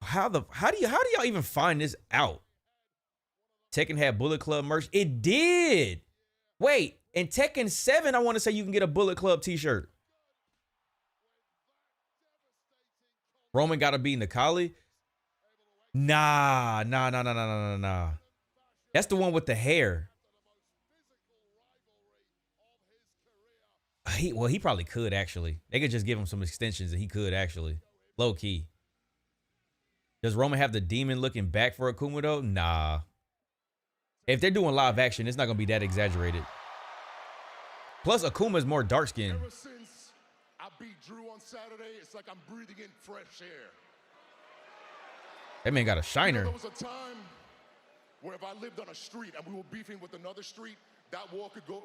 How do y'all even find this out? Tekken had Bullet Club merch. It did. Wait, in Tekken 7, I want to say you can get a Bullet Club t-shirt. Roman got to be Nakali. Nah. That's the one with the hair. He probably could actually. They could just give him some extensions and he could actually. Low key. Does Roman have the demon looking back for Akuma though? Nah. If they're doing live action, it's not gonna be that exaggerated. Plus, Akuma is more dark skinned. Ever since I beat Drew on Saturday, it's like I'm breathing in fresh air. That man got a shiner. There was a time where if I lived on a street and we were beefing with another street, that war could go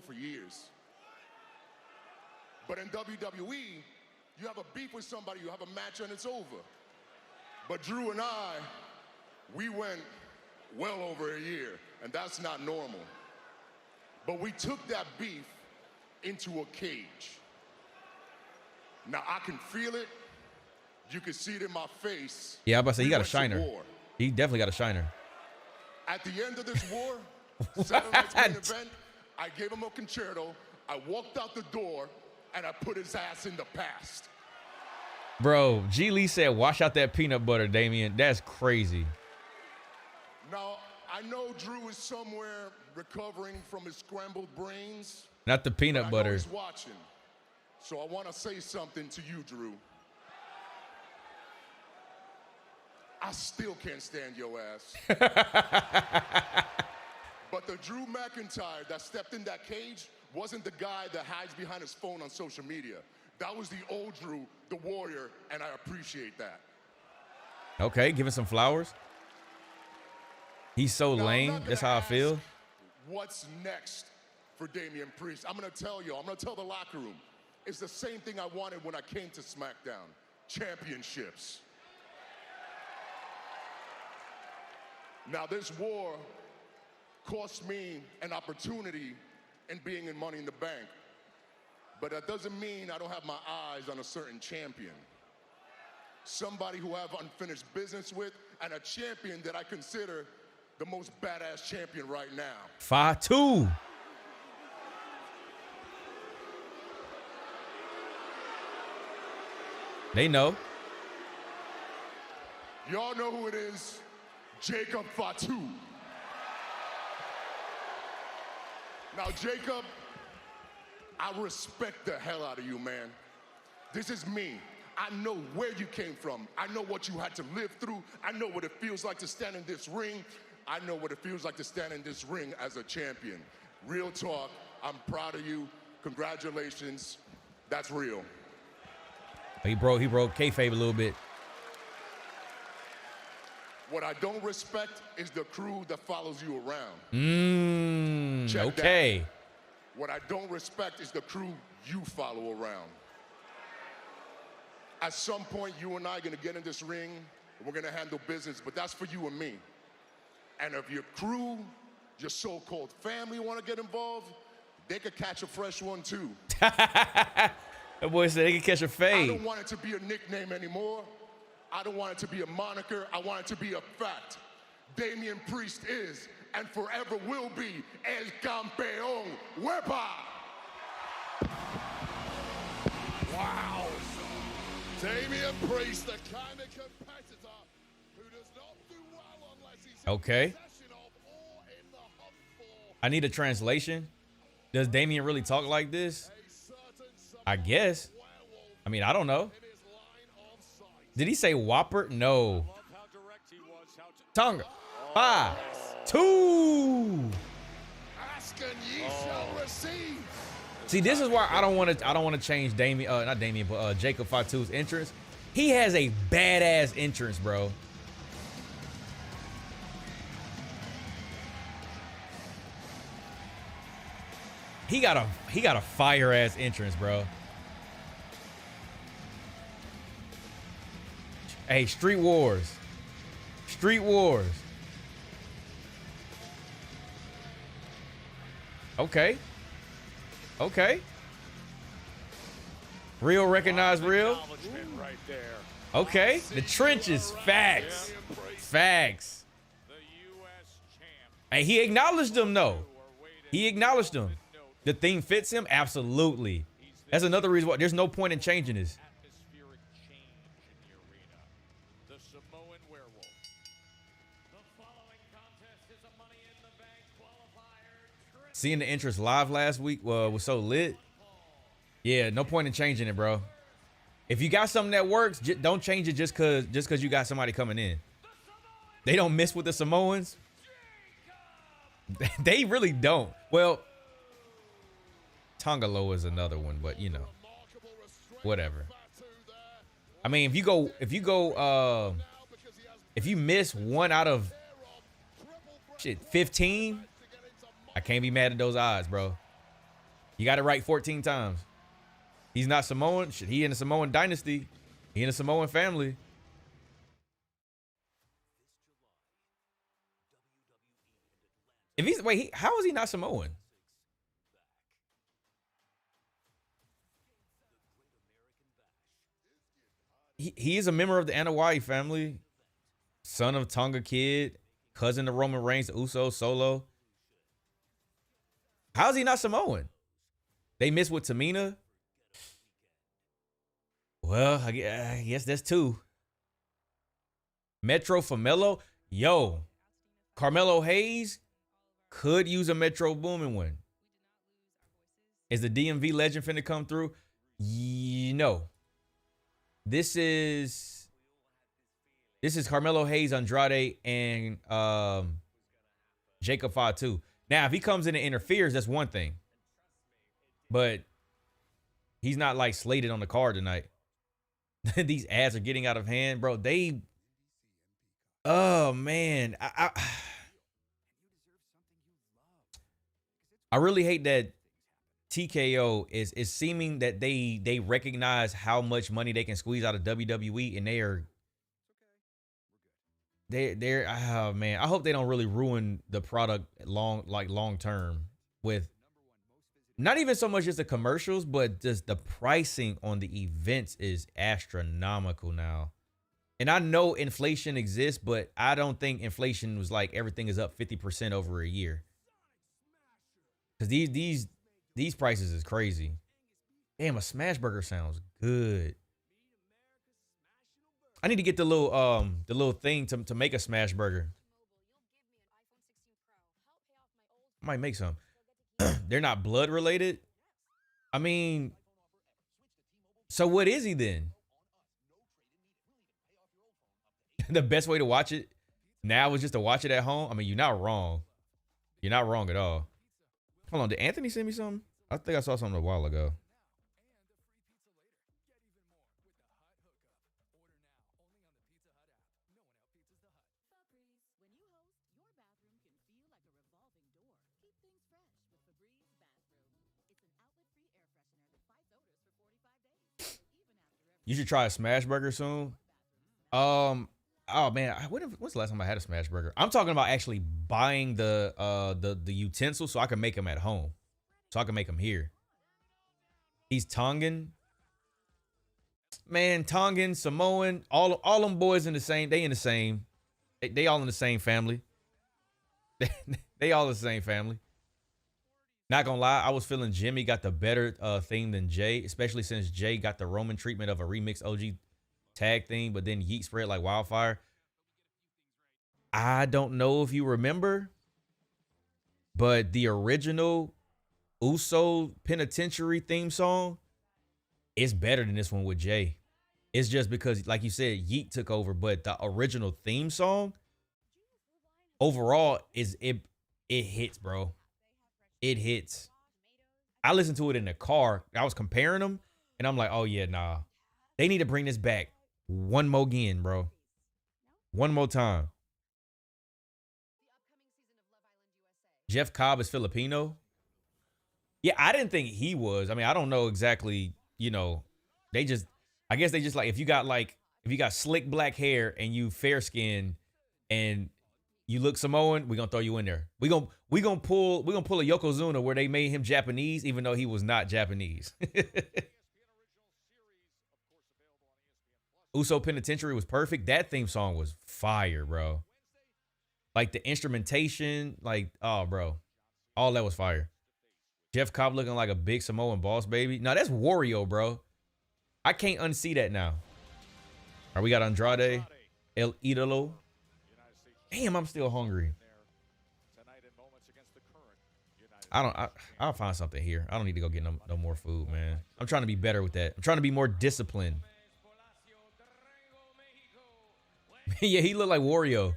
for years. But in WWE, you have a beef with somebody, you have a match and it's over. But Drew and I, we went well over a year, and that's not normal. But we took that beef into a cage. Now I can feel it. You can see it in my face. Yeah, I'm about to say he got a shiner. He definitely got a shiner. At the end of this war, Saturday night's main event, I gave him a concerto. I walked out the door, and I put his ass in the past. Bro, G Lee said, "Wash out that peanut butter, Damien." That's crazy. Now I know Drew is somewhere recovering from his scrambled brains. Not the peanut but I know butter. he's watching, so I want to say something to you, Drew. I still can't stand your ass. But the Drew McIntyre that stepped in that cage wasn't the guy that hides behind his phone on social media. That was the old Drew, the warrior, and I appreciate that. Okay, give him some flowers. He's so lame. That's how I feel. What's next for Damian Priest? I'm going to tell you. I'm going to tell the locker room. It's the same thing I wanted when I came to SmackDown. Championships. Now, this war cost me an opportunity in being in Money in the Bank. But that doesn't mean I don't have my eyes on a certain champion. Somebody who I have unfinished business with, and a champion that I consider the most badass champion right now. Fatu. They know. Y'all know who it is. Jacob Fatu. Now, Jacob, I respect the hell out of you, man. This is me. I know where you came from. I know what you had to live through. I know what it feels like to stand in this ring. I know what it feels like to stand in this ring as a champion. Real talk, I'm proud of you. Congratulations. That's real. He broke kayfabe a little bit. What I don't respect is the crew that follows you around. Check okay. that. What I don't respect is the crew you follow around. At some point, you and I are going to get in this ring, and we're going to handle business, but that's for you and me. And if your crew, your so-called family want to get involved, they could catch a fresh one too. That boy said they could catch a fade. I don't want it to be a nickname anymore. I don't want it to be a moniker. I want it to be a fact. Damian Priest is and forever will be El Campeón. Wepa! Wow. Damian Priest, the kind of competitor who does not do well unless he's Okay. in possession of or in the hunt for. I need a translation. Does Damian really talk like this? I guess. I mean, I don't know. Did he say Whopper? No. Tonga. 5, 2. Ask and ye shall receive. See, this is why I don't want to change Damian, not Damian, but Jacob Fatu's entrance. He has a badass entrance, bro. He got a fire ass entrance, bro. Hey, Street Wars. Street Wars. Okay. Okay. Real recognize real. Right there. Okay. The trenches. Facts. Facts. Hey, he acknowledged them, though. He acknowledged them. The theme fits him? Absolutely. That's another reason why there's no point in changing this. Seeing the entrance live last week was so lit. Yeah, no point in changing it, bro. If you got something that works, don't change it just cause you got somebody coming in. They don't miss with the Samoans. They really don't. Well, Tongalo is another one, but you know, whatever. I mean, if you miss 1 out of 15, I can't be mad at those odds, bro. You got it right 14 times. He's not Samoan. Shit, he in the Samoan dynasty. He in the Samoan family. If he's how is he not Samoan? He is a member of the Anawai family, son of Tonga Kid, cousin of Roman Reigns, Uso, Solo. How is he not Samoan? They miss with Tamina. Well, I guess that's 2. Metro Famelo. Yo, Carmelo Hayes could use a Metro Boomin one. Is the DMV legend finna come through? No. This is Carmelo Hayes, Andrade, and Jacob Fatu. Now, if he comes in and interferes, that's one thing. But he's not like slated on the card tonight. These ads are getting out of hand, bro. Oh man. I really hate that TKO is seeming that they recognize how much money they can squeeze out of WWE, and they're oh man, I hope they don't really ruin the product long term with not even so much just the commercials, but just the pricing on the events is astronomical now. And I know inflation exists, but I don't think inflation was like everything is up 50% over a year. Cause these prices is crazy. Damn, a smash burger sounds good. I need to get the little thing to make a smash burger. I might make some. They're not blood related. I mean, so what is he then? The best way to watch it now is just to watch it at home. I mean, you're not wrong. You're not wrong at all. Hold on, did Anthony send me something? I think I saw something a while ago. You should try a smash burger soon. Oh man, when's the last time I had a smash burger? I'm talking about actually buying the utensils so I can make them at home. So I can make them here. He's Tongan. man, Tongan, Samoan, all them boys in the same. They in the same. They all in the same family. They all the same family. Not gonna lie, I was feeling Jimmy got the better theme than Jay, especially since Jay got the Roman treatment of a remix OG tag theme, but then Yeet spread like wildfire. I don't know if you remember, but the original Uso Penitentiary theme song is better than this one with Jay. It's just because, like you said, Yeet took over, but the original theme song overall it hits, bro. It hits. I listened to it in the car. I was comparing them, and I'm like, oh yeah, nah. They need to bring this back one more again, bro. One more time. Jeff Cobb is Filipino. Yeah, I didn't think he was. I mean, I don't know exactly, you know. I guess they just like, if you got slick black hair and you fair skinned and you look Samoan, we're gonna throw you in there. We gonna pull a Yokozuna where they made him Japanese, even though he was not Japanese. Uso Penitentiary was perfect. That theme song was fire, bro. Like the instrumentation, like, oh, bro. All that was fire. Jeff Cobb looking like a big Samoan boss baby. Now that's Wario, bro. I can't unsee that now. All right, we got Andrade, El Idolo. Damn, I'm still hungry. I'll find something here. I don't need to go get no more food, man. I'm trying to be better with that. I'm trying to be more disciplined. Yeah, he looked like Wario.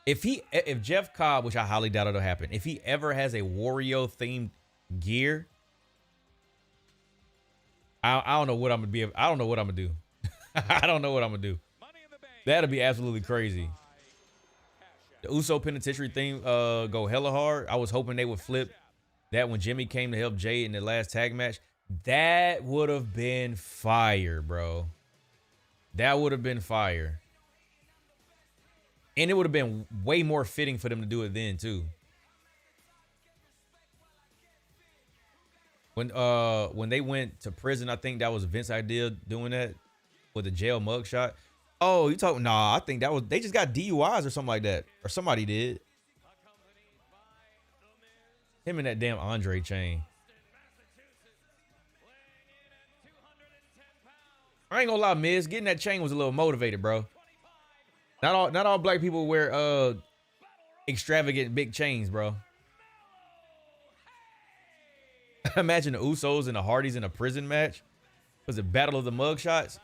If Jeff Cobb, which I highly doubt it'll happen, if he ever has a Wario themed gear, I don't know what I'm gonna be. I don't know what I'm gonna do. I don't know what I'm gonna do. That'll be absolutely crazy. The Uso Penitentiary theme go hella hard. I was hoping they would flip that when Jimmy came to help Jade in the last tag match. That would have been fire, bro. That would have been fire. And it would have been way more fitting for them to do it then, too. When they went to prison, I think that was Vince's idea doing that with the jail mugshot. Oh, you talking? Nah, I think that was, they just got DUIs or something like that. Or somebody did. Him and that damn Andrade chain. I ain't gonna lie, Miz, getting that chain was a little motivated, bro. Not all black people wear extravagant big chains, bro. Imagine the Usos and the Hardys in a prison match. Was it Battle of the Mugshots?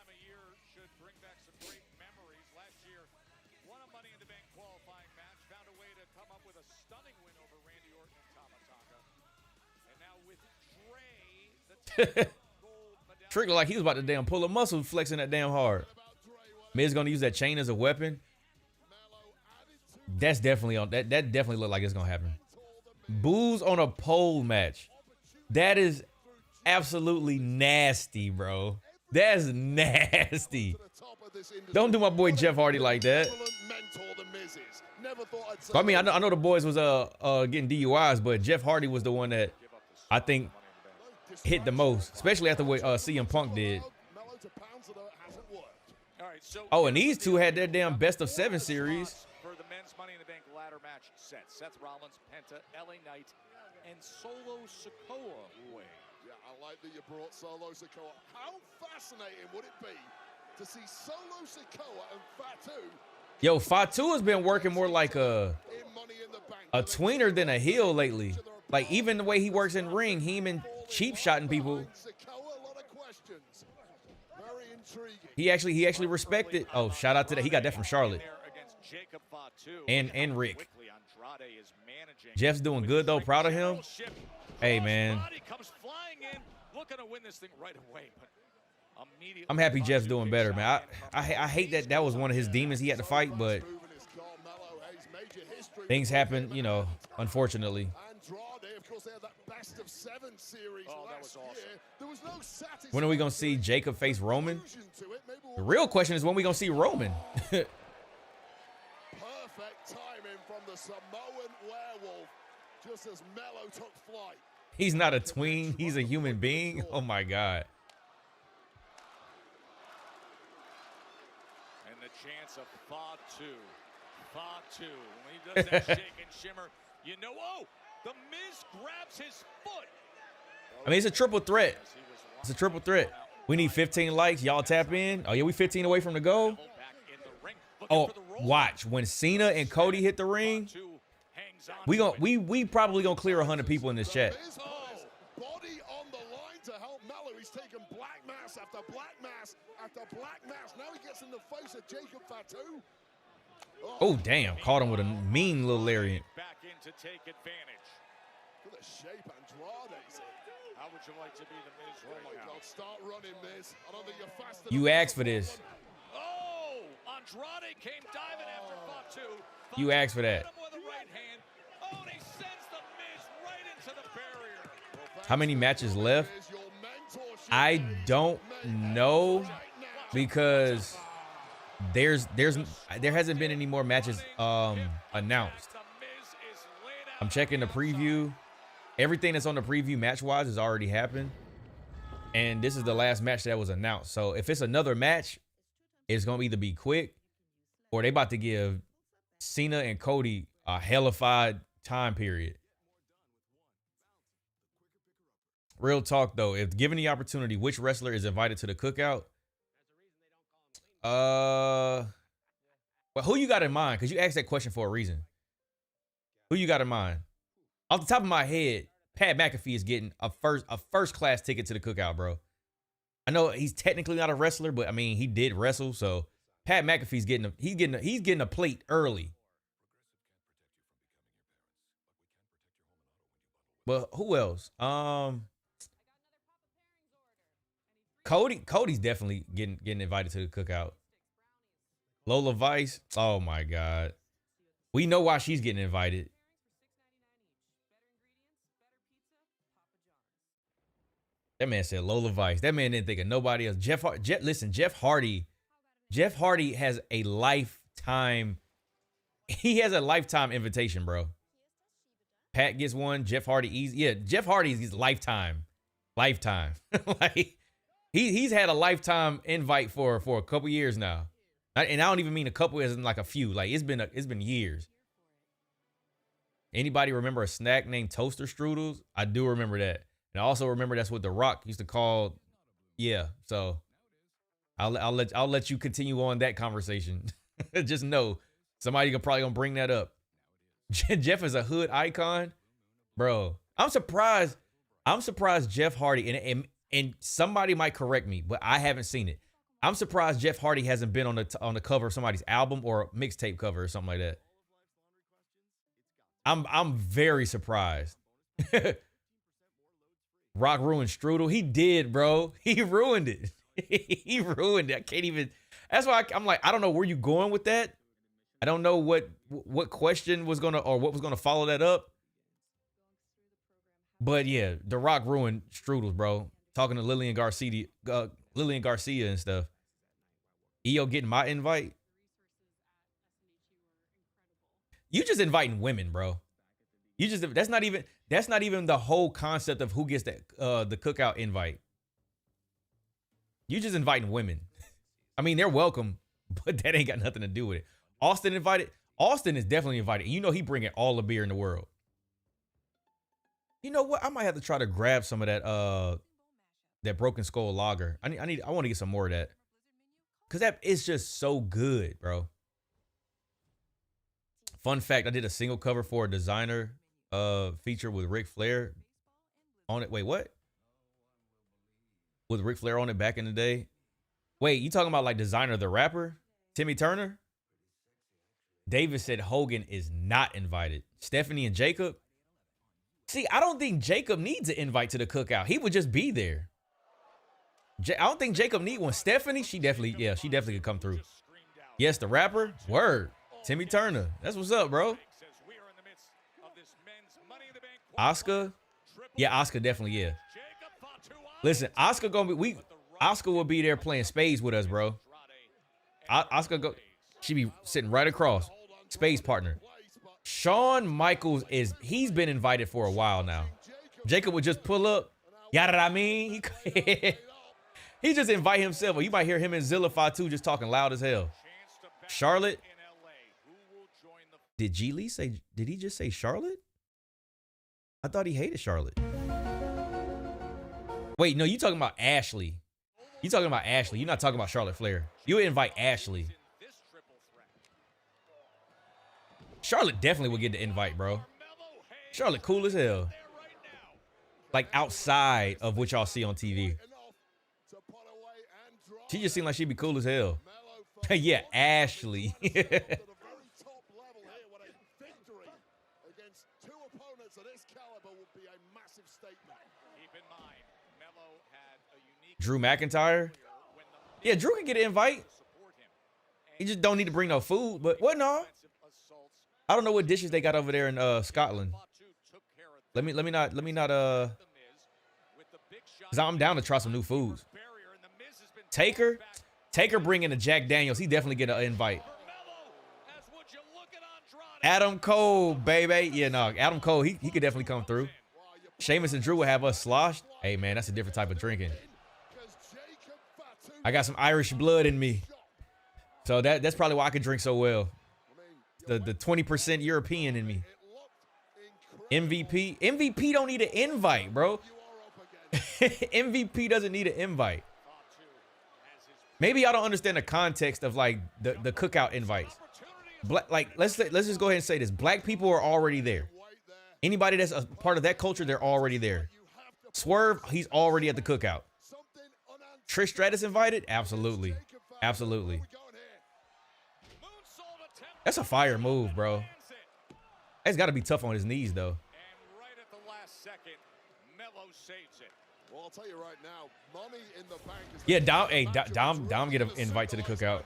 Trick looked like he was about to damn pull a muscle flexing that damn hard. Miz gonna use that chain as a weapon. That's definitely on that definitely looked like it's gonna happen. Booze on a pole match. That is absolutely nasty, bro. That's nasty. Don't do my boy Jeff Hardy like that. I mean, I know the boys was getting DUIs, but Jeff Hardy was the one that I think hit the most, especially after what CM Punk did. Oh, and these two had their damn best of 7 series. For the men's Money in the Bank ladder match set, Seth Rollins, Penta, LA Knight, and Solo Sikoa away. Yeah, I like that you brought Solo Sikoa. How fascinating would it be to see Solo Sikoa and Fatu? Yo, Fatu has been working more like a tweener than a heel lately. Like, even the way he works in ring, he been cheap shotting people. He actually respected. Oh, shout out to that. He got that from Charlotte. And Rick. Jeff's doing good though. Proud of him. Hey, man. I'm happy Jeff's doing better, man. I hate that was one of his demons he had to fight, but things happen, you know, unfortunately. When are we gonna see Jacob face Roman? The real question is when we gonna see Roman. Perfect timing from the Samoan werewolf, just as Melo took flight. He's not a tween. He's a human being. Oh my God. chance of Fatu. Fatu. When he does that shake and shimmer, you know, oh, the Miz grabs his foot. I mean, it's a triple threat. It's a triple threat. We need 15 likes. Y'all tap in. Oh, yeah, we 15 away from the goal. Oh, watch. When Cena and Cody hit the ring, we probably gonna clear 100 people in this chat. Body on the line to help Mello. He's taken black mass after black mass after black mass. Now he gets in the face of Jacob Fatu. Oh, damn. Caught him with a mean little lariat. Back in to take advantage. Look at the shape Andrade's in. How would you like to be the Miz rolling out? Start running, Miz. I don't think you're fast enough. You asked for this. Oh, Andrade came diving after Fatu. You asked for that. With a right hand. Oh, and he sends the Miz right into the barrier. How many matches left? I don't know because there hasn't been any more matches announced. I'm checking the preview. Everything that's on the preview match-wise has already happened. And this is the last match that was announced. So if it's another match, it's going to either be quick or they about to give Cena and Cody a hellified time period. Real talk, though. If given the opportunity, which wrestler is invited to the cookout? Well, who you got in mind? Because you asked that question for a reason. Who you got in mind? Off the top of my head, Pat McAfee is getting a first class ticket to the cookout, bro. I know he's technically not a wrestler, but I mean he did wrestle, so Pat McAfee's getting a plate early. But who else? Cody's definitely getting invited to the cookout. Lola Vice, oh my God. We know why she's getting invited. That man said Lola Vice. That man didn't think of nobody else. Listen, Jeff Hardy has a lifetime. He has a lifetime invitation, bro. Pat gets one. Jeff Hardy easy. Yeah, Jeff Hardy's lifetime. Like he's had a lifetime invite for a couple years now. And I don't even mean a couple as in like a few. Like it's been years. Anybody remember a snack named Toaster Strudels? I do remember that. And I also remember that's what The Rock used to call. Yeah, so I'll let you continue on that conversation. Just know somebody probably gonna bring that up. Jeff is a hood icon, bro. I'm surprised Jeff Hardy and somebody might correct me, but I haven't seen it. I'm surprised Jeff Hardy hasn't been on the cover of somebody's album or mixtape cover or something like that. I'm very surprised. Rock ruined Strudel. He did, bro. He ruined it. He ruined it. I can't even. That's why I'm like, I don't know where you going with that. I don't know what question was gonna or what was gonna follow that up. But yeah, The Rock ruined Strudels, bro. Talking to Lillian Garcia and stuff. EO getting my invite. You just inviting women, bro. That's not even the whole concept of who gets the cookout invite. You just inviting women. I mean, they're welcome, but that ain't got nothing to do with it. Austin invited. Austin is definitely invited. You know he bringing all the beer in the world. You know what? I might have to try to grab some of that Broken Skull lager. I want to get some more of that. Cause that is just so good, bro. Fun fact, I did a single cover for a designer feature with Ric Flair on it. Wait, what? With Ric Flair on it back in the day? Wait, you talking about like Designer the rapper? Timmy Turner? David said Hogan is not invited. Stephanie and Jacob? See, I don't think Jacob needs an invite to the cookout. He would just be there. I don't think Jacob need one. Stephanie, she definitely could come through. Yes, the rapper? Word. Timmy Turner. That's what's up, bro. Oscar? Yeah, Oscar definitely, yeah. Listen, Oscar will be there playing spades with us, bro. Oscar she be sitting right across. Spades partner. Shawn Michaels he's been invited for a while now. Jacob would just pull up. Yada I mean. He just invite himself. Or you might hear him and Zilla Fatu just talking loud as hell. Charlotte. Did G Lee say? Did he just say Charlotte? I thought he hated Charlotte. Wait, no, you talking about Ashley. You talking about Ashley. You're not talking about Charlotte Flair. You invite Ashley. Charlotte definitely would get the invite, bro. Charlotte cool as hell. Like outside of what y'all see on TV. She just seemed like she'd be cool as hell. Yeah, Ashley. Drew McIntyre. Yeah, Drew can get an invite. He just don't need to bring no food. But what no? I don't know what dishes they got over there in Scotland. Let me not cause I'm down to try some new foods. Taker bringing a Jack Daniels. He definitely get an invite. Adam Cole, baby. Yeah, no, Adam Cole, he could definitely come through. Sheamus and Drew will have us sloshed. Hey man, that's a different type of drinking. I got some Irish blood in me. So that's probably why I can drink so well. The 20% European in me. MVP don't need an invite, bro. MVP doesn't need an invite. Maybe I don't understand the context of like the cookout invites. Let's just go ahead and say this. Black people are already there. Anybody that's a part of that culture, they're already there. Swerve, he's already at the cookout. Trish Stratus invited? Absolutely. Absolutely. That's a fire move, bro. It's got to be tough on his knees, though. Well, I'll tell you right now, money in the bank is yeah, Dom get an invite to the cookout.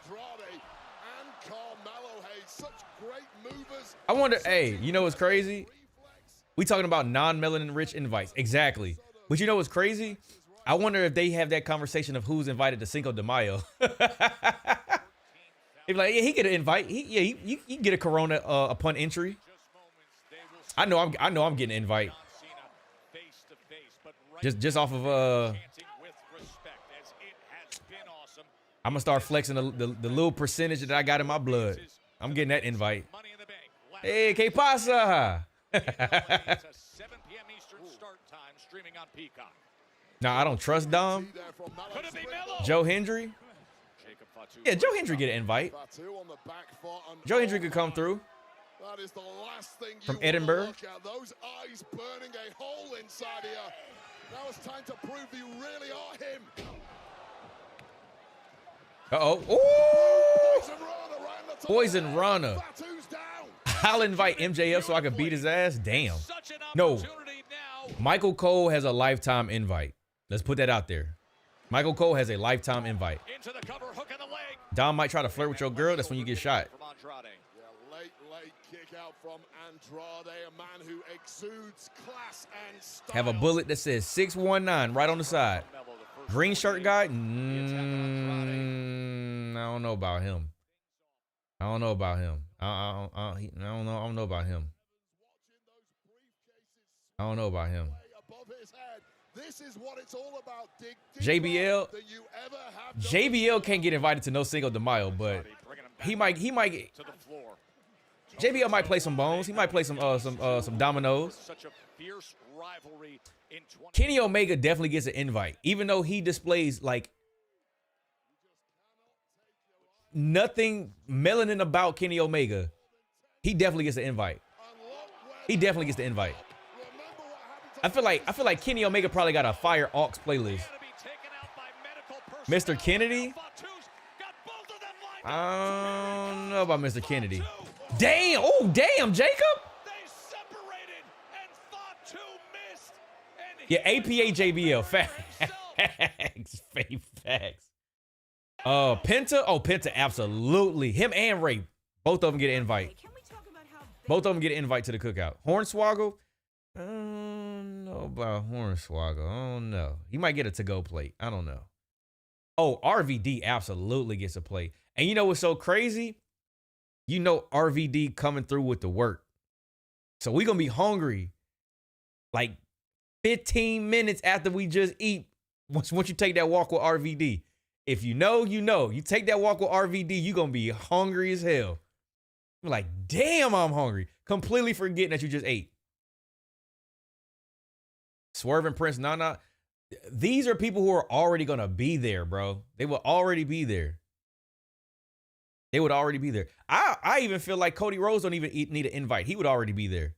I wonder, hey, you know what's crazy? We talking about non-melanin rich invites. Exactly. But you know what's crazy? I wonder if they have that conversation of who's invited to Cinco de Mayo. They be like, yeah, he get an invite. You get a Corona upon entry. I know I'm getting an invite. Just off of I'm gonna start flexing the little percentage that I got in my blood. I'm getting that invite. Hey, ¿qué pasa? Nah, I don't trust Dom. Joe Hendry. Yeah, Joe Hendry get an invite. Joe Hendry could come through. That is the last thing from Edinburgh. Look at those eyes burning a hole inside here. Now it's time to prove you really are him. Poison Rana. I'll invite MJF so I can beat his ass. Damn. No. Michael Cole has a lifetime invite. Let's put that out there. Michael Cole has a lifetime invite. Dom might try to flirt with your girl. That's when you get shot. Late kick out from Andrade, a man who exudes class and style. Have a bullet that says 619 right on the side. Green shirt guy? I don't know about him. I don't know about him. I don't know about him. I don't know about him. This is what it's all about. JBL can't get invited to no Cinco de Mayo, but he might get. JBL might play some bones. He might play some dominoes. Kenny Omega definitely gets an invite, even though he displays like nothing melanin about Kenny Omega. He definitely gets an invite. He definitely gets the invite. I feel like Kenny Omega probably got a Fire Aux playlist. Mr. Kennedy? I don't know about Mr. Kennedy. Damn! Oh, damn, Jacob! Yeah, APA JBL. Facts. Facts. Penta? Oh, Penta, absolutely. Him and Ray. Both of them get an invite. Both of them get an invite to the cookout. Hornswoggle? I don't know about Hornswoggle. I don't know. He might get a to-go plate. I don't know. Oh, RVD absolutely gets a plate. And you know what's so crazy? You know RVD coming through with the work. So we're going to be hungry like 15 minutes after we just eat. Once you take that walk with RVD. If you know, you know. You take that walk with RVD, you're going to be hungry as hell. You're like, damn, I'm hungry. Completely forgetting that you just ate. Swerve and Prince Nana. These are people who are already going to be there, bro. They will already be there. They would already be there. I even feel like Cody Rhodes don't even need an invite. He would already be there.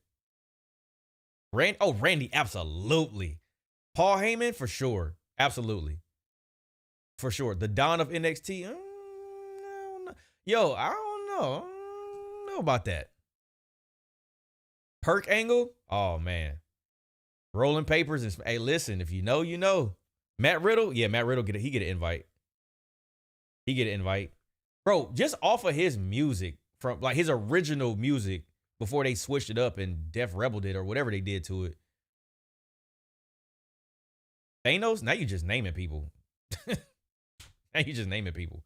Randy, absolutely. Paul Heyman, for sure. Absolutely. For sure. The Don of NXT. I don't know. Yo, I don't know. I don't know about that. Perk Angle? Oh, man. Rolling papers. And, hey, listen, if you know, you know. Matt Riddle? Yeah, Matt Riddle, he get an invite. He get an invite. Bro, just off of his music, from like his original music before they switched it up and Def Rebel did or whatever they did to it. Thanos? Now you just naming people. Now you just naming people.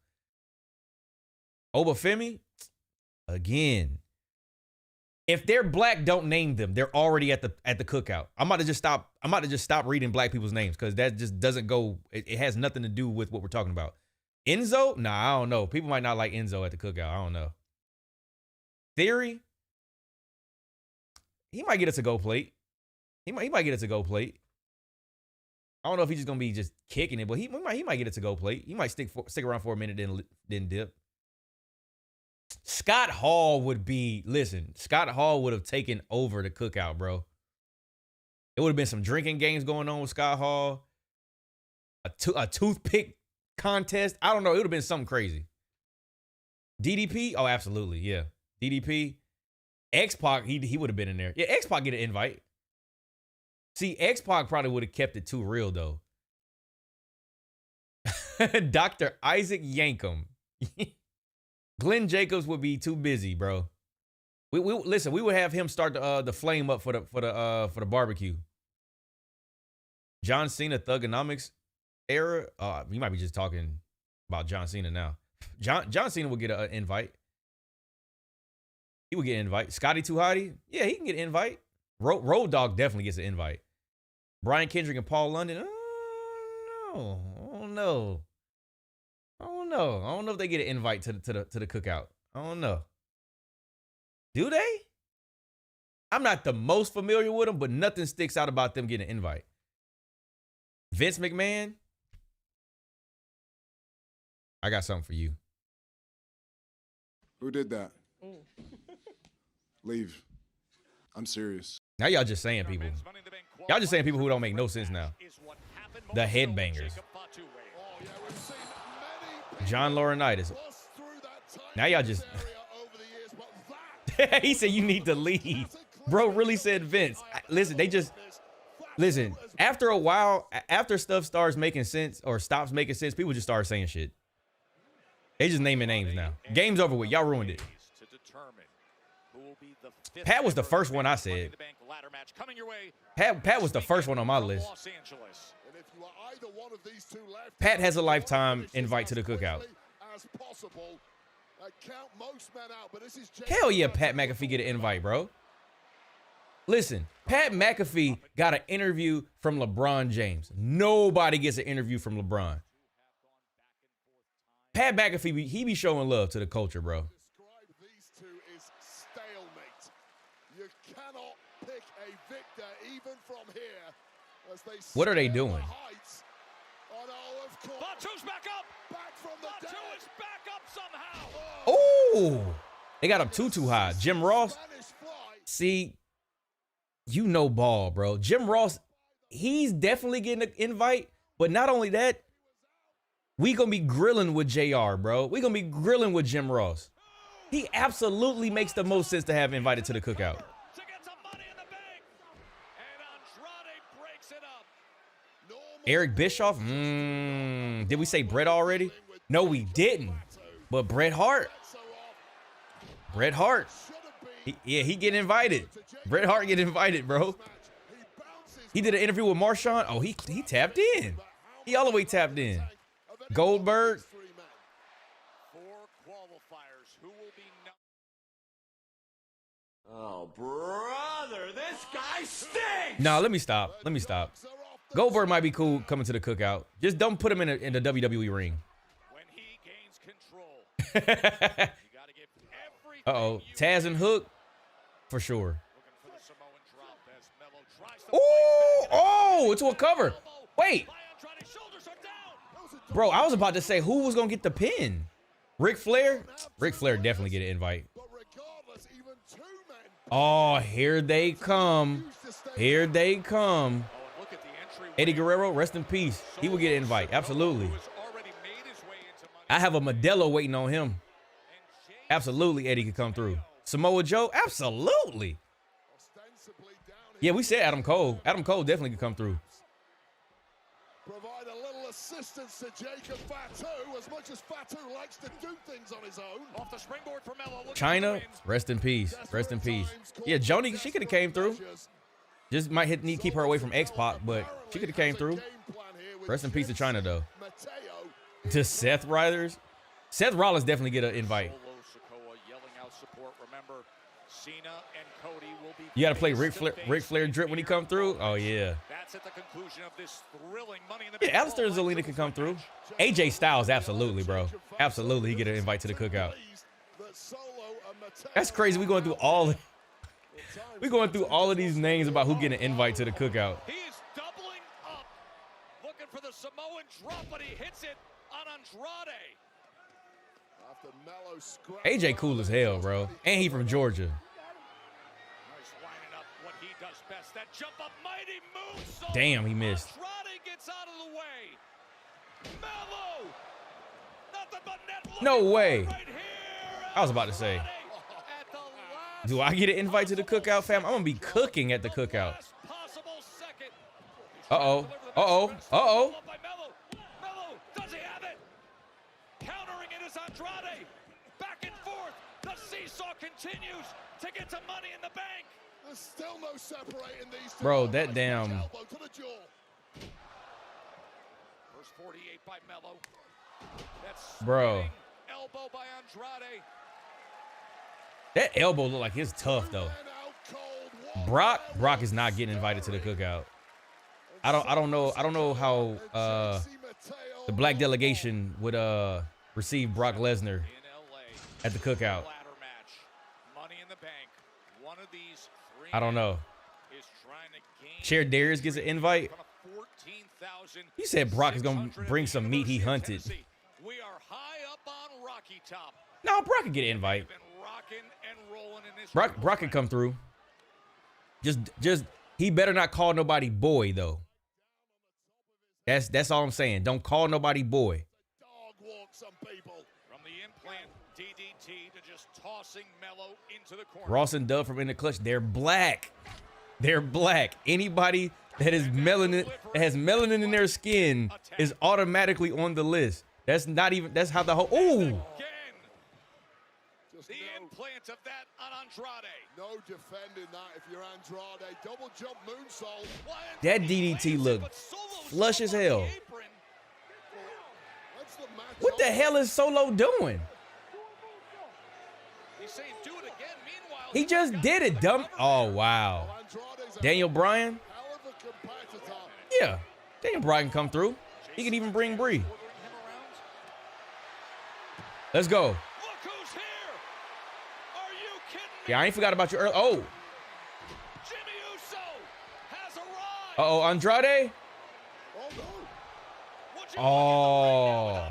Obafemi? Again. If they're black, don't name them. They're already at the cookout. I'm about to just stop reading black people's names because that just doesn't go. It has nothing to do with what we're talking about. Enzo? Nah, I don't know. People might not like Enzo at the cookout. I don't know. Theory? He might get a to-go plate. He might get a to-go plate. I don't know if he's just gonna be just kicking it, but he might get a to-go plate. He might stick around for a minute, then dip. Scott Hall would be. Listen, Scott Hall would have taken over the cookout, bro. It would have been some drinking games going on with Scott Hall. A toothpick contest. I don't know. It would have been something crazy. DDP? Oh, absolutely. Yeah. DDP. X-Pac, he would have been in there. Yeah, X-Pac get an invite. See, X-Pac probably would have kept it too real, though. Dr. Isaac Yankum. Glenn Jacobs would be too busy, bro. Listen, we would have him start the flame up for the barbecue. John Cena Thugonomics era. You might be just talking about John Cena now. John Cena would get an invite. He would get an invite. Scotty Too Hotty, yeah, he can get an invite. Road Dogg definitely gets an invite. Brian Kendrick and Paul London, I don't know. I don't know if they get an invite to the cookout. I don't know. Do they? I'm not the most familiar with them, but nothing sticks out about them getting an invite. Vince McMahon, I got something for you. Who did that? Leave. I'm serious. Now y'all just saying people. Y'all just saying people who don't make no sense now. The Headbangers. John Laurinaitis. Now y'all just. He said you need to leave. Bro really said Vince. Listen, listen. After a while, after stuff starts making sense or stops making sense, people just start saying shit. They just naming names now. Game's over with. Y'all ruined it. Pat was the first one I said. Pat was the first one on my list. Pat has a lifetime invite to the cookout. Hell yeah, Pat McAfee get an invite, bro. Listen, Pat McAfee got an interview from LeBron James. Nobody gets an interview from LeBron. Pat McAfee, he be showing love to the culture, bro. What are they doing? Fatu's back up. Fatu is back up somehow. Oh, they got him too high. Jim Ross. See, you know ball, bro. Jim Ross, he's definitely getting an invite. But not only that, we gonna be grilling with JR, bro. We gonna be grilling with Jim Ross. He absolutely makes the most sense to have invited to the cookout. Eric Bischoff? Did we say Bret already? No, we didn't. But Bret Hart. Bret Hart. He get invited. Bret Hart get invited, bro. He did an interview with Marshawn. Oh, he tapped in. He all the way tapped in. Goldberg. Oh, brother, this guy stinks. No, let me stop. Goldberg might be cool coming to the cookout. Just don't put him in the WWE ring. Uh-oh. Taz and Hook, for sure. Ooh! Oh, it's a cover. Wait. Bro, I was about to say who was going to get the pin. Ric Flair? Ric Flair definitely get an invite. Oh, here they come. Here they come. Eddie Guerrero, rest in peace. He will get an invite. Absolutely. I have a Modelo waiting on him. Absolutely, Eddie could come through. Samoa Joe? Absolutely. Yeah, we said Adam Cole. Adam Cole definitely could come through. Provide a little assistance to Jake and Fatu, as much as Fatu likes to do things on his own. Off the springboard for Melo. China, rest in peace. Rest in peace. Yeah, Joni, she could have came through. Just might need to keep her away from X-Pac, but she could have came through. Rest in peace to China, though. To Seth Riders? Seth Rollins definitely get an invite. You got to play Ric Flair drip when he come through? Oh, yeah. That's at the conclusion of this thrilling Money in the Yeah, Alistair Zelina can come through. AJ Styles, absolutely, bro. Absolutely, he get an invite to the cookout. That's crazy. We going through all of these names about who getting an invite to the cookout. He is doubling up, looking for the Samoan drop, but he hits it on Andrade. AJ cool as hell, bro. And he from Georgia. That jump up, mighty moonsault. Damn, he missed. Andrade gets out of the way. Melo. Nothing but net. No way. Right here. I was about to say. Do I get an invite to the cookout, fam? I'm going to be cooking at the cookout. Uh-oh. Uh-oh. Uh-oh. Melo, does he have it? Countering it is Andrade. Back and forth. The seesaw continues to get to Money in the Bank. There's still no separating these two. Bro, that damn. First 48 by Melo. That's bro. Elbow by Andrade. That elbow look like it's tough though. Brock is not getting invited to the cookout. I don't know how the black delegation would receive Brock Lesnar at the cookout. I don't know. Chair Darius gets an invite. You said Brock is gonna bring some meat he hunted. We are high up on Rocky Top. No, Brock can get an invite. Brock can come through. Just he better not call nobody boy though. That's all I'm saying. Don't call nobody boy. Dog walk some people. From the implant DDT to just tossing Melo into the corner. Ross and Dove from In the Clutch. They're black. They're black. Anybody that has melanin in their skin is automatically on the list. That's not even. That's how the whole. Ooh. The implant of that on Andrade. No defending that if you're Andrade. Double jump moonsault. That DDT looked flush as hell. What the hell is Solo doing? He's saying do it again. Meanwhile, he just did it, dumb. Oh, wow. Daniel Bryan? Yeah. Daniel Bryan can come through. He can even bring Bree. Let's go. Look who's here. Are you kidding me? Yeah, I ain't forgot about you earlier. Oh. Jimmy Uso has arrived. Uh-oh, Andrade? Oh.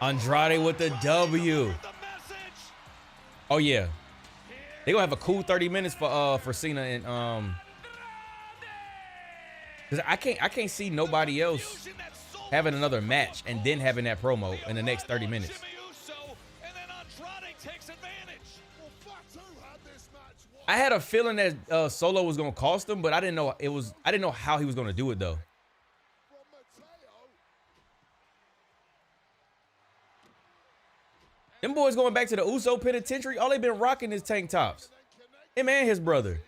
Andrade with the W. Oh yeah. They gonna have a cool 30 minutes for Cena and cause I can't see nobody else having another match and then having that promo in the next 30 minutes. I had a feeling that Solo was gonna cost him, but I didn't know how he was gonna do it though. Them boys going back to the Uso penitentiary. All they've been rocking is tank tops. Him and his brother.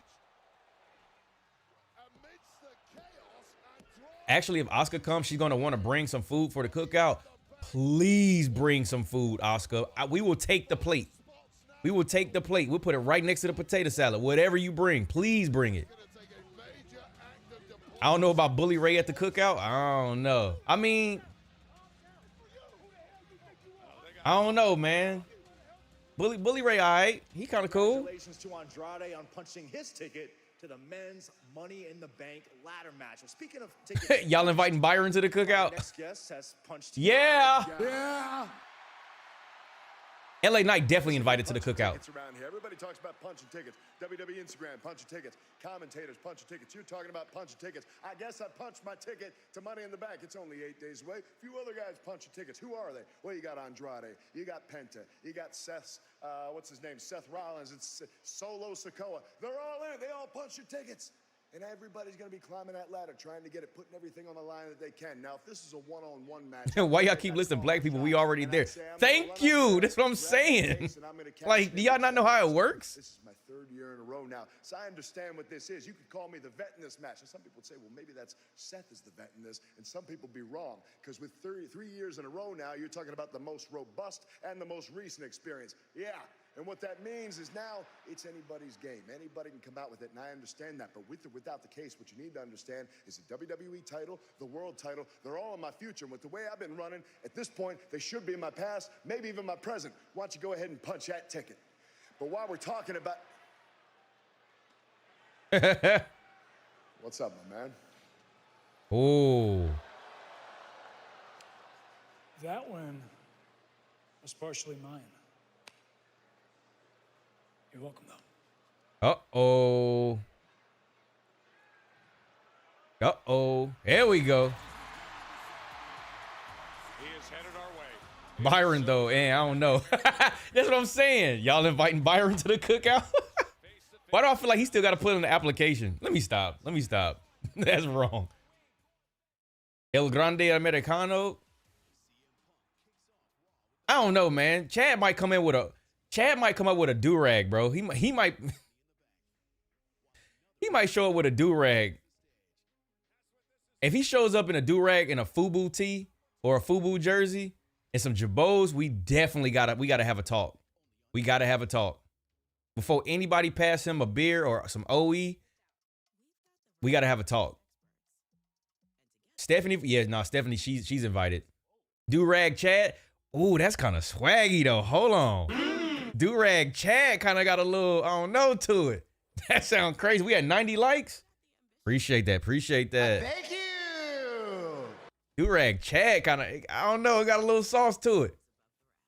Actually, if Asuka comes, she's going to want to bring some food for the cookout. Please bring some food, Asuka. We will take the plate. We will take the plate. We'll put it right next to the potato salad. Whatever you bring, please bring it. I don't know about Bully Ray at the cookout. I don't know. I mean, I don't know, man. Bully Ray, all right. He kind of cool. Congratulations to Andrade on punching his ticket to the men's Money in the Bank ladder match. Well, speaking of tickets, Y'all inviting Byron to the cookout? Next guest has punched. Yeah. Yeah. LA Knight definitely invited to the cookout. Tickets around here. Everybody talks about punching tickets. WWE Instagram, punching tickets. Commentators, punching tickets. You're talking about punching tickets. I guess I punched my ticket to Money in the Bank. It's only 8 days away. A few other guys punching tickets. Who are they? Well, you got Andrade. You got Penta. You got Seth, what's his name? Seth Rollins. It's Solo Sikoa. They're all in. They all punch your tickets. And everybody's going to be climbing that ladder, trying to get it, putting everything on the line that they can. Now, if this is a one-on-one match... Why y'all keep listing black people? We already there. Thank you. That's what I'm saying. Like, do y'all not know how it works? This is my third year in a row now, so I understand what this is. You could call me the vet in this match. And some people would say, well, maybe that's Seth is the vet in this, and some people be wrong. Because with 3 years in a row now, you're talking about the most robust and the most recent experience. Yeah. And what that means is now it's anybody's game. Anybody can come out with it, and I understand that. But with or without the case, what you need to understand is the WWE title, the world title, they're all in my future. And with the way I've been running, at this point, they should be in my past, maybe even my present. Why don't you go ahead and punch that ticket? But while we're talking about... What's up, my man? Oh. That one was partially mine. You're welcome, though. Uh-oh. Uh-oh. Here we go. He is headed our way. Byron, though, I don't know. That's what I'm saying. Y'all inviting Byron to the cookout? Why do I feel like he still got to put in the application? Let me stop. That's wrong. El Grande Americano. I don't know, man. Chad might come up with a do-rag, bro. He might show up with a do-rag. If he shows up in a do-rag and a FUBU tee or a FUBU jersey and some jabos, we gotta have a talk. We gotta have a talk. Before anybody pass him a beer or some OE, we gotta have a talk. Stephanie, Stephanie, she's invited. Do-rag Chad. Ooh, that's kind of swaggy though. Hold on. Do-rag Chad kind of got a little, I don't know, to it. That sounds crazy. We had 90 likes. Appreciate that. Thank you. Do-rag Chad kind of, I don't know, it got a little sauce to it.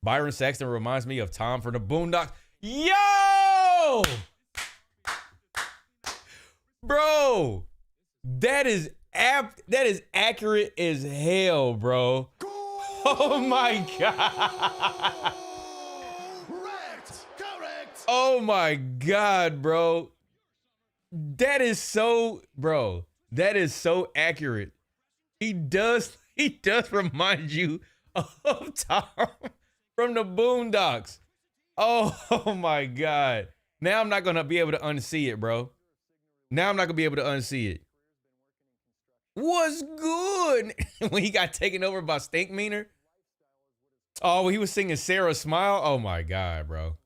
Byron Saxton reminds me of Tom from the Boondocks. Yo! Bro, that is accurate as hell, bro. Oh my God. Correct. Oh my God, bro. That is so accurate. He does remind you of Tom from the Boondocks. Oh my God. Now I'm not going to be able to unsee it, bro. What's good? When he got taken over by Stink Meaner. Oh, he was singing Sarah Smile. Oh my God, bro.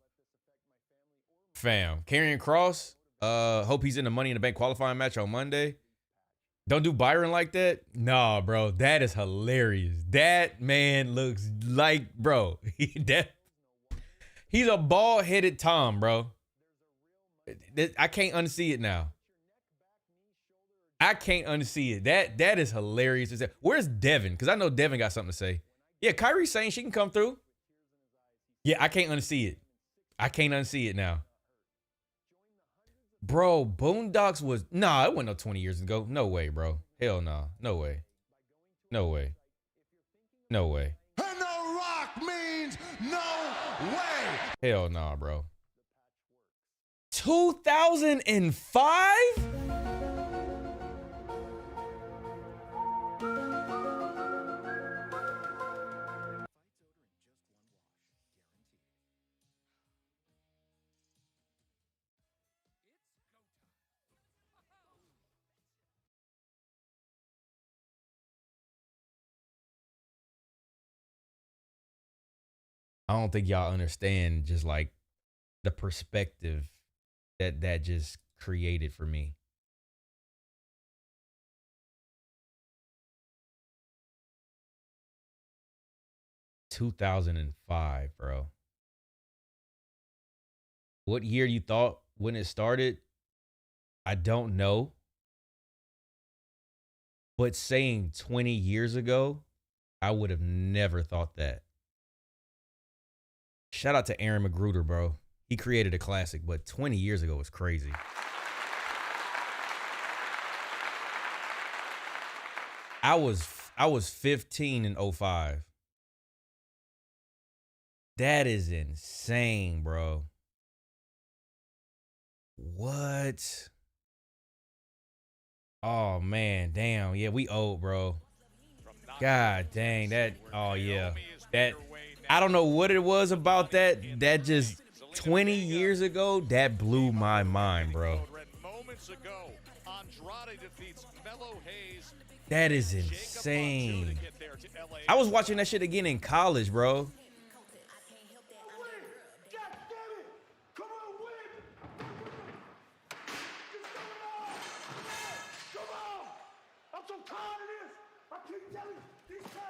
Fam. Karrion Kross. Hope he's in the Money in the Bank qualifying match on Monday. Don't do Byron like that. Nah, bro. That is hilarious. That man looks like, bro. He's a bald-headed Tom, bro. I can't unsee it now. I can't unsee it. That is hilarious. Where's Devin? Because I know Devin got something to say. Yeah, Kyrie's saying she can come through. Yeah, I can't unsee it. I can't unsee it now. Bro, Boondocks was... Nah, it wasn't no 20 years ago. No way, bro. Hell nah. No way. No way. No way. And The Rock means no way. Hell nah, bro. 2005? I don't think y'all understand just like the perspective that just created for me. 2005, bro. What year you thought when it started? I don't know. But saying 20 years ago, I would have never thought that. Shout out to Aaron Magruder, bro. He created a classic, but 20 years ago was crazy. I was 15 in 05. That is insane, bro. What? Oh man, damn. Yeah, we old, bro. God dang, that. Oh yeah. That, I don't know what it was about that. That just 20 years ago, that blew my mind, bro. Moments ago, Andrade defeats Melo Hayes. That is insane. I was watching that shit again in college, bro.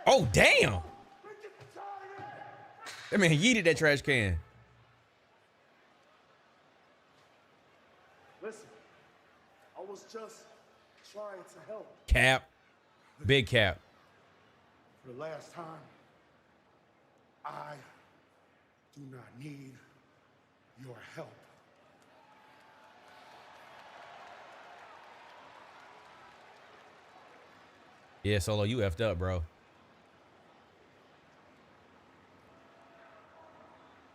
Oh, damn. That man yeeted that trash can. Listen, I was just trying to help. Cap. Big Cap. For the last time, I do not need your help. Yeah, Solo, you effed up, bro.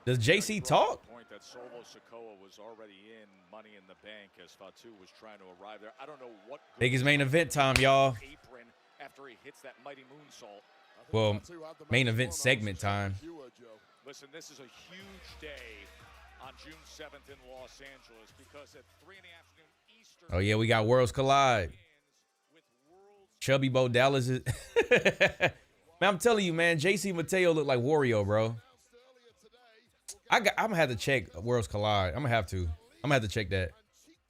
Does JC talk? Point that Solo Sikoa was already in Money in the Bank as Fatu was trying to arrive there. I don't know what. Biggest main event time, y'all. Apron after he hits that mighty moonsault. Well, main event segment time. Listen, this is a huge day on June 7th in Los Angeles because at 3 in the afternoon Eastern. Oh yeah, we got Worlds Collide. Chubby Bo Dallas is. Man, I'm telling you, man, JC Mateo look like Wario, bro. I'm gonna have to check Worlds Collide. I'm gonna have to check that.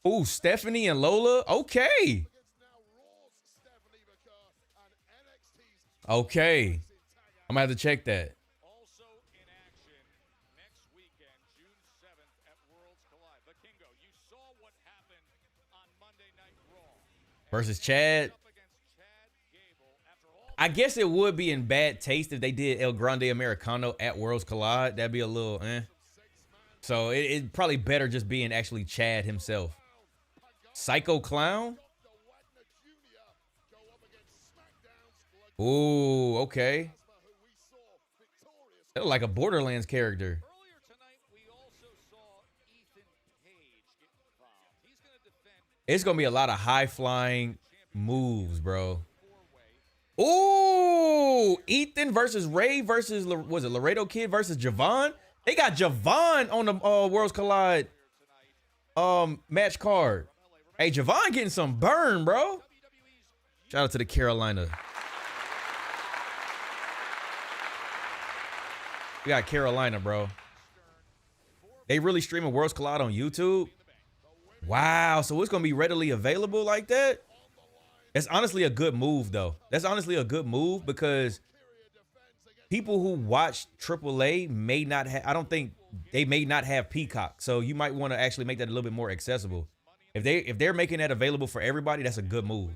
Ooh, Stephanie and Lola. Okay. Okay. I'm gonna have to check that. Also in action next weekend, June 7th at Worlds Collide. But Kingo, you saw what happened on Monday Night Raw. Versus Chad. I guess it would be in bad taste if they did El Grande Americano at Worlds Collide. That'd be a little So it's probably better just being actually Chad himself. Psycho Clown? Ooh, okay. That look like a Borderlands character. It's going to be a lot of high-flying moves, bro. Ooh, Ethan versus Ray versus, was it Laredo Kid versus Javon? They got Javon on the Worlds Collide match card. Hey, Javon getting some burn, bro. Shout out to the Carolina. We got Carolina, bro. They really streaming Worlds Collide on YouTube? Wow, so it's going to be readily available like that? That's honestly a good move, though. That's honestly a good move because people who watch AAA may not have, I don't think they may not have Peacock. So you might want to actually make that a little bit more accessible. If they're making that available for everybody, that's a good move.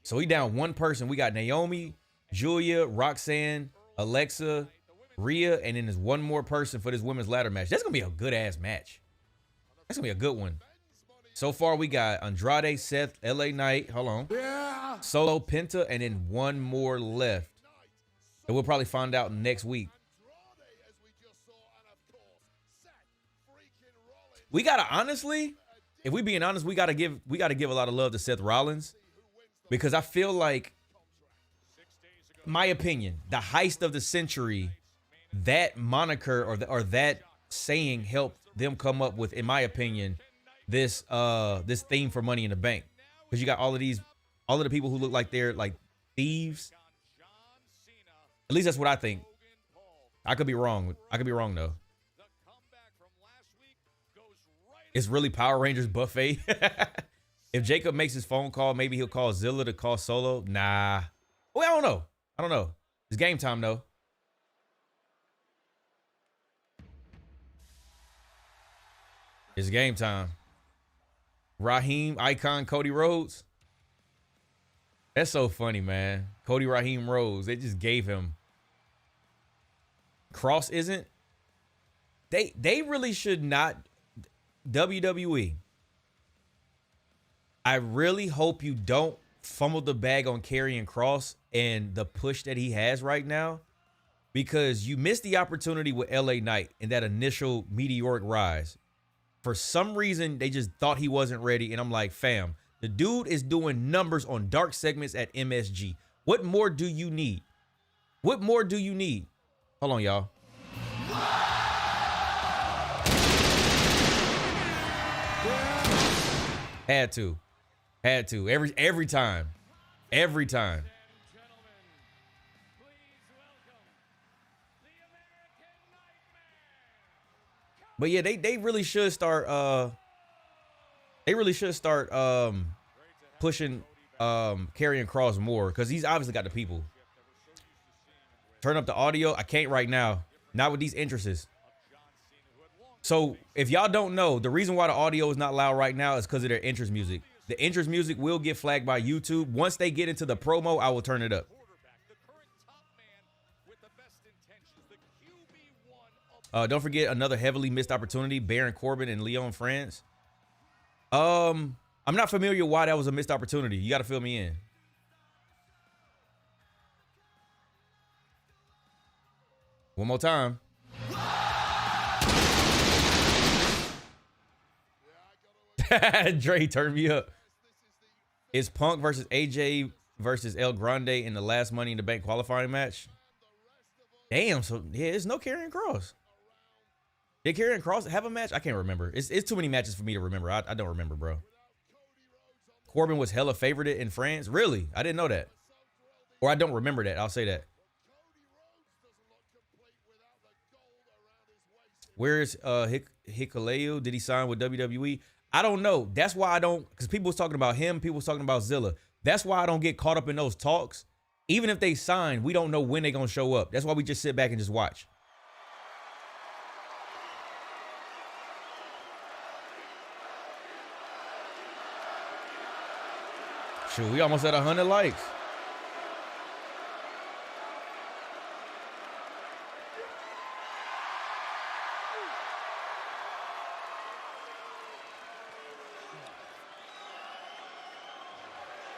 So we down one person. We got Naomi, Julia, Roxanne, Alexa, Rhea, and then there's one more person for this women's ladder match. That's going to be a good-ass match. That's going to be a good one. So far, we got Andrade, Seth, LA Knight. Hold on. Yeah. Solo, Penta, and then one more left. And we'll probably find out next week. We gotta honestly, if we being honest, we gotta give a lot of love to Seth Rollins because I feel like, my opinion, the heist of the century, that moniker or that saying helped them come up with, in my opinion, this theme for Money in the Bank, because you got all of the people who look like they're like thieves. At least that's what I think. I could be wrong. I could be wrong though. It's really Power Rangers buffet. If Jacob makes his phone call, maybe he'll call Zilla to call Solo. Nah. Well, I don't know. It's game time, though. It's game time. Raheem, Icon, Cody Rhodes. That's so funny, man. Cody Raheem Rhodes. They just gave him. Cross isn't. They really should not. WWE. I really hope you don't fumble the bag on Karrion Kross and the push that he has right now, because you missed the opportunity with LA Knight in that initial meteoric rise. For some reason, they just thought he wasn't ready. And I'm like, fam, the dude is doing numbers on dark segments at MSG. What more do you need? What more do you need? Hold on, y'all. Had to. Every time. But yeah, they really should start pushing Karrion Kross more, because he's obviously got the people. Turn up the audio. I can't right now. Not with these entrances. So if y'all don't know, the reason why the audio is not loud right now is because of their entrance music. The entrance music will get flagged by YouTube. Once they get into the promo, I will turn it up. Don't forget another heavily missed opportunity, Baron Corbin and Leon France. I'm not familiar why that was a missed opportunity. You got to fill me in. One more time. Dre, turn me up. It's Punk versus AJ versus El Grande in the last Money in the Bank qualifying match. Damn, so yeah, it's no Karrion Kross. Did Karrion Kross have a match? I can't remember. It's too many matches for me to remember. I don't remember, bro. Corbin was hella favored in France. Really? I didn't know that. Or I don't remember that. I'll say that. Where's Hikuleo? Did he sign with WWE? I don't know. That's why I don't, because people was talking about him. People was talking about Zilla. That's why I don't get caught up in those talks. Even if they sign, we don't know when they're going to show up. That's why we just sit back and just watch. Shoot, we almost at 100 likes.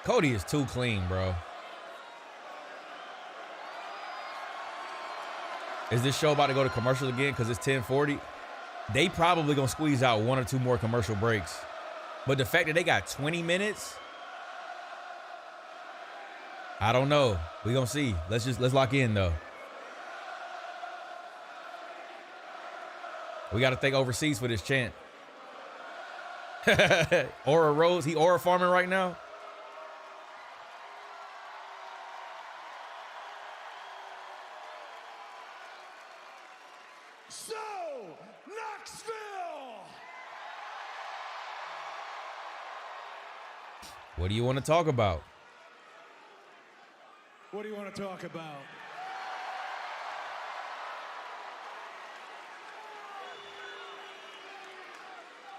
Cody is too clean, bro. Is this show about to go to commercial again because it's 10:40? They probably going to squeeze out 1 or 2 more commercial breaks. But the fact that they got 20 minutes, I don't know. We're going to see. Let's lock in, though. We got to think overseas for this chant. Aura Rose, he aura farming right now. So, Knoxville! What do you want to talk about? What do you want to talk about?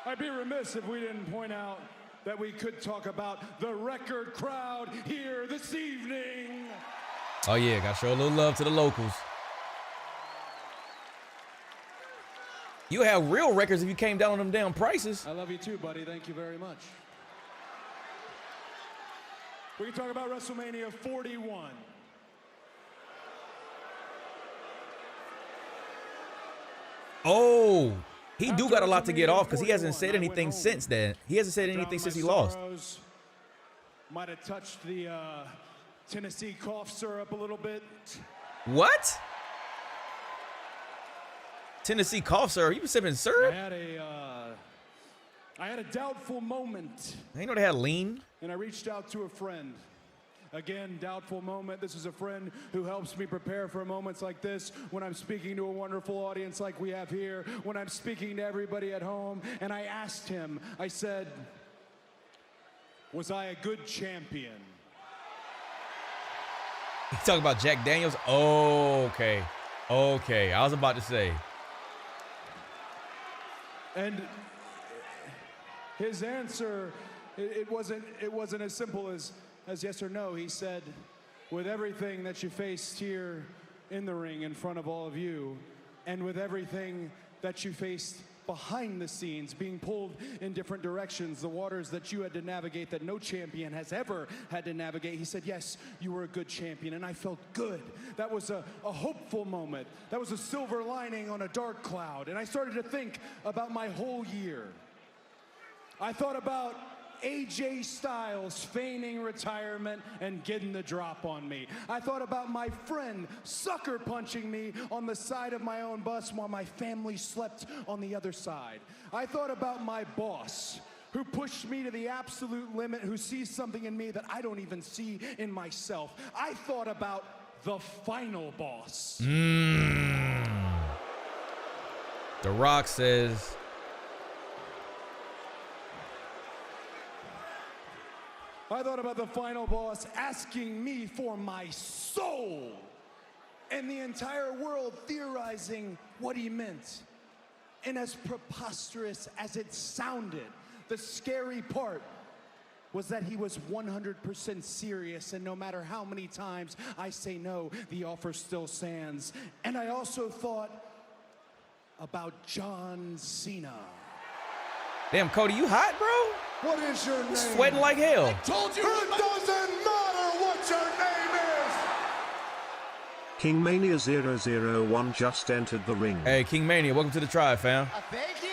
I'd be remiss if we didn't point out that we could talk about the record crowd here this evening. Oh, yeah. Got to show a little love to the locals. You have real records if you came down on them damn prices. I love you too, buddy. Thank you very much. We can talk about WrestleMania 41. Oh, he do got a lot to get off because he hasn't said anything since then. He hasn't said anything since he lost. Might have touched the Tennessee cough syrup a little bit. What? Tennessee cough syrup? You been sipping syrup? I had a doubtful moment. I didn't know they had lean. And I reached out to a friend. Again, doubtful moment. This is a friend who helps me prepare for moments like this when I'm speaking to a wonderful audience like we have here, when I'm speaking to everybody at home. And I asked him, I said, was I a good champion? You talking about Jack Daniels? Oh, okay. Okay. I was about to say. And his answer, it wasn't as simple as yes or no. He said, with everything that you faced here in the ring in front of all of you, and with everything that you faced behind the scenes, being pulled in different directions, the waters that you had to navigate that no champion has ever had to navigate. He said, yes, you were a good champion, and I felt good. That was a hopeful moment. That was a silver lining on a dark cloud. And I started to think about my whole year. I thought about AJ Styles feigning retirement and getting the drop on me. I thought about my friend sucker punching me on the side of my own bus while my family slept on the other side. I thought about my boss who pushed me to the absolute limit, who sees something in me that I don't even see in myself. I thought about the final boss. The Rock says, I thought about the final boss asking me for my soul, and the entire world theorizing what he meant. And as preposterous as it sounded, the scary part was that he was 100% serious, and no matter how many times I say no, the offer still stands. And I also thought about John Cena. damn, Cody, you hot, bro? What is your name? Sweating like hell. I told you it doesn't matter what your name is. Kingmania 001 just entered the ring. Hey, King Mania, welcome to the tribe, fam. Thank you.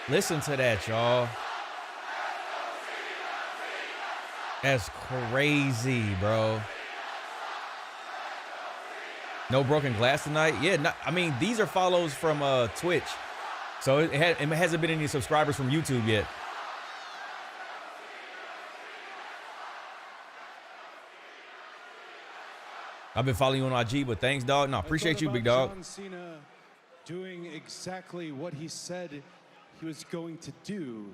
Listen to that, y'all. That's crazy, bro. No broken glass tonight? Yeah, I mean, these are follows from Twitch. So it hasn't been any subscribers from YouTube yet. I've been following you on IG, but thanks, dog. No, appreciate you, big dog. John Cena doing exactly what he said he was going to do.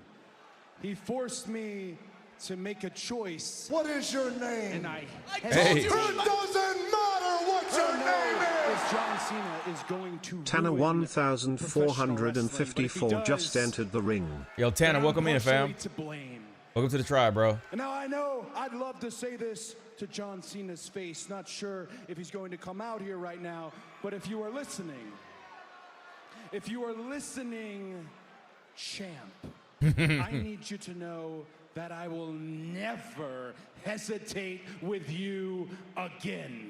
He forced me to make a choice. What is your name? And I Hey. It doesn't matter what your name is. John Cena is going to Tanner ruin 1454 just entered the ring. Yo, Tanner, welcome in, fam. to blame. Welcome to the tribe, bro. And now I know I'd love to say this to John Cena's face. Not sure if he's going to come out here right now, but if you are listening, champ, I need you to know that I will never hesitate with you again.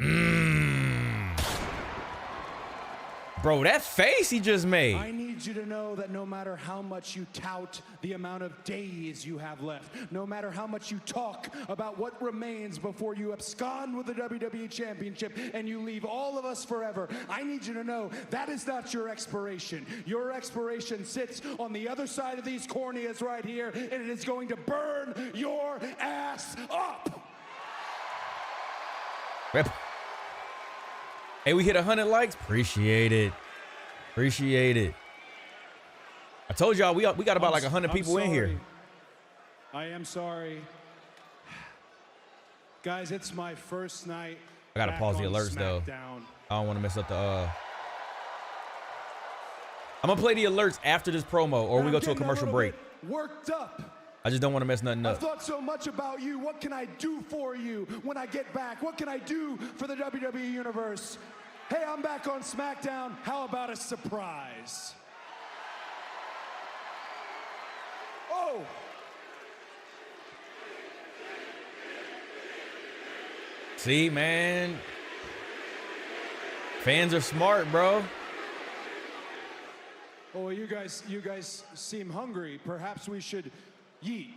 Bro, that face he just made. I need you to know that no matter how much you tout the amount of days you have left, no matter how much you talk about what remains before you abscond with the WWE Championship and you leave all of us forever, I need you to know that is not your expiration. Your expiration sits on the other side of these corneas right here, and it is going to burn your ass up. Hey, we hit 100 likes. Appreciate it. Appreciate it. I told y'all we got about like 100 people in here. I am sorry. Guys, it's my first night. I gotta back pause the on alerts though. SmackDown. I don't want to mess up the I'm gonna play the alerts after this promo, or we go to a commercial break. Worked up. I just don't want to mess nothing I've up. thought so much about you. What can I do for you when I get back? What can I do for the WWE Universe? Hey, I'm back on SmackDown. How about a surprise? Oh! See, man. Fans are smart, bro. Oh, you guys seem hungry. Perhaps we should yeet.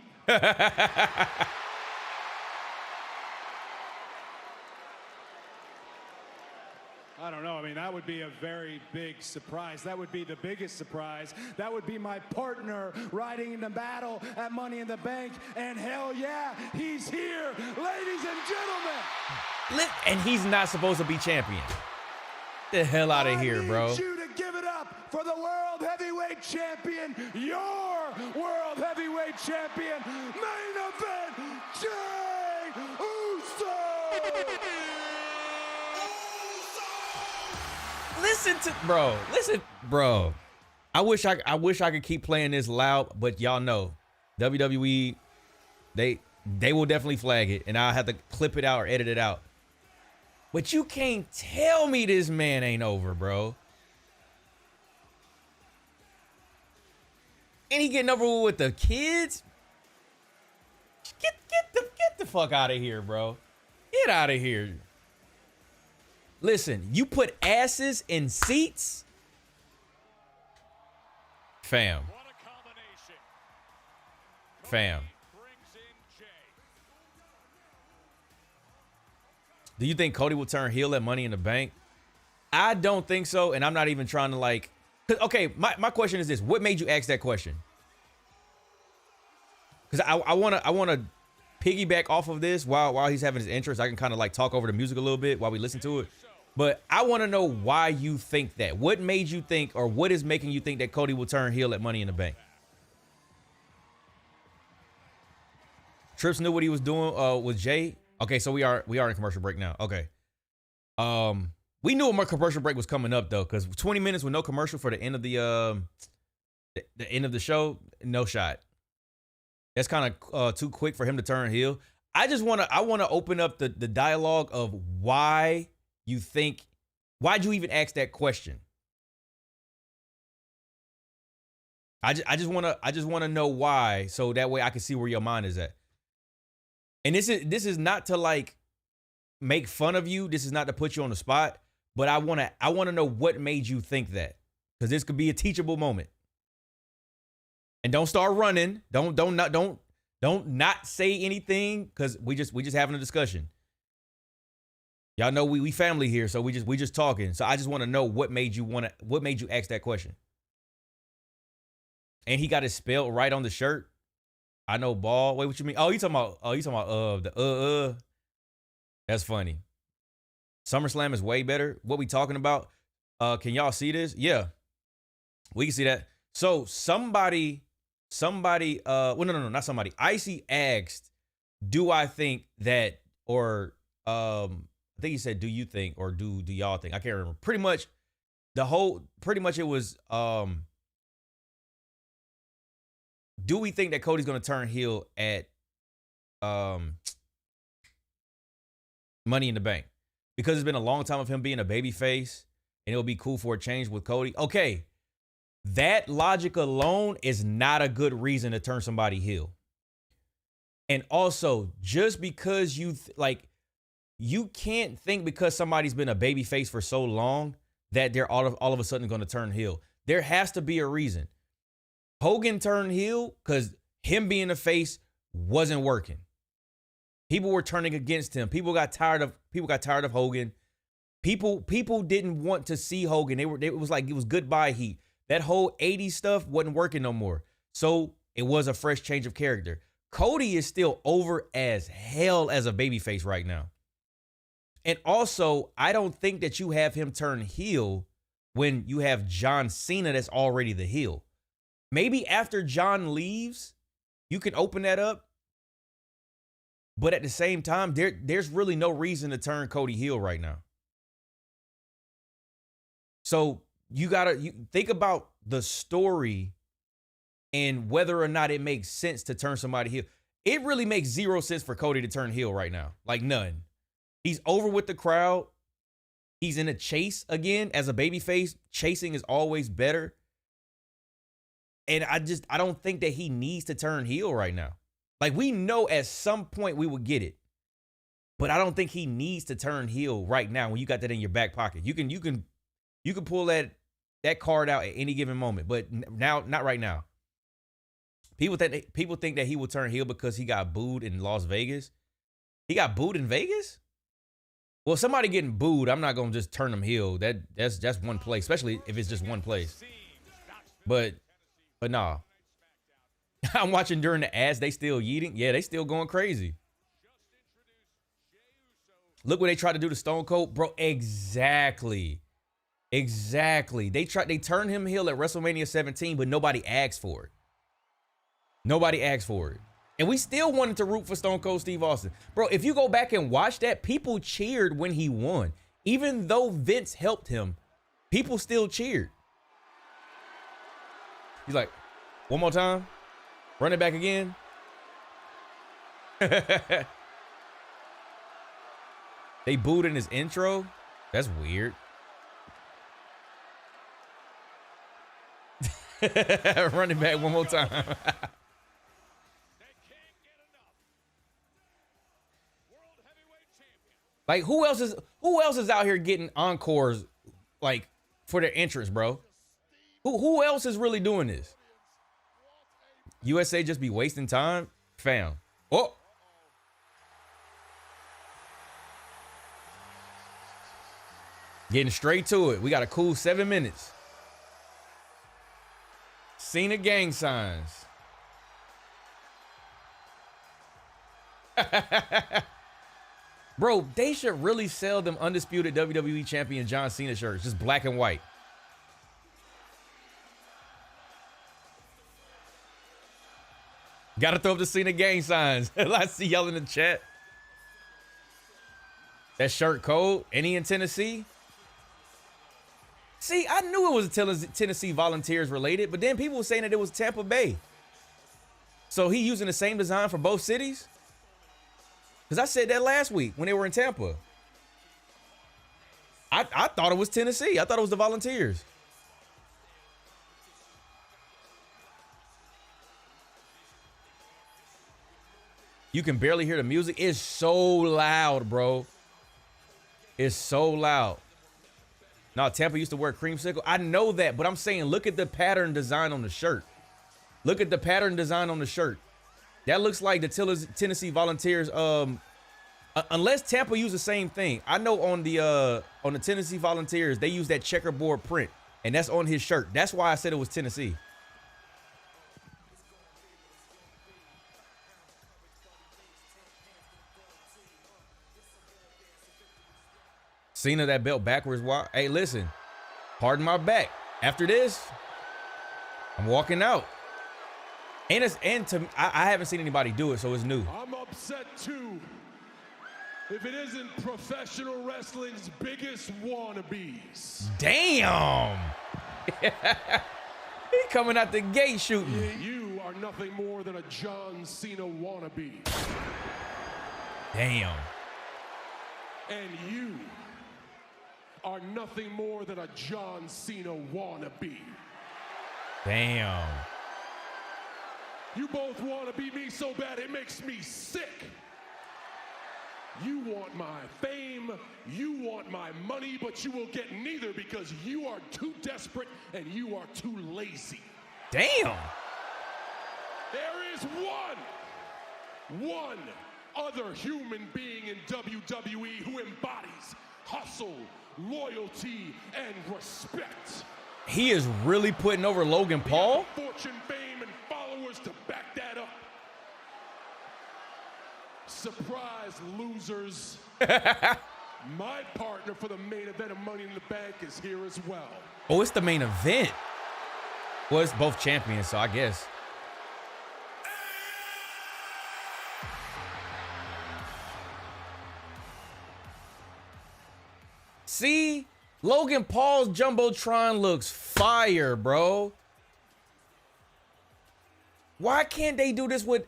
I don't know. I mean, that would be a very big surprise. That would be the biggest surprise. That would be my partner riding into battle at Money in the Bank. And hell yeah, he's here, ladies and gentlemen. And he's not supposed to be champion. Get the hell out of here, bro. I need you to give it up for the World Heavyweight Champion, your World Heavyweight Champion, main event, Jey Uso! Listen, bro. I wish I could keep playing this loud, but y'all know WWE, they will definitely flag it, and I'll have to clip it out or edit it out. But you can't tell me this man ain't over, bro. And he getting over with the kids? Get the fuck out of here, bro. Get out of here. Listen, you put asses in seats? Fam. Do you think Cody will turn heel at Money in the Bank? I don't think so, and I'm not even trying to like... Okay, my question is this. What made you ask that question? Because I want to piggyback off of this while he's having his interest. I can kind of like talk over the music a little bit while we listen to it. But I want to know why you think that. What made you think, or what is making you think that Cody will turn heel at Money in the Bank? Trips knew what he was doing with Jade. Okay, so we are in commercial break now. Okay. We knew a commercial break was coming up though, because 20 minutes with no commercial for the end of the end of the show, no shot. That's kind of too quick for him to turn heel. I want to open up the dialogue of why you think, why'd you even ask that question? I just want to know why, so that way I can see where your mind is at. And this is not to like make fun of you. This is not to put you on the spot, but I want to know what made you think that, because this could be a teachable moment. And don't start running. Don't not say anything, because we just having a discussion. Y'all know we family here, so we just talking. So I just want to know what made you ask that question. And he got it spelled right on the shirt. I know ball. Wait, what you mean? Oh, you talking about the That's funny. SummerSlam is way better. What we talking about? Can y'all see this? Yeah. We can see that. So somebody well, no, not somebody. Icy asked, do I think that, or I think he said, do you think, or do y'all think? I can't remember. Pretty much it was do we think that Cody's going to turn heel at Money in the Bank? Because it's been a long time of him being a babyface, and it'll be cool for a change with Cody. Okay, that logic alone is not a good reason to turn somebody heel. And also, just because you can't think because somebody's been a babyface for so long that they're all of a sudden going to turn heel. There has to be a reason. Hogan turned heel because him being a face wasn't working. People were turning against him. People got tired of Hogan. People didn't want to see Hogan. It was like it was goodbye heat. That whole 80s stuff wasn't working no more. So it was a fresh change of character. Cody is still over as hell as a babyface right now. And also, I don't think that you have him turn heel when you have John Cena that's already the heel. Maybe after John leaves, you can open that up. But at the same time, there's really no reason to turn Cody heel right now. So you think about the story and whether or not it makes sense to turn somebody heel. It really makes zero sense for Cody to turn heel right now. Like none. He's over with the crowd. He's in a chase again as a babyface. Chasing is always better. And I don't think that he needs to turn heel right now. Like, we know at some point we will get it. But I don't think he needs to turn heel right now when you got that in your back pocket. You can pull that card out at any given moment, but now, not right now. People think that he will turn heel because he got booed in Las Vegas. He got booed in Vegas? Well, somebody getting booed, I'm not gonna just turn them heel. That's one place, especially if it's just one place. But nah. I'm watching during the ads, they still yeeting. Yeah, they still going crazy. Look what they tried to do to Stone Cold. Bro, exactly. Exactly. They turned him heel at WrestleMania 17, but nobody asked for it. Nobody asked for it. And we still wanted to root for Stone Cold Steve Austin. Bro, if you go back and watch that, people cheered when he won. Even though Vince helped him, people still cheered. He's like, one more time. Run it back again. They booed in his intro. That's weird. Run it back one more time. Like, who else is out here getting encores like for their entrance, bro? Who else is really doing this? USA just be wasting time, fam. Oh. Getting straight to it. We got a cool 7 minutes. Cena gang signs. Bro, they should really sell them undisputed WWE champion John Cena shirts, just black and white. Gotta throw up the Cena gang signs. I see y'all in the chat. That shirt cold. Any in Tennessee? See, I knew it was Tennessee Volunteers related, but then people were saying that it was Tampa Bay. So he using the same design for both cities? Because I said that last week when they were in Tampa. I thought it was Tennessee. I thought it was the Volunteers. You can barely hear the music. It's so loud, bro. It's so loud. No, Tampa used to wear creamsicle. I know that, but I'm saying look at the pattern design on the shirt. Look at the pattern design on the shirt. That looks like the Tennessee Volunteers. Unless Tampa used the same thing. I know on the Tennessee Volunteers, they use that checkerboard print, and that's on his shirt. That's why I said it was Tennessee. Cena that belt backwards. Why? Hey, listen, pardon my back. After this, I'm walking out. And I haven't seen anybody do it, so it's new. I'm upset too. If it isn't professional wrestling's biggest wannabes. Damn. He coming out the gate shooting. You are nothing more than a John Cena wannabe. Damn. And you are nothing more than a John Cena wannabe. Damn. You both want to be me so bad it makes me sick. You want my fame, you want my money, but you will get neither because you are too desperate and you are too lazy. Damn. There is one other human being in WWE who embodies hustle, loyalty, and respect. He is really putting over Logan Paul? Fortune, fame, and followers to back that up. Surprise, losers. My partner for the main event of Money in the Bank is here as well. Oh, it's the main event. Well, it's both champions, so I guess. See? Logan Paul's Jumbotron looks fire, bro. Why can't they do this with...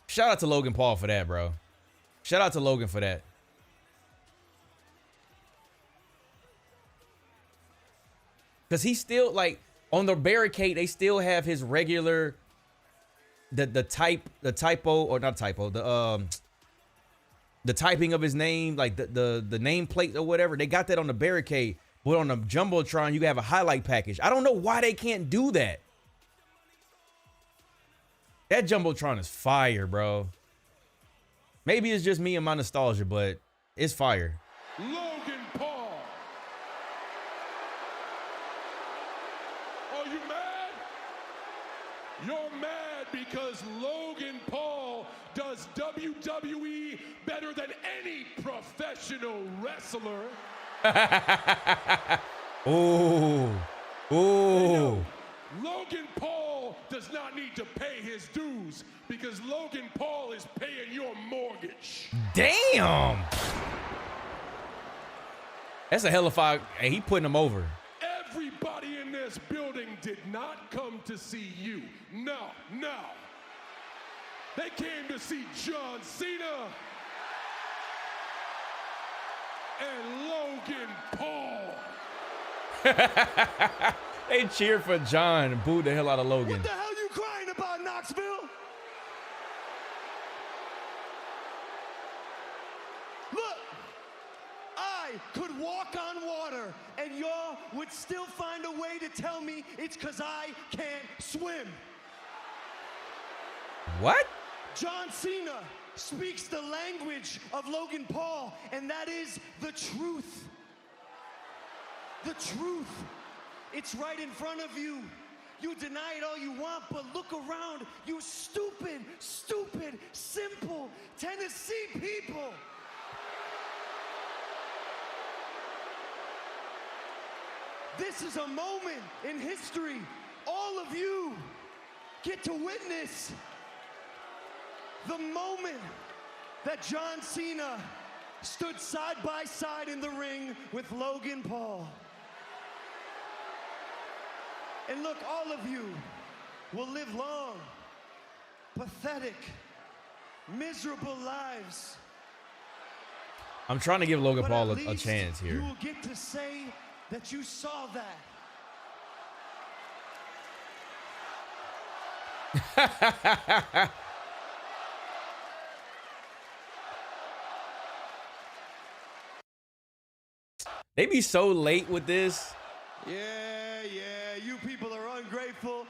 Shout out to Logan Paul for that, bro. Shout out to Logan for that. Because he's still, like, on the barricade, they still have his regular... The typo, or not typo, the typing of his name, like the nameplate or whatever, they got that on the barricade. But on the Jumbotron, you have a highlight package. I don't know why they can't do that. That Jumbotron is fire, bro. Maybe it's just me and my nostalgia, but it's fire. Logan Paul. Are you mad? You're mad because Logan Paul does WWE better than any professional wrestler. Ooh. Ooh. Logan Paul does not need to pay his dues because Logan Paul is paying your mortgage. Damn. That's a hell of a... Hey, he putting him over. Everybody in this building did not come to see you. No, no. They came to see John Cena and Logan Paul. They cheered for John and booed the hell out of Logan. What the hell you crying about, Knoxville? Look, I could walk on water and y'all would still find a way to tell me it's because I can't swim. What? John Cena speaks the language of Logan Paul, and that is the truth. The truth. It's right in front of you. You deny it all you want, but look around. You stupid, stupid, simple Tennessee people. This is a moment in history. All of you get to witness the moment that John Cena stood side by side in the ring with Logan Paul. And look, all of you will live long, pathetic, miserable lives. I'm trying to give Logan But Paul at a least chance here. You will get to say that you saw that. They be so late with this. Yeah, you people are ungrateful.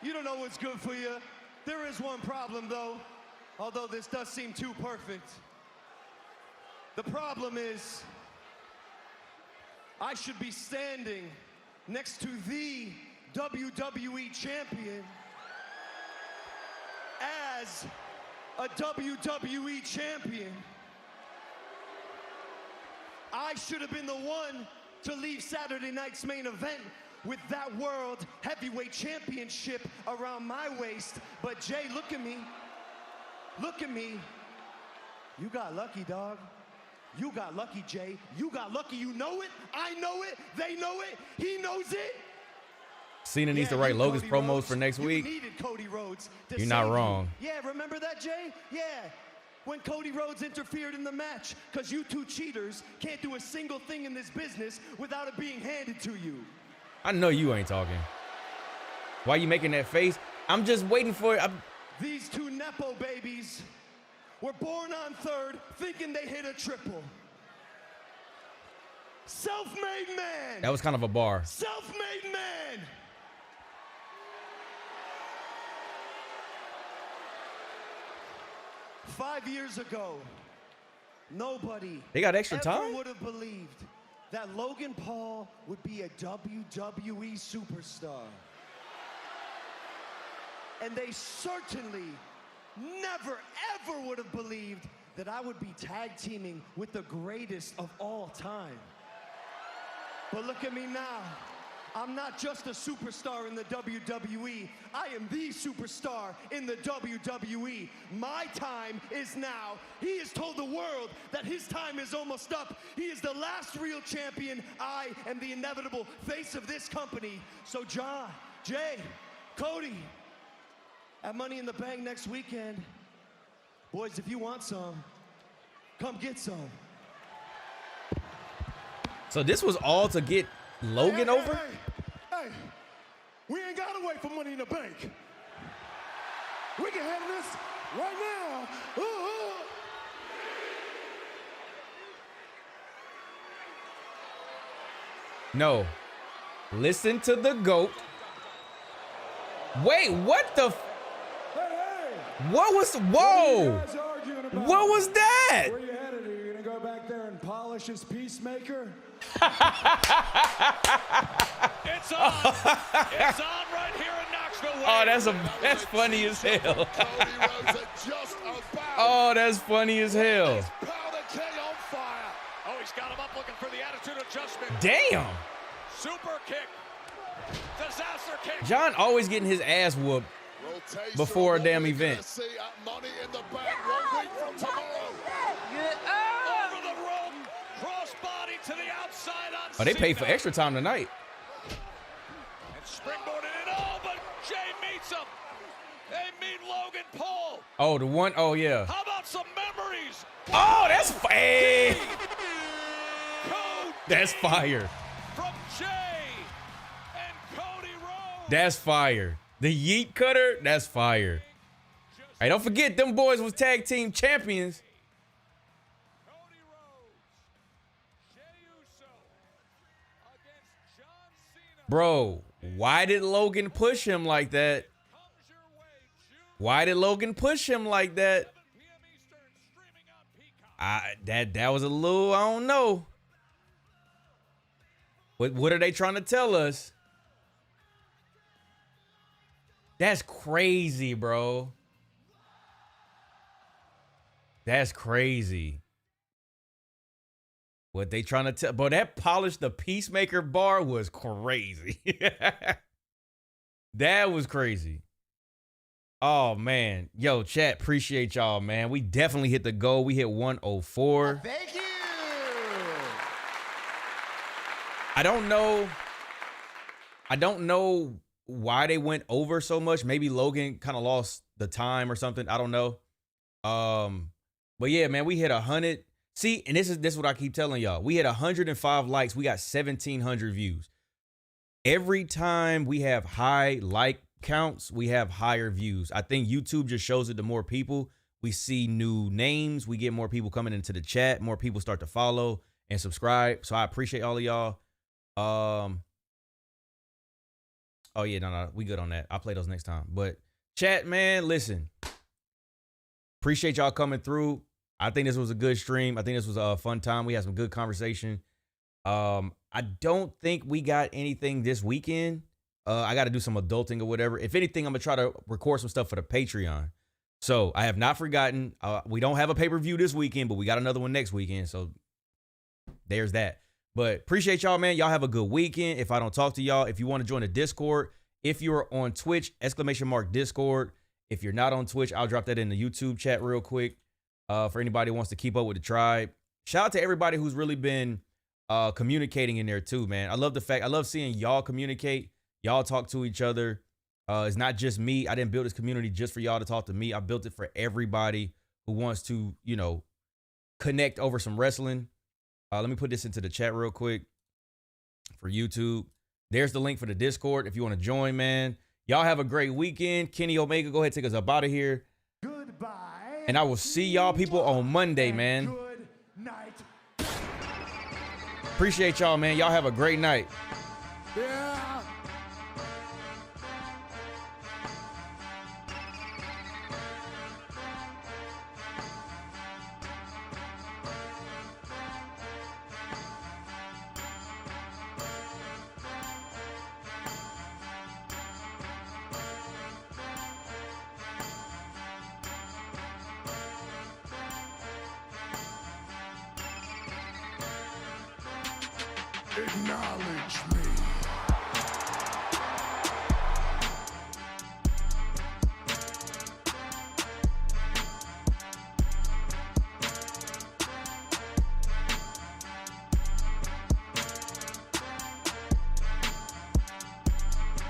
You don't know what's good for you. There is one problem, though, although this does seem too perfect. The problem is, I should be standing next to the WWE champion as a WWE champion. I should have been the one to leave Saturday night's main event with that World Heavyweight Championship around my waist. But Jay, look at me. Look at me. You got lucky, dog. You got lucky, Jay. You got lucky. You know it. I know it. They know it. He knows it. Cena needs to write Logan's promos Rhodes, for next week. You needed Cody Rhodes to You're not save wrong. you. Yeah, remember that, Jay? Yeah. When Cody Rhodes interfered in the match, because you two cheaters can't do a single thing in this business without it being handed to you. I know you ain't talking. Why you making that face? I'm just waiting for it. These two Nepo babies were born on third thinking they hit a triple. Self-made man. That was kind of a bar. Self-made man. Five years ago, nobody They got extra ever time? would have believed that Logan Paul would be a WWE superstar. And they certainly never, ever would have believed that I would be tag teaming with the greatest of all time. But look at me now. I'm not just a superstar in the WWE. I am the superstar in the WWE. My time is now. He has told the world that his time is almost up. He is the last real champion. I am the inevitable face of this company. So John, Jay, Cody, at Money in the Bank next weekend, boys, if you want some, come get some. So this was all to get Logan over? Hey, we ain't gotta wait for Money in the Bank. We can handle this right now. No. Listen to the GOAT. Wait, what the? What was? Whoa! What was that? Where you headed? Are you gonna go back there and polish his peacemaker? It's on. It's on right here in Knoxville. Oh, that's funny as hell. Oh, that's funny as hell. Powder keg on fire. Oh, he's got him up looking for the attitude adjustment. Damn. Super kick. Disaster kick. John always getting his ass whooped before a damn event. Money in the bank 1 week from tomorrow. Over the rope. Crossbody to the outside on Oh, they paid for Cena. extra time tonight. And springboarded it all, but Jay meets him. They meet Logan Paul. Oh, the one. Oh, yeah. How about some memories? Oh, that's fire. Code That's fire. from Jay and Cody Rhodes. That's fire. The yeet cutter, that's fire. Hey, don't forget, them boys was tag team champions. Cody Rhodes, Jey Uso against John Cena. Bro, why did Logan push him like that? Why did Logan push him like that? That was a little, I don't know. What are they trying to tell us? That's crazy, bro. That's crazy. What they trying to tell? Bro, that Polish the Peacemaker bar was crazy. That was crazy. Oh, man. Yo, chat, appreciate y'all, man. We definitely hit the goal. We hit 104. Thank you. I don't know why they went over so much. Maybe Logan kind of lost the time or something. I don't know. But yeah, man, we hit 100. See, and this is what I keep telling y'all. We had 105 likes. We got 1,700 views. Every time we have high like counts, we have higher views. I think YouTube just shows it to more people. We see new names. We get more people coming into the chat. More people start to follow and subscribe. So I appreciate all of y'all. Oh yeah, no, we good on that. I'll play those next time. But chat, man, listen. Appreciate y'all coming through. I think this was a good stream. I think this was a fun time. We had some good conversation. I don't think we got anything this weekend. I got to do some adulting or whatever. If anything, I'm going to try to record some stuff for the Patreon. So I have not forgotten. We don't have a pay-per-view this weekend, but we got another one next weekend. So there's that. But appreciate y'all, man. Y'all have a good weekend. If I don't talk to y'all, if you want to join the Discord, if you're on Twitch, !Discord. If you're not on Twitch, I'll drop that in the YouTube chat real quick. For anybody who wants to keep up with the tribe. Shout out to everybody who's really been communicating in there too, man. I love seeing y'all communicate. Y'all talk to each other. It's not just me. I didn't build this community just for y'all to talk to me. I built it for everybody who wants to, connect over some wrestling. Let me put this into the chat real quick for YouTube. There's the link for the Discord if you want to join, man. Y'all have a great weekend. Kenny Omega, go ahead and take us up out of here. Goodbye. And I will see y'all people on Monday, man. Good night. Appreciate y'all, man. Y'all have a great night. Yeah. Acknowledge me.